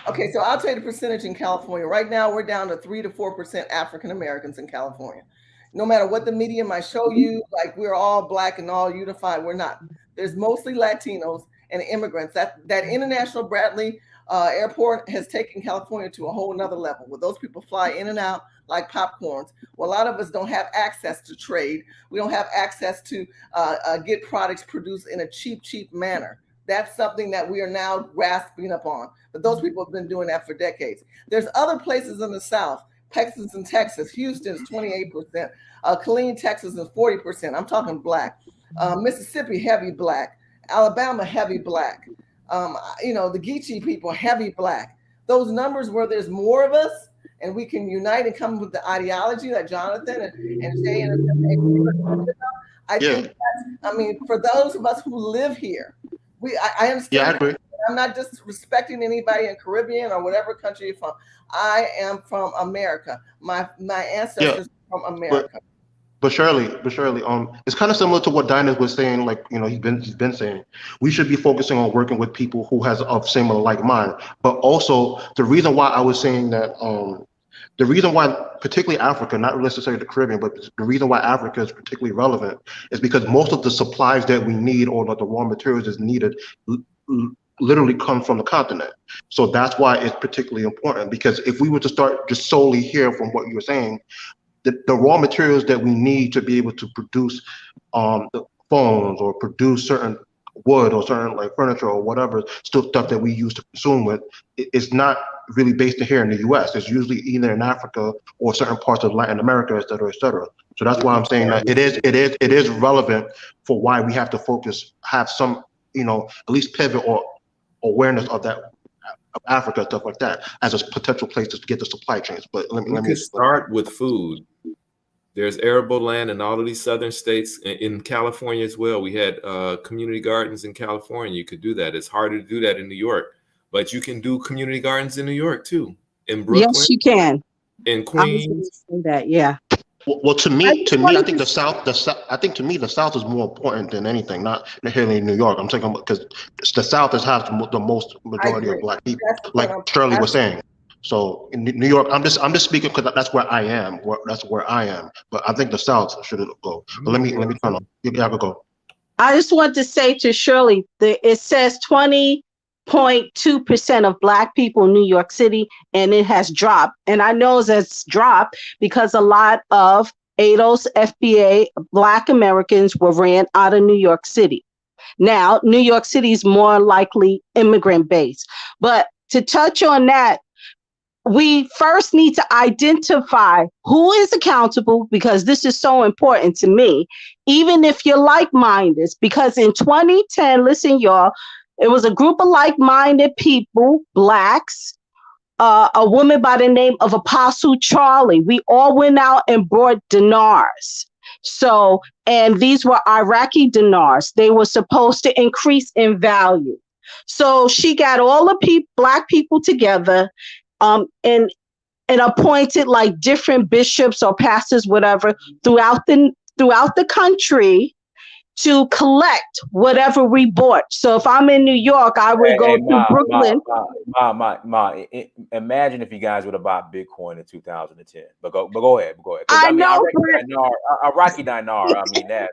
Okay, so I'll tell you the percentage in California. Right now, we're down to 3 to 4% African Americans in California. No matter what the media might show you, like we're all black and all unified, we're not. There's mostly Latinos and immigrants. That International Bradley Airport has taken California to a whole nother level, where those people fly in and out like popcorns. Well, a lot of us don't have access to trade. We don't have access to get products produced in a cheap manner. That's something that we are now grasping up on. But those people have been doing that for decades. There's other places in the South, Texas and Texas. Houston is 28%. Killeen, Texas is 40%. I'm talking black. Mississippi, heavy black. Alabama, heavy black. The Geechee people, heavy black. Those numbers where there's more of us and we can unite and come with the ideology that Jonathan and Jay and I think that's, for those of us who live here, I understand. Yeah, I agree. I'm not disrespecting anybody in Caribbean or whatever country you're from. I am from America. My ancestors from America. But Shirley, it's kind of similar to what Dinah was saying. Like he's been saying, we should be focusing on working with people who has of same or like mind. But also the reason why I was saying that, the reason why particularly Africa, not necessarily the Caribbean, but the reason why Africa is particularly relevant is because most of the supplies that we need or the raw materials is needed literally come from the continent. So that's why it's particularly important, because if we were to start just solely here from what you were saying, the raw materials that we need to be able to produce the phones or produce certain wood or certain like furniture or whatever stuff that we use to consume with, it's not really based here in the US. It's usually either in Africa or certain parts of Latin America, et cetera, et cetera. So that's why I'm saying that it is relevant for why we have to have some, at least pivot or awareness of that, of Africa, stuff like that, as a potential place to get the supply chains. But let me start with food. There's arable land in all of these southern states, in California as well. We had community gardens in California. You could do that. It's harder to do that in New York, but you can do community gardens in New York too. In Brooklyn, yes, you can. In Queens, I was gonna say that, yeah. Well, to me, I think the South is more important than anything. Not necessarily New York. I'm talking about because the South has the most majority of black people, like Shirley was saying. So in New York, I'm just speaking because that's where I am. That's where I am. But I think the South should go. But let me turn on. Yeah, I could go. I just want to say to Shirley that it says 20.2% of Black people in New York City, and it has dropped. And I know it's dropped because a lot of ADOS, FBA, Black Americans were ran out of New York City. Now, New York City is more likely immigrant based. But to touch on that, we first need to identify who is accountable, because this is so important to me, even if you're like-minded. Because in 2010, listen, y'all, it was a group of like-minded people, Blacks, a woman by the name of Apostle Charlie. We all went out and brought dinars. So, and these were Iraqi dinars. They were supposed to increase in value. So she got all the Black people together, and appointed like different bishops or pastors, whatever, throughout the country to collect whatever we bought. So if I'm in New York, I would go to Brooklyn. Imagine if you guys would have bought Bitcoin in 2010. But go ahead. I know, Iraqi dinar. I mean that.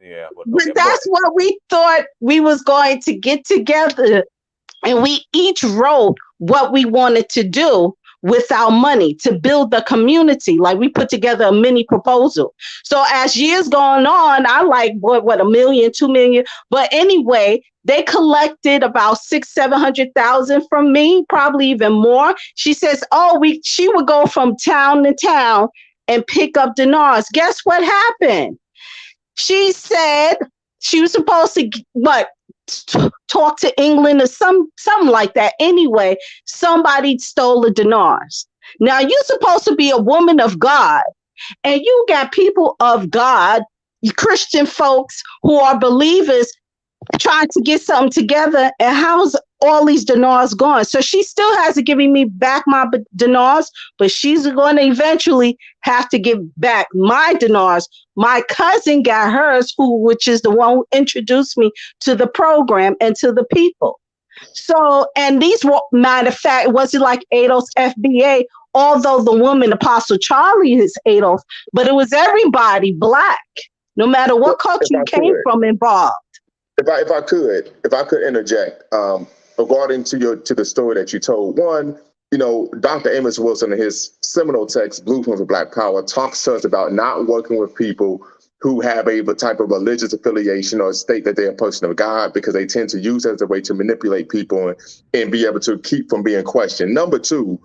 Yeah. But that's what we thought we was going to get together. And we each wrote what we wanted to do with our money to build the community. Like we put together a mini proposal. So as years going on, I like what, $1 million, $2 million. But anyway, they collected about 600,000-700,000 from me, probably even more. She says, she would go from town to town and pick up dinars. Guess what happened? She said she was supposed to talk to England or something like that. Anyway, somebody stole the dinars. Now you're supposed to be a woman of God, and you got people of God, Christian folks who are believers, trying to get something together. And how's all these dinars gone? So she still hasn't given me back my dinars, but she's going to eventually have to give back my dinars. My cousin got hers, which is the one who introduced me to the program and to the people. So, and these were, matter of fact, it wasn't like ADOS FBA, although the woman, Apostle Charlie, is ADOS, but it was everybody Black, no matter what culture you came from, involved. If I could interject, regarding to the story that you told. One, Dr. Amos Wilson in his seminal text, Blueprint for Black Power, talks to us about not working with people who have a type of religious affiliation or state that they're a person of God, because they tend to use it as a way to manipulate people and be able to keep from being questioned. Number two,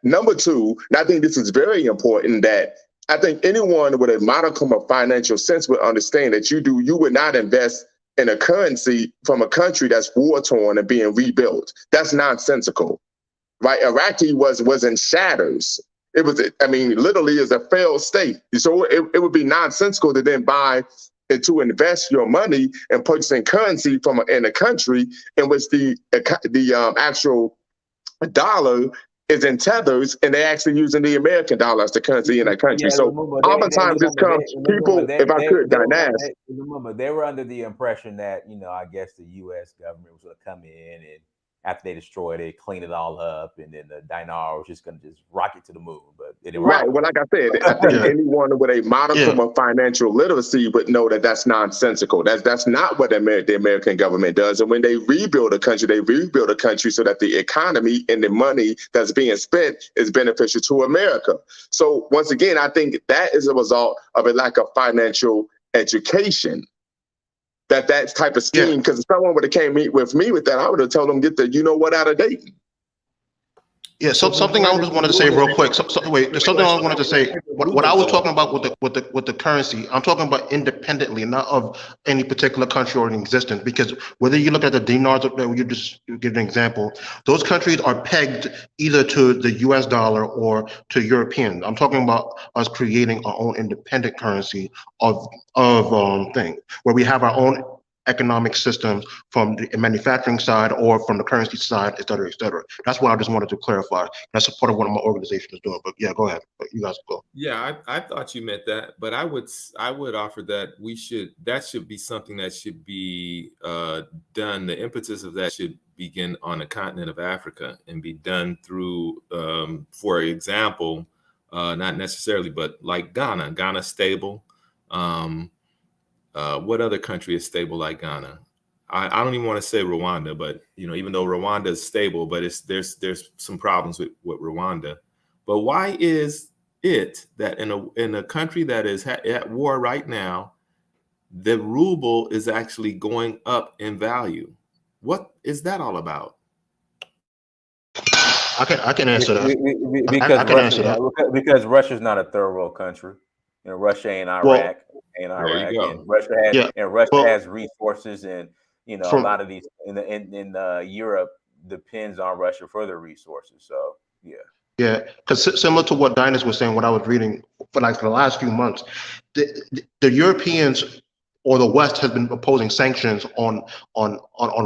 Number two, and I think this is very important, that I think anyone with a modicum of financial sense would understand that you would not invest in a currency from a country that's war-torn and being rebuilt. That's nonsensical, right? Iraqi was in shatters. It was, literally is a failed state. So it would be nonsensical to then buy and to invest your money in purchasing currency in a country in which the actual dollar is in tethers, and they're actually using the American dollar as the currency in that country. So oftentimes this comes people, if I could, remember, they were under the impression that, I guess the U.S. government was going to come in, and after they destroyed it, clean it all up, and then the dinar was just going to just rocket to the moon. But it didn't right. Well, like I said, I think anyone with a modicum of financial literacy would know that that's nonsensical. That's not what the American government does. And when they rebuild a country, so that the economy and the money that's being spent is beneficial to America. So once again, I think that is a result of a lack of financial education. That type of scheme, because if someone would have came meet with me with that, I would have told them, get the out of date. Yeah, so something I just wanted to say real quick. There's something I wanted to say. What I was talking about with the currency, I'm talking about independently, not of any particular country or in existence. Because whether you look at the dinars, you just give an example, those countries are pegged either to the U.S. dollar or to European. I'm talking about us creating our own independent currency of thing, where we have our own economic systems from the manufacturing side or from the currency side, et cetera, et cetera. That's what I just wanted to clarify. That's a part of what my organization is doing. But yeah, go ahead. You guys go. Yeah, I thought you meant that, but I would offer that that should be something that should be done. The impetus of that should begin on the continent of Africa and be done through, for example, not necessarily, but like Ghana. Ghana's stable. What other country is stable like Ghana? I don't even want to say Rwanda, but even though Rwanda is stable, but there's some problems with Rwanda. But why is it that in a country that is at war right now, the ruble is actually going up in value? What is that all about? I can answer that. Because I can answer that. Because Russia's not a third world country. Russia ain't Well, Iraq, there you go. and Russia has resources, and a lot of these in Europe depends on Russia for their resources. So yeah, because similar to what Dynas was saying, what I was reading for the last few months, the Europeans or the West has been imposing sanctions on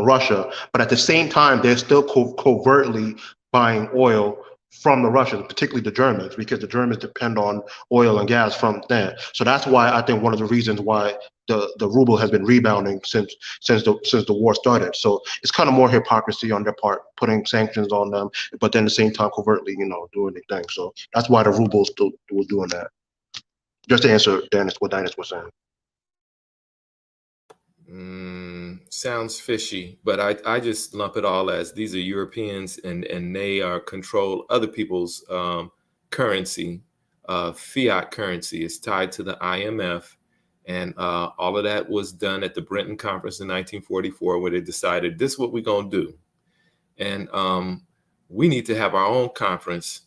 Russia, but at the same time, they're still covertly buying oil from the Russians, particularly the Germans, because the Germans depend on oil and gas from there. So that's why I think one of the reasons why the ruble has been rebounding since the war started. So it's kind of more hypocrisy on their part, putting sanctions on them, but then at the same time covertly, doing their thing. So that's why the ruble still was doing that. Just to answer what Dynas was saying. Sounds fishy, but I just lump it all as these are Europeans, and they are control other people's currency. Fiat currency is tied to the IMF, and all of that was done at the Brenton Conference in 1944, where they decided this is what we're gonna do, and we need to have our own conference.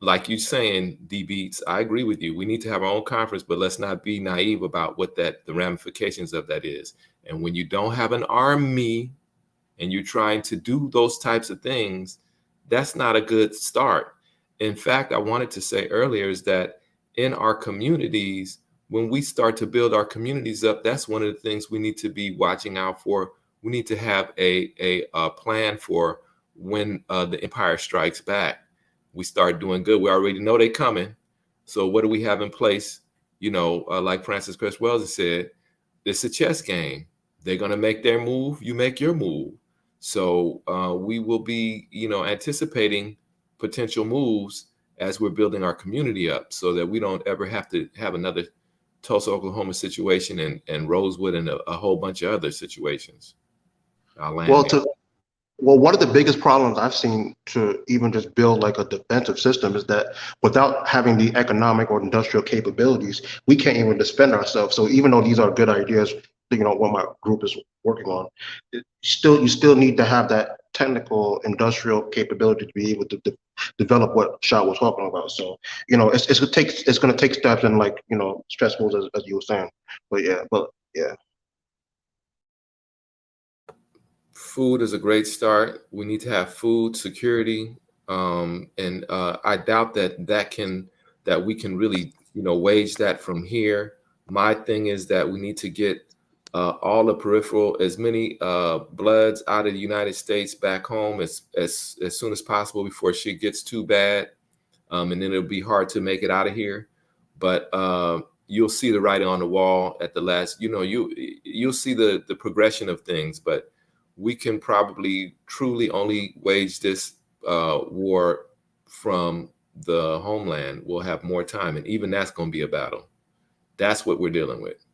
Like you saying, D Beats, I agree with you. We need to have our own conference, but let's not be naive about what the ramifications of that is. And when you don't have an army and you're trying to do those types of things, that's not a good start. In fact, I wanted to say earlier is that in our communities, when we start to build our communities up, that's one of the things we need to be watching out for. We need to have a plan for when the empire strikes back. We start doing good. We already know they're coming. So what do we have in place? Like Francis Cress Wells has said, it's a chess game. They're going to make their move. You make your move. So we will be, anticipating potential moves as we're building our community up so that we don't ever have to have another Tulsa, Oklahoma situation and Rosewood and a whole bunch of other situations. Well, one of the biggest problems I've seen to even just build like a defensive system is that without having the economic or industrial capabilities, we can't even defend ourselves. So even though these are good ideas, what my group is working on, you still need to have that technical industrial capability to be able to develop what Shah was talking about. So it's going to take steps and stressful as you were saying. But yeah. Food is a great start. We need to have food security, and I doubt that we can really wage that from here. My thing is that we need to get all the peripheral, as many bloods out of the United States back home as soon as possible before shit gets too bad, and then it'll be hard to make it out of here. But you'll see the writing on the wall at the last. You'll see the progression of things, but we can probably truly only wage this war from the homeland. We'll have more time, and even that's going to be a battle. That's what we're dealing with.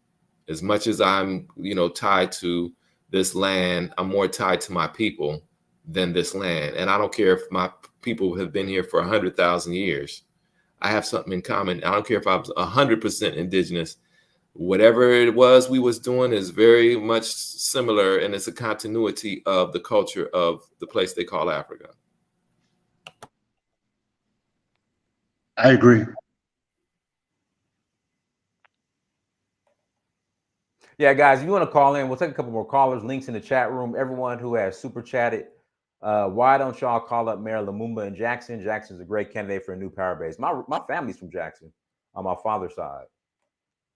As much as I'm, tied to this land, I'm more tied to my people than this land. And I don't care if my people have been here for 100,000 years. I have something in common. I don't care if I'm 100% indigenous. Whatever it was we was doing is very much similar, and it's a continuity of the culture of the place they call Africa. I agree. Yeah, guys, if you want to call in, we'll take a couple more callers. Links in the chat room. Everyone who has super chatted, why don't y'all call up Mayor Lumumba in Jackson? Jackson's a great candidate for a new power base. My family's from Jackson on my father's side.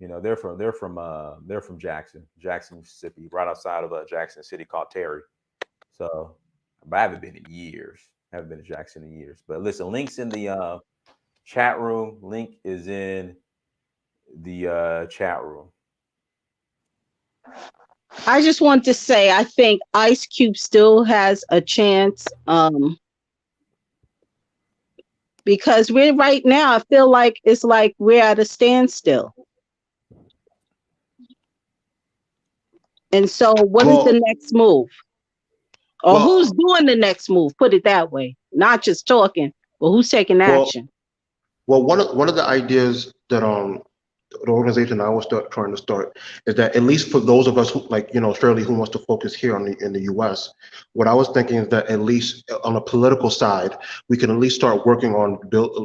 They're from Jackson, Mississippi, right outside of Jackson City called Terry. So, but I haven't been in years. Haven't been to Jackson in years. But listen, links in the chat room. Link is in the chat room. I just want to say I think Ice Cube still has a chance. Because we're right now, I feel like it's like we're at a standstill. And so what is the next move? Or who's doing the next move? Put it that way. Not just talking, but who's taking action? Well, one of the ideas that the organization I was trying to start is that at least for those of us who, like, you know, Shirley, who wants to focus here in the U.S., what I was thinking is that at least on the political side, we can at least start working on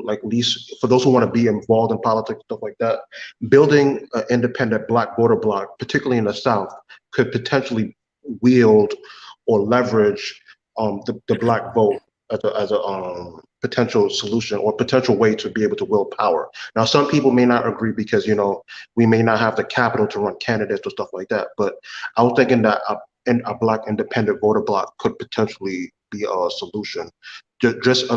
at least for those who want to be involved in politics, stuff like that, building an independent Black voter bloc, particularly in the South, could potentially wield or leverage the Black vote as a potential solution or potential way to be able to wield power. Now, some people may not agree because, you know, we may not have the capital to run candidates or stuff like that. But I was thinking that a Black independent voter bloc could potentially be a solution. Just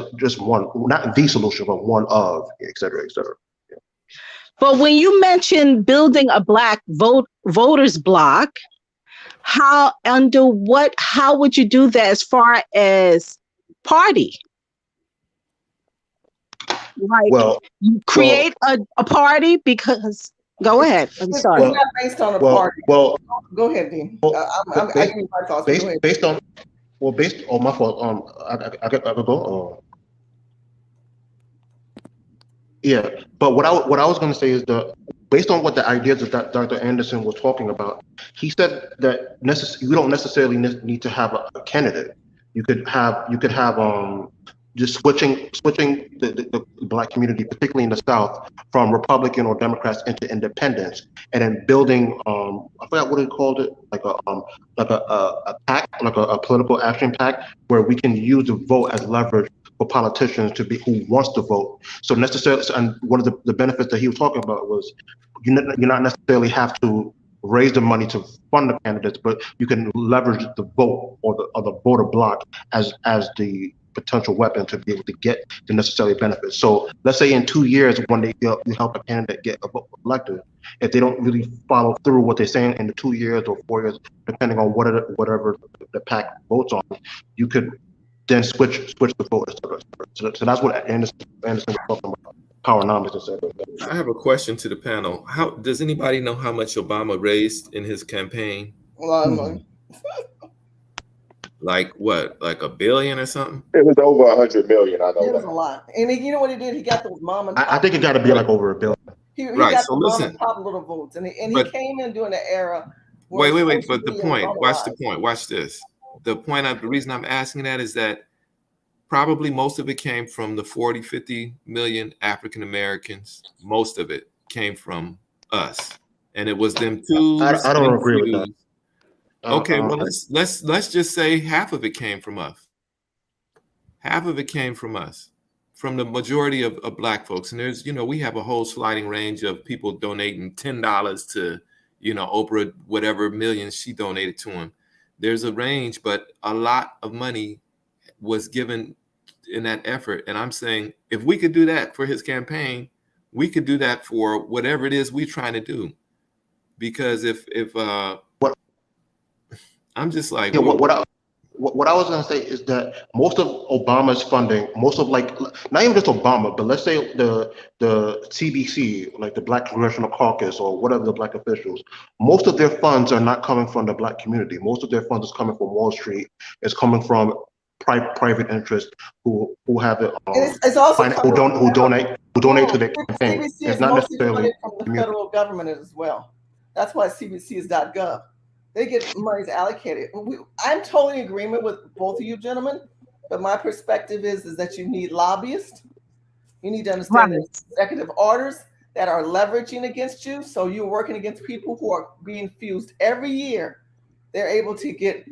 one, not the solution, but one of, et cetera, et cetera. Yeah. But when you mention building a Black voters bloc, how would you do that as far as party? Like, you create a party because go ahead. I'm sorry. It's not based on a party. Go ahead, Dean. I give you my thoughts. Based on my fault. I could go. Yeah, but what I was going to say is based on what the ideas that Dr. Anderson was talking about, he said that you don't necessarily need to have a candidate. You could have just switching the Black community, particularly in the South, from Republican or Democrats into independents, and then building I forgot what he called it, like a pact, like a political action pact, where we can use the vote as leverage for politicians to be who wants to vote. So necessarily, and one of the benefits that he was talking about was you not necessarily have to raise the money to fund the candidates, but you can leverage the vote or the voter bloc as the potential weapon to be able to get the necessary benefits. So let's say in 2 years, when you help a candidate get elected, if they don't really follow through what they're saying in the 2 years or 4 years, depending on whatever the PAC votes on, you could then switch the vote, etc. So that's what Anderson was talking about. Powernomics, etc. I have a question to the panel. How does anybody know how much Obama raised in his campaign? A lot of money. Like what? Like $1 billion or something? It was over 100 million. I know It was that. a lot. And you know what he did? He got those mom and pop. I think it got to be like over $1 billion. He Right. got So the mom listen. and pop little votes, and he But- came in during the era. where Wait. social But the media point. Watch the normalized. point. Watch this. The reason I'm asking that is that probably most of it came from the 40, 50 million African Americans. Most of it came from us, and it was them twos. I don't agree with that. Okay, well let's just say half of it came from us. Half of it came from us, from the majority of Black folks. And there's, we have a whole sliding range of people donating $10 to, Oprah, whatever millions she donated to him. There's a range, but a lot of money was given in that effort. And I'm saying, if we could do that for his campaign, we could do that for whatever it is we're trying to do. Because if I'm just like, yeah, what I was going to say is that most of Obama's funding, most of not even just Obama, but let's say the CBC, like the Black Congressional Caucus or whatever the Black officials, most of their funds are not coming from the Black community. Most of their funds is coming from Wall Street. It's coming from private interests who have it. It's also who donate to their campaign. CBC It's is not mostly necessarily funded from the federal government as well. That's why CBC is .gov. They get monies allocated. I'm totally in agreement with both of you gentlemen, but my perspective is that you need lobbyists. You need to understand there's executive orders that are leveraging against you. So you're working against people who are being fused every year. They're able to get,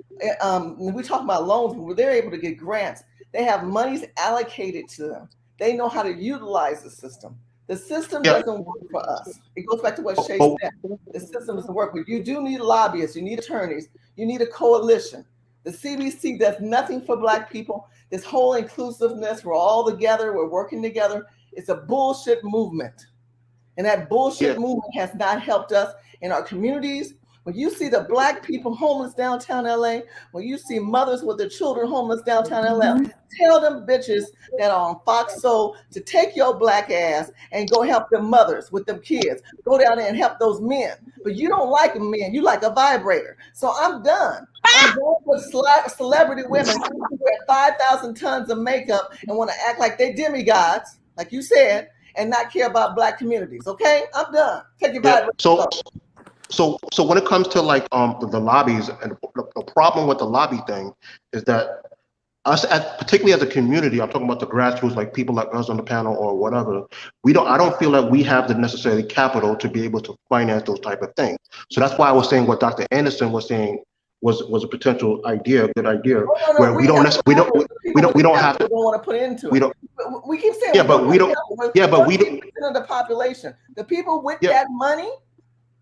we talk about loans, but they're able to get grants. They have monies allocated to them. They know how to utilize the system. The system doesn't work for us. It goes back to what Shay said. The system doesn't work, but you do need lobbyists, you need attorneys, you need a coalition. The CBC does nothing for Black people. This whole inclusiveness, we're all together, we're working together. It's a bullshit movement. And that bullshit movement has not helped us in our communities. When you see the black people homeless downtown LA, when you see mothers with their children homeless downtown LA, tell them bitches that are on Fox Soul to take your black ass and go help them mothers with them kids. Go down there and help those men. But you don't like a man, you like a vibrator. So I'm done. I'm done with celebrity women who wear 5,000 tons of makeup and want to act like they demigods, like you said, and not care about black communities. Okay, I'm done. Take your vibrator. So when it comes to like the lobbies, and the problem with the lobby thing is that us, particularly as a community, I'm talking about the grassroots, like people like us on the panel or whatever, I don't feel like we have the necessary capital to be able to finance those type of things. So that's why I was saying what Dr. Anderson was saying was a potential idea, a good idea, where we don't have to. Don't want to put into it. We keep saying we don't. The population, the people with that money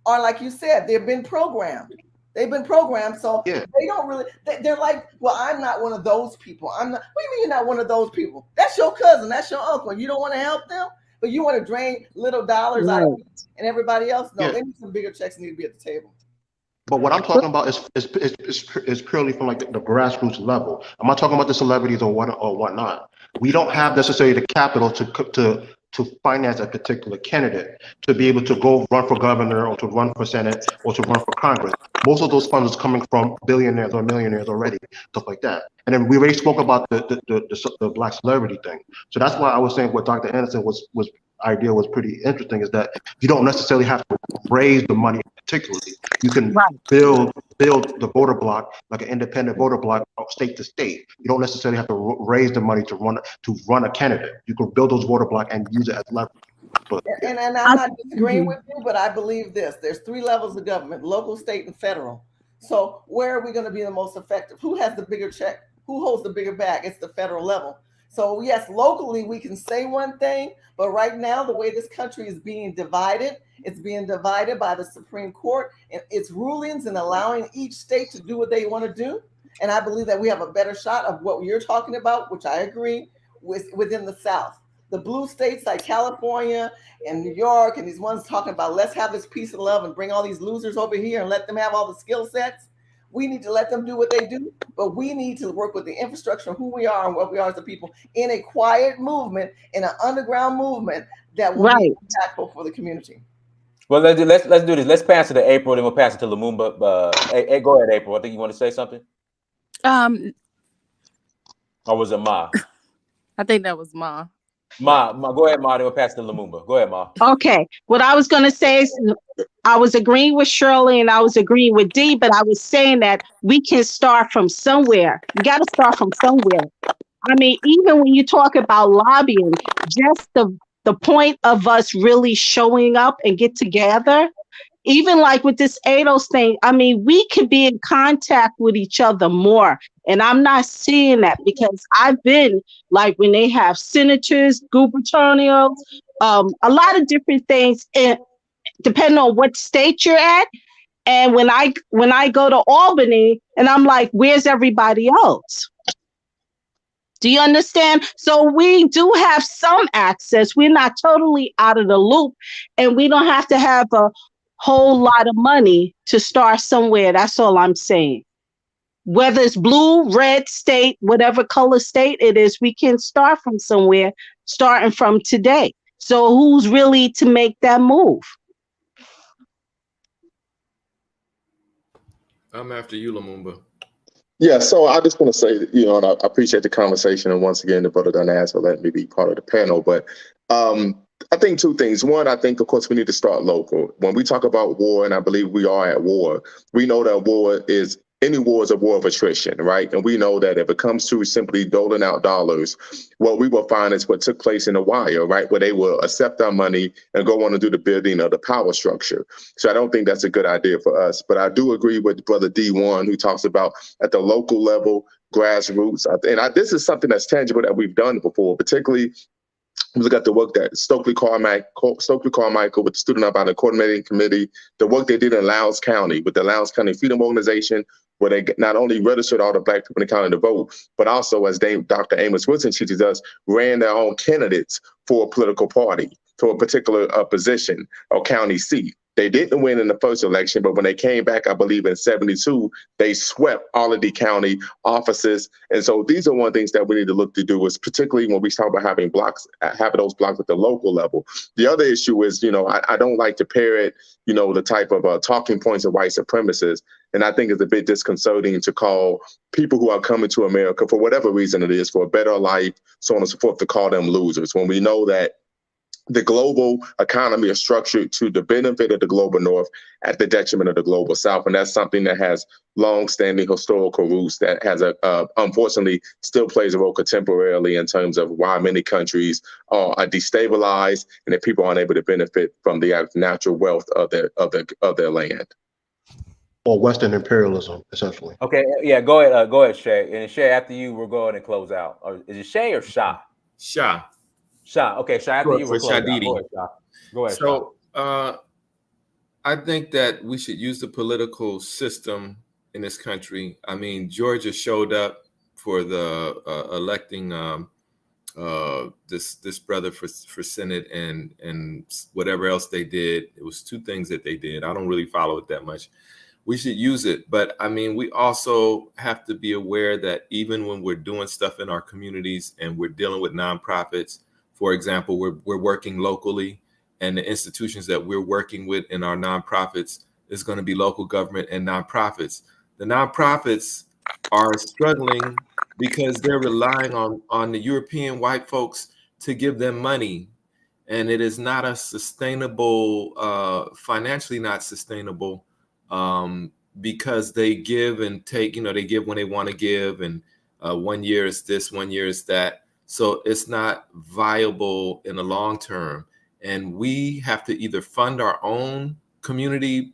are, like you said, they've been programmed. They've been programmed, so they don't really. They're like, well, I'm not one of those people. I'm not. What do you mean you're not one of those people? That's your cousin. That's your uncle. You don't want to help them, but you want to drain little dollars out of them and everybody else. No, they need some bigger checks. Need to be at the table. But what I'm talking about is purely from like the grassroots level. I'm not talking about the celebrities or whatnot. We don't have necessarily the capital to finance a particular candidate to be able to go run for governor or to run for Senate or to run for Congress. Most of those funds is coming from billionaires or millionaires already, stuff like that. And then we already spoke about the black celebrity thing. So that's why I was saying what Dr. Anderson idea was pretty interesting, is that you don't necessarily have to raise the money particularly. You can build the voter block like an independent voter block state to state. You don't necessarily have to raise the money to run a candidate. You can build those voter block and use it as leverage. But, and I'm not disagreeing with you, but I believe this. There's 3 levels of government: local, state, and federal. So where are we going to be the most effective? Who has the bigger check? Who holds the bigger bag? It's the federal level. So yes, locally we can say one thing, but right now the way this country is being divided, it's being divided by the Supreme Court and its rulings and allowing each state to do what they want to do. And I believe that we have a better shot of what you're talking about, which I agree with, within the South. The blue states like California and New York and these ones talking about let's have this peace and love and bring all these losers over here and let them have all the skill sets. We need to let them do what they do, but we need to work with the infrastructure of who we are and what we are as a people in a quiet movement, in an underground movement that will be impactful for the community. Well, let's do this. Let's pass it to April, then we'll pass it to Lumumba. Go ahead, April. I think you want to say something. Or was it Ma? I think that was Ma. Ma, go ahead, Ma. Then we'll pass it to Lumumba. Go ahead, Ma. Okay. What I was going to say is I was agreeing with Shirley and I was agreeing with Dee, but I was saying that we can start from somewhere. You got to start from somewhere. I mean, even when you talk about lobbying, just the point of us really showing up and get together, even like with this ADOS thing, I mean, we can be in contact with each other more. And I'm not seeing that because I've been like when they have senators, gubernatorials, a lot of different things, depending on what state you're at. And when I go to Albany and I'm like, where's everybody else? Do you understand? So we do have some access. We're not totally out of the loop, and we don't have to have a whole lot of money to start somewhere. That's all I'm saying. Whether it's blue, red state, whatever color state it is, we can start from somewhere, starting from today. So who's really to make that move? I'm after you, Lumumba. Yeah, so I just want to say, and I appreciate the conversation, and once again, the brother Dynast for letting me be part of the panel. But I think 2 things. One, I think, of course, we need to start local. When we talk about war, and I believe we are at war, we know that any war is a war of attrition, right? And we know that if it comes to simply doling out dollars, what we will find is what took place in the wire, right? Where they will accept our money and go on to do the building of the power structure. So I don't think that's a good idea for us. But I do agree with Brother D1, who talks about at the local level, grassroots. And this is something that's tangible that we've done before, particularly we got the work that Stokely Carmichael with the Student Nonviolent Coordinating Committee, the work they did in Lowndes County with the Lowndes County Freedom Organization, where they not only registered all the Black people in the county to vote, but also, as Dr. Amos Wilson teaches us, ran their own candidates for a political party, for a particular position or county seat. They didn't win in the first election, but when they came back, I believe in 72, they swept all of the county offices. And so these are one of the things that we need to look to do, is particularly when we talk about having those blocks at the local level. The other issue is, I don't like to parrot, the type of talking points of white supremacists. And I think it's a bit disconcerting to call people who are coming to America, for whatever reason it is, for a better life, so on and so forth, to call them losers, when we know that the global economy is structured to the benefit of the global North at the detriment of the global South. And that's something that has long-standing historical roots that has, unfortunately, still plays a role contemporarily in terms of why many countries are destabilized and that people aren't able to benefit from the natural wealth of their land. Or Western imperialism, essentially. Okay, yeah, go ahead, Shay. And Shay, after you, we're going to close out. Or is it Shay or Shah? Shah. Shah. Okay, Shah, after you, we'll close out. Go ahead, Shah. Go ahead, So I think that we should use the political system in this country. I mean, Georgia showed up for the electing this brother for Senate and whatever else they did. It was two things that they did. I don't really follow it that much. We should use it. But I mean, we also have to be aware that even when we're doing stuff in our communities and we're dealing with nonprofits, for example, we're working locally, and the institutions that we're working with in our nonprofits is going to be local government and nonprofits. The nonprofits are struggling because they're relying on the European white folks to give them money. And it is not a sustainable, financially not sustainable, because they give and take, they give when they want to give. And 1 year is this, 1 year is that. So it's not viable in the long term. And we have to either fund our own community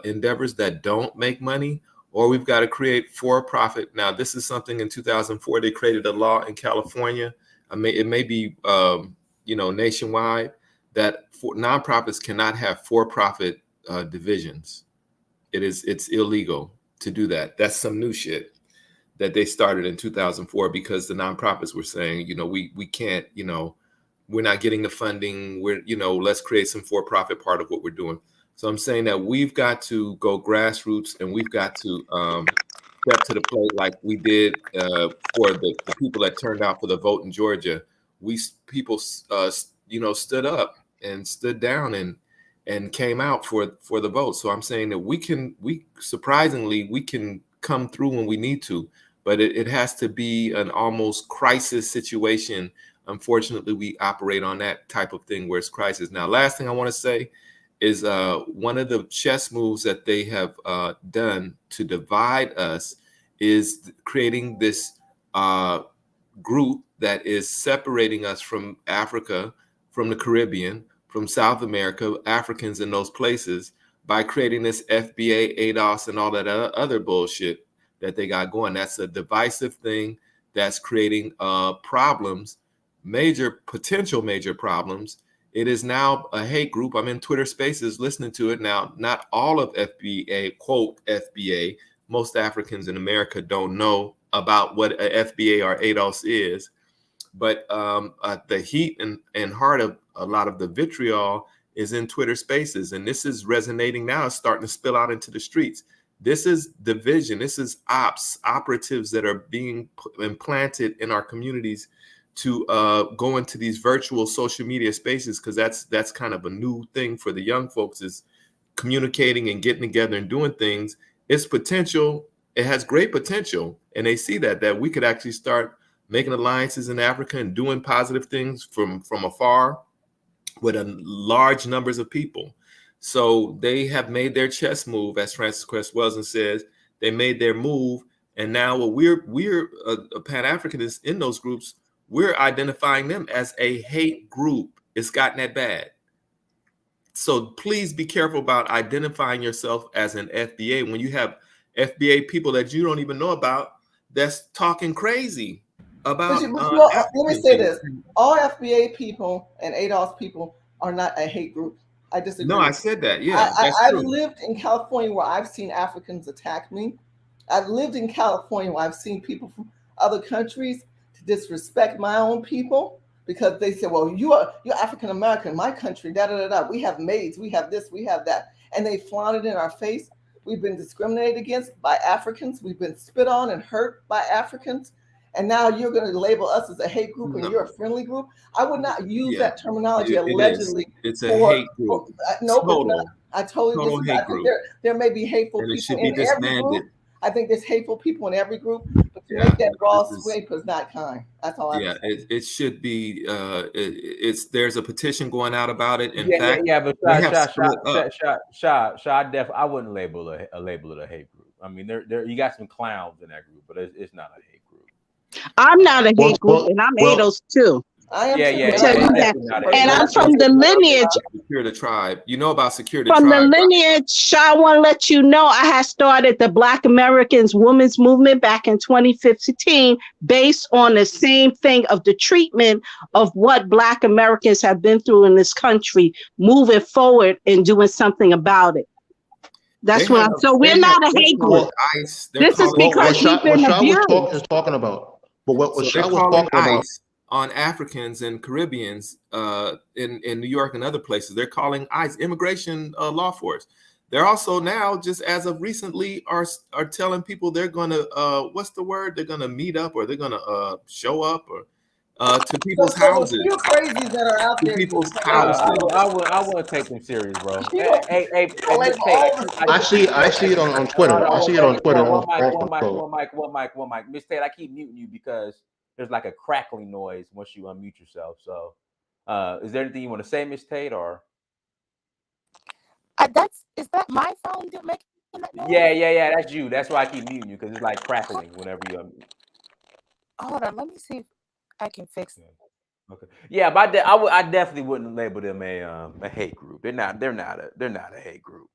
endeavors that don't make money, or we've got to create for-profit. Now, this is something in 2004, they created a law in California. It may be, nationwide, that nonprofits cannot have for-profit divisions. It's illegal to do that. That's some new shit that they started in 2004 because the nonprofits were saying, we can't, we're not getting the funding. Let's create some for-profit part of what we're doing. So I'm saying that we've got to go grassroots, and we've got to step to the plate like we did for the people that turned out for the vote in Georgia. People stood up and stood down and came out for the vote. So I'm saying that we surprisingly can come through when we need to, but it has to be an almost crisis situation. Unfortunately, we operate on that type of thing where it's crisis. Now, last thing I want to say is one of the chess moves that they have done to divide us is creating this group that is separating us from Africa, from the Caribbean, from South America, Africans in those places, by creating this FBA, ADOS, and all that other bullshit that they got going. That's a divisive thing that's creating problems, potential major problems. It is now a hate group. I'm in Twitter Spaces listening to it now. Not all of FBA, quote FBA, most Africans in America don't know about what a FBA or ADOS is. But the heat and heart of a lot of the vitriol is in Twitter Spaces. And this is resonating now. It's starting to spill out into the streets. This is division. This is operatives that are being implanted in our communities to go into these virtual social media spaces, because that's kind of a new thing for the young folks, is communicating and getting together and doing things. It's potential. It has great potential. And they see that we could actually start making alliances in Africa and doing positive things from afar with large numbers of people. So they have made their chess move, as Francis Cress Welsing says. They made their move, and now we're Pan-Africanists in those groups. We're identifying them as a hate group. It's gotten that bad. So please be careful about identifying yourself as an FBA when you have FBA people that you don't even know about that's talking crazy about. Let me say this: all FBA people and ADOS people are not a hate group. I disagree. No, I said that. Yeah, I've lived in California where I've seen Africans attack me. I've lived in California where I've seen people from other countries to disrespect my own people because they said, well, you're African American, my country, da da da da. We have maids, we have this, we have that, and they flaunted in our face. We've been discriminated against by Africans. We've been spit on and hurt by Africans. And now you're going to label us as a hate group and you're a friendly group. I would not use that terminology allegedly. It's a hate group. No, it's not. I totally disagree. Hate I think group. there may be hateful and people in every group. I think there's hateful people in every group, but to make that broad sweep is not kind. That's all I have to say. It should be. There's a petition going out about it. In fact, but I wouldn't label it a hate group. I mean, there you got some clowns in that group, but it's not a hate group. I'm not a hate group, and I'm ADOS too. I am and I'm from the lineage. Secure the Tribe. You know about Secure the From Tribe. the lineage, I want to let you know I had started the Black Americans Women's Movement back in 2015 based on the same thing of the treatment of what Black Americans have been through in this country, moving forward and doing something about it. That's why. So we're not a hate group. This is because we've been abused. Is talking about, but what Shah was talking about. On Africans and Caribbeans in New York and other places, they're calling ICE immigration law force. They're also now, just as of recently, are telling people they're going to what's the word? They're going to meet up, or they're going to show up, or to people's houses. You crazies that are out there. People's houses. I wouldn't take them serious, bro. Hey, I see it on Twitter. I see it on Twitter. One mic. Miss Tate, I keep muting you because there's like a crackling noise once you unmute yourself. So, is there anything you want to say, Miss Tate, or? Is that my phone making that noise? Yeah. That's you. That's why I keep muting you, because it's like crackling whenever you unmute. Hold on, let me see if I can fix it. Okay. Yeah, but I definitely wouldn't label them a hate group. They're not a hate group.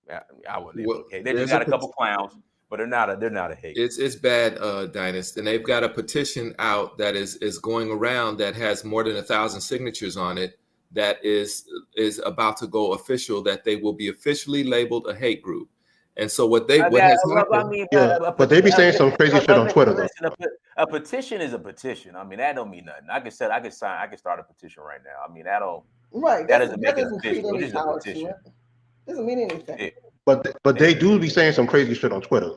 I wouldn't label them hate. They just got a couple clowns. But they're not a hate. It's bad, Dynast, and they've got a petition out that is going around that has more than 1,000 signatures on it. That is about to go official. That they will be officially labeled a hate group. And so what has happened? But they be saying some crazy shit on Twitter. Listen, a petition is a petition. I mean, that don't mean nothing. I could start a petition right now. I mean, that doesn't make it official. It's just a petition. Doesn't mean anything. But they do be saying some crazy shit on Twitter.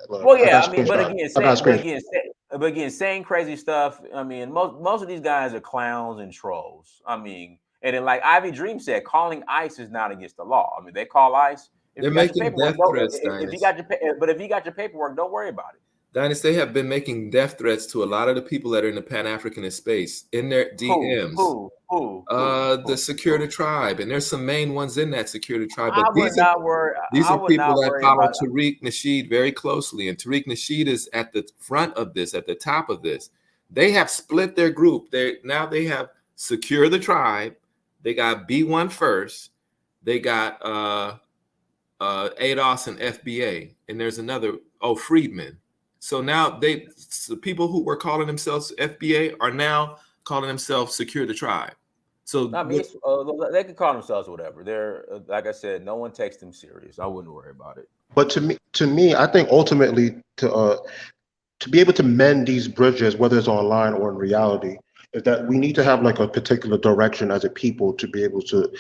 Well, yeah, I mean, but again, saying crazy stuff. I mean, most of these guys are clowns and trolls. I mean, and then like Ivy Dream said, calling ICE is not against the law. I mean, they call ICE. They're making death threats. If you got your paperwork, don't worry about it. Dynast, they have been making death threats to a lot of the people that are in the Pan-Africanist space in their DMs. The Secure the Tribe, and there's some main ones in that Secure the Tribe. But these are people that follow Tariq Nasheed very closely, and Tariq Nasheed is at the front of this, at the top of this. They have split their group. They have Secure the Tribe. They got B1 First. They got ADOS and FBA, and there's another Freedmen. So now the people who were calling themselves FBA are now calling themselves Secure the Tribe. So I mean, they can call themselves whatever. They're like I said, no one takes them serious. I wouldn't worry about it. But to me, I think ultimately to be able to mend these bridges, whether it's online or in reality, is that we need to have like a particular direction as a people to be able to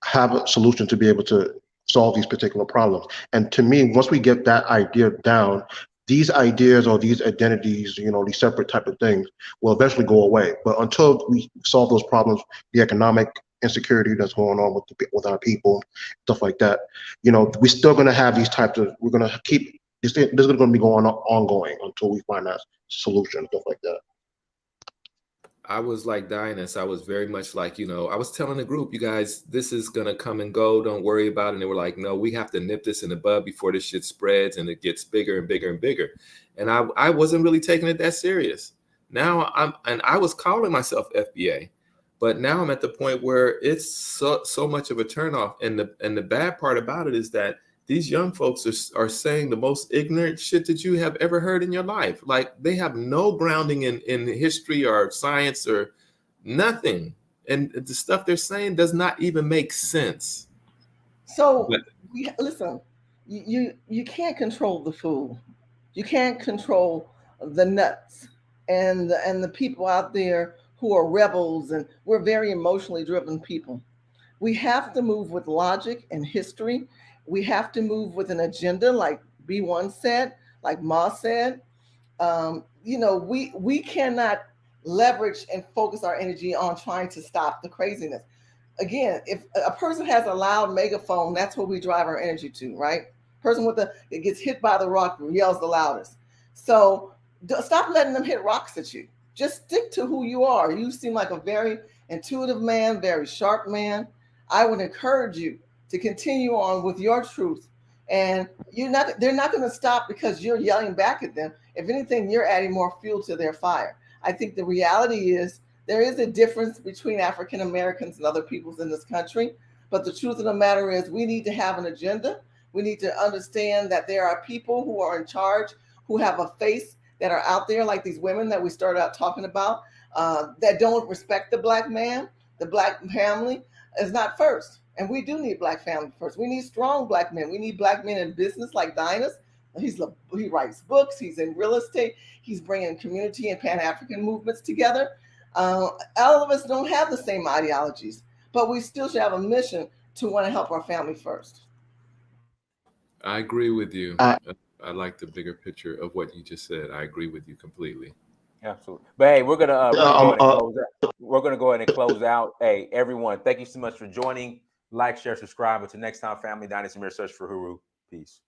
have a solution to be able to solve these particular problems. And to me, once we get that idea down, these ideas or these identities, these separate type of things will eventually go away. But until we solve those problems, the economic insecurity that's going on with our people, stuff like that, we're still going to have these types of, we're going to keep, this is going to be going on ongoing until we find that solution, stuff like that. I was like Dynast. I was very much like, I was telling the group, you guys, this is going to come and go. Don't worry about it. And they were like, no, we have to nip this in the bud before this shit spreads and it gets bigger and bigger and bigger. And I wasn't really taking it that serious. Now I was calling myself FBA, but now I'm at the point where it's so much of a turnoff. And the bad part about it is that these young folks are saying the most ignorant shit that you have ever heard in your life. Like they have no grounding in history or science or nothing. And the stuff they're saying does not even make sense. So listen, you can't control the food. You can't control the nuts and the people out there who are rebels, and we're very emotionally driven people. We have to move with logic and history. We have to move with an agenda, like B1 said, like Ma said. We cannot leverage and focus our energy on trying to stop the craziness. Again, if a person has a loud megaphone, that's what we drive our energy to, right? Person it gets hit by the rock yells the loudest. So stop letting them hit rocks at you. Just stick to who you are. You seem like a very intuitive man, very sharp man. I would encourage you to continue on with your truth. And they're not going to stop because you're yelling back at them. If anything, you're adding more fuel to their fire. I think the reality is there is a difference between African Americans and other peoples in this country. But the truth of the matter is we need to have an agenda. We need to understand that there are people who are in charge, who have a face, that are out there, like these women that we started out talking about, that don't respect the Black man. The Black family is not first. And we do need Black family first. We need strong Black men. We need Black men in business like Dynast. He writes books. He's in real estate. He's bringing community and Pan-African movements together. All of us don't have the same ideologies, but we still should have a mission to want to help our family first. I agree with you. I like the bigger picture of what you just said. I agree with you completely. Absolutely. But hey, we're gonna go ahead and close out. Hey, everyone, thank you so much for joining. Like, share, subscribe. Until next time, family, Dynasty Mirror, search for Huru. Peace.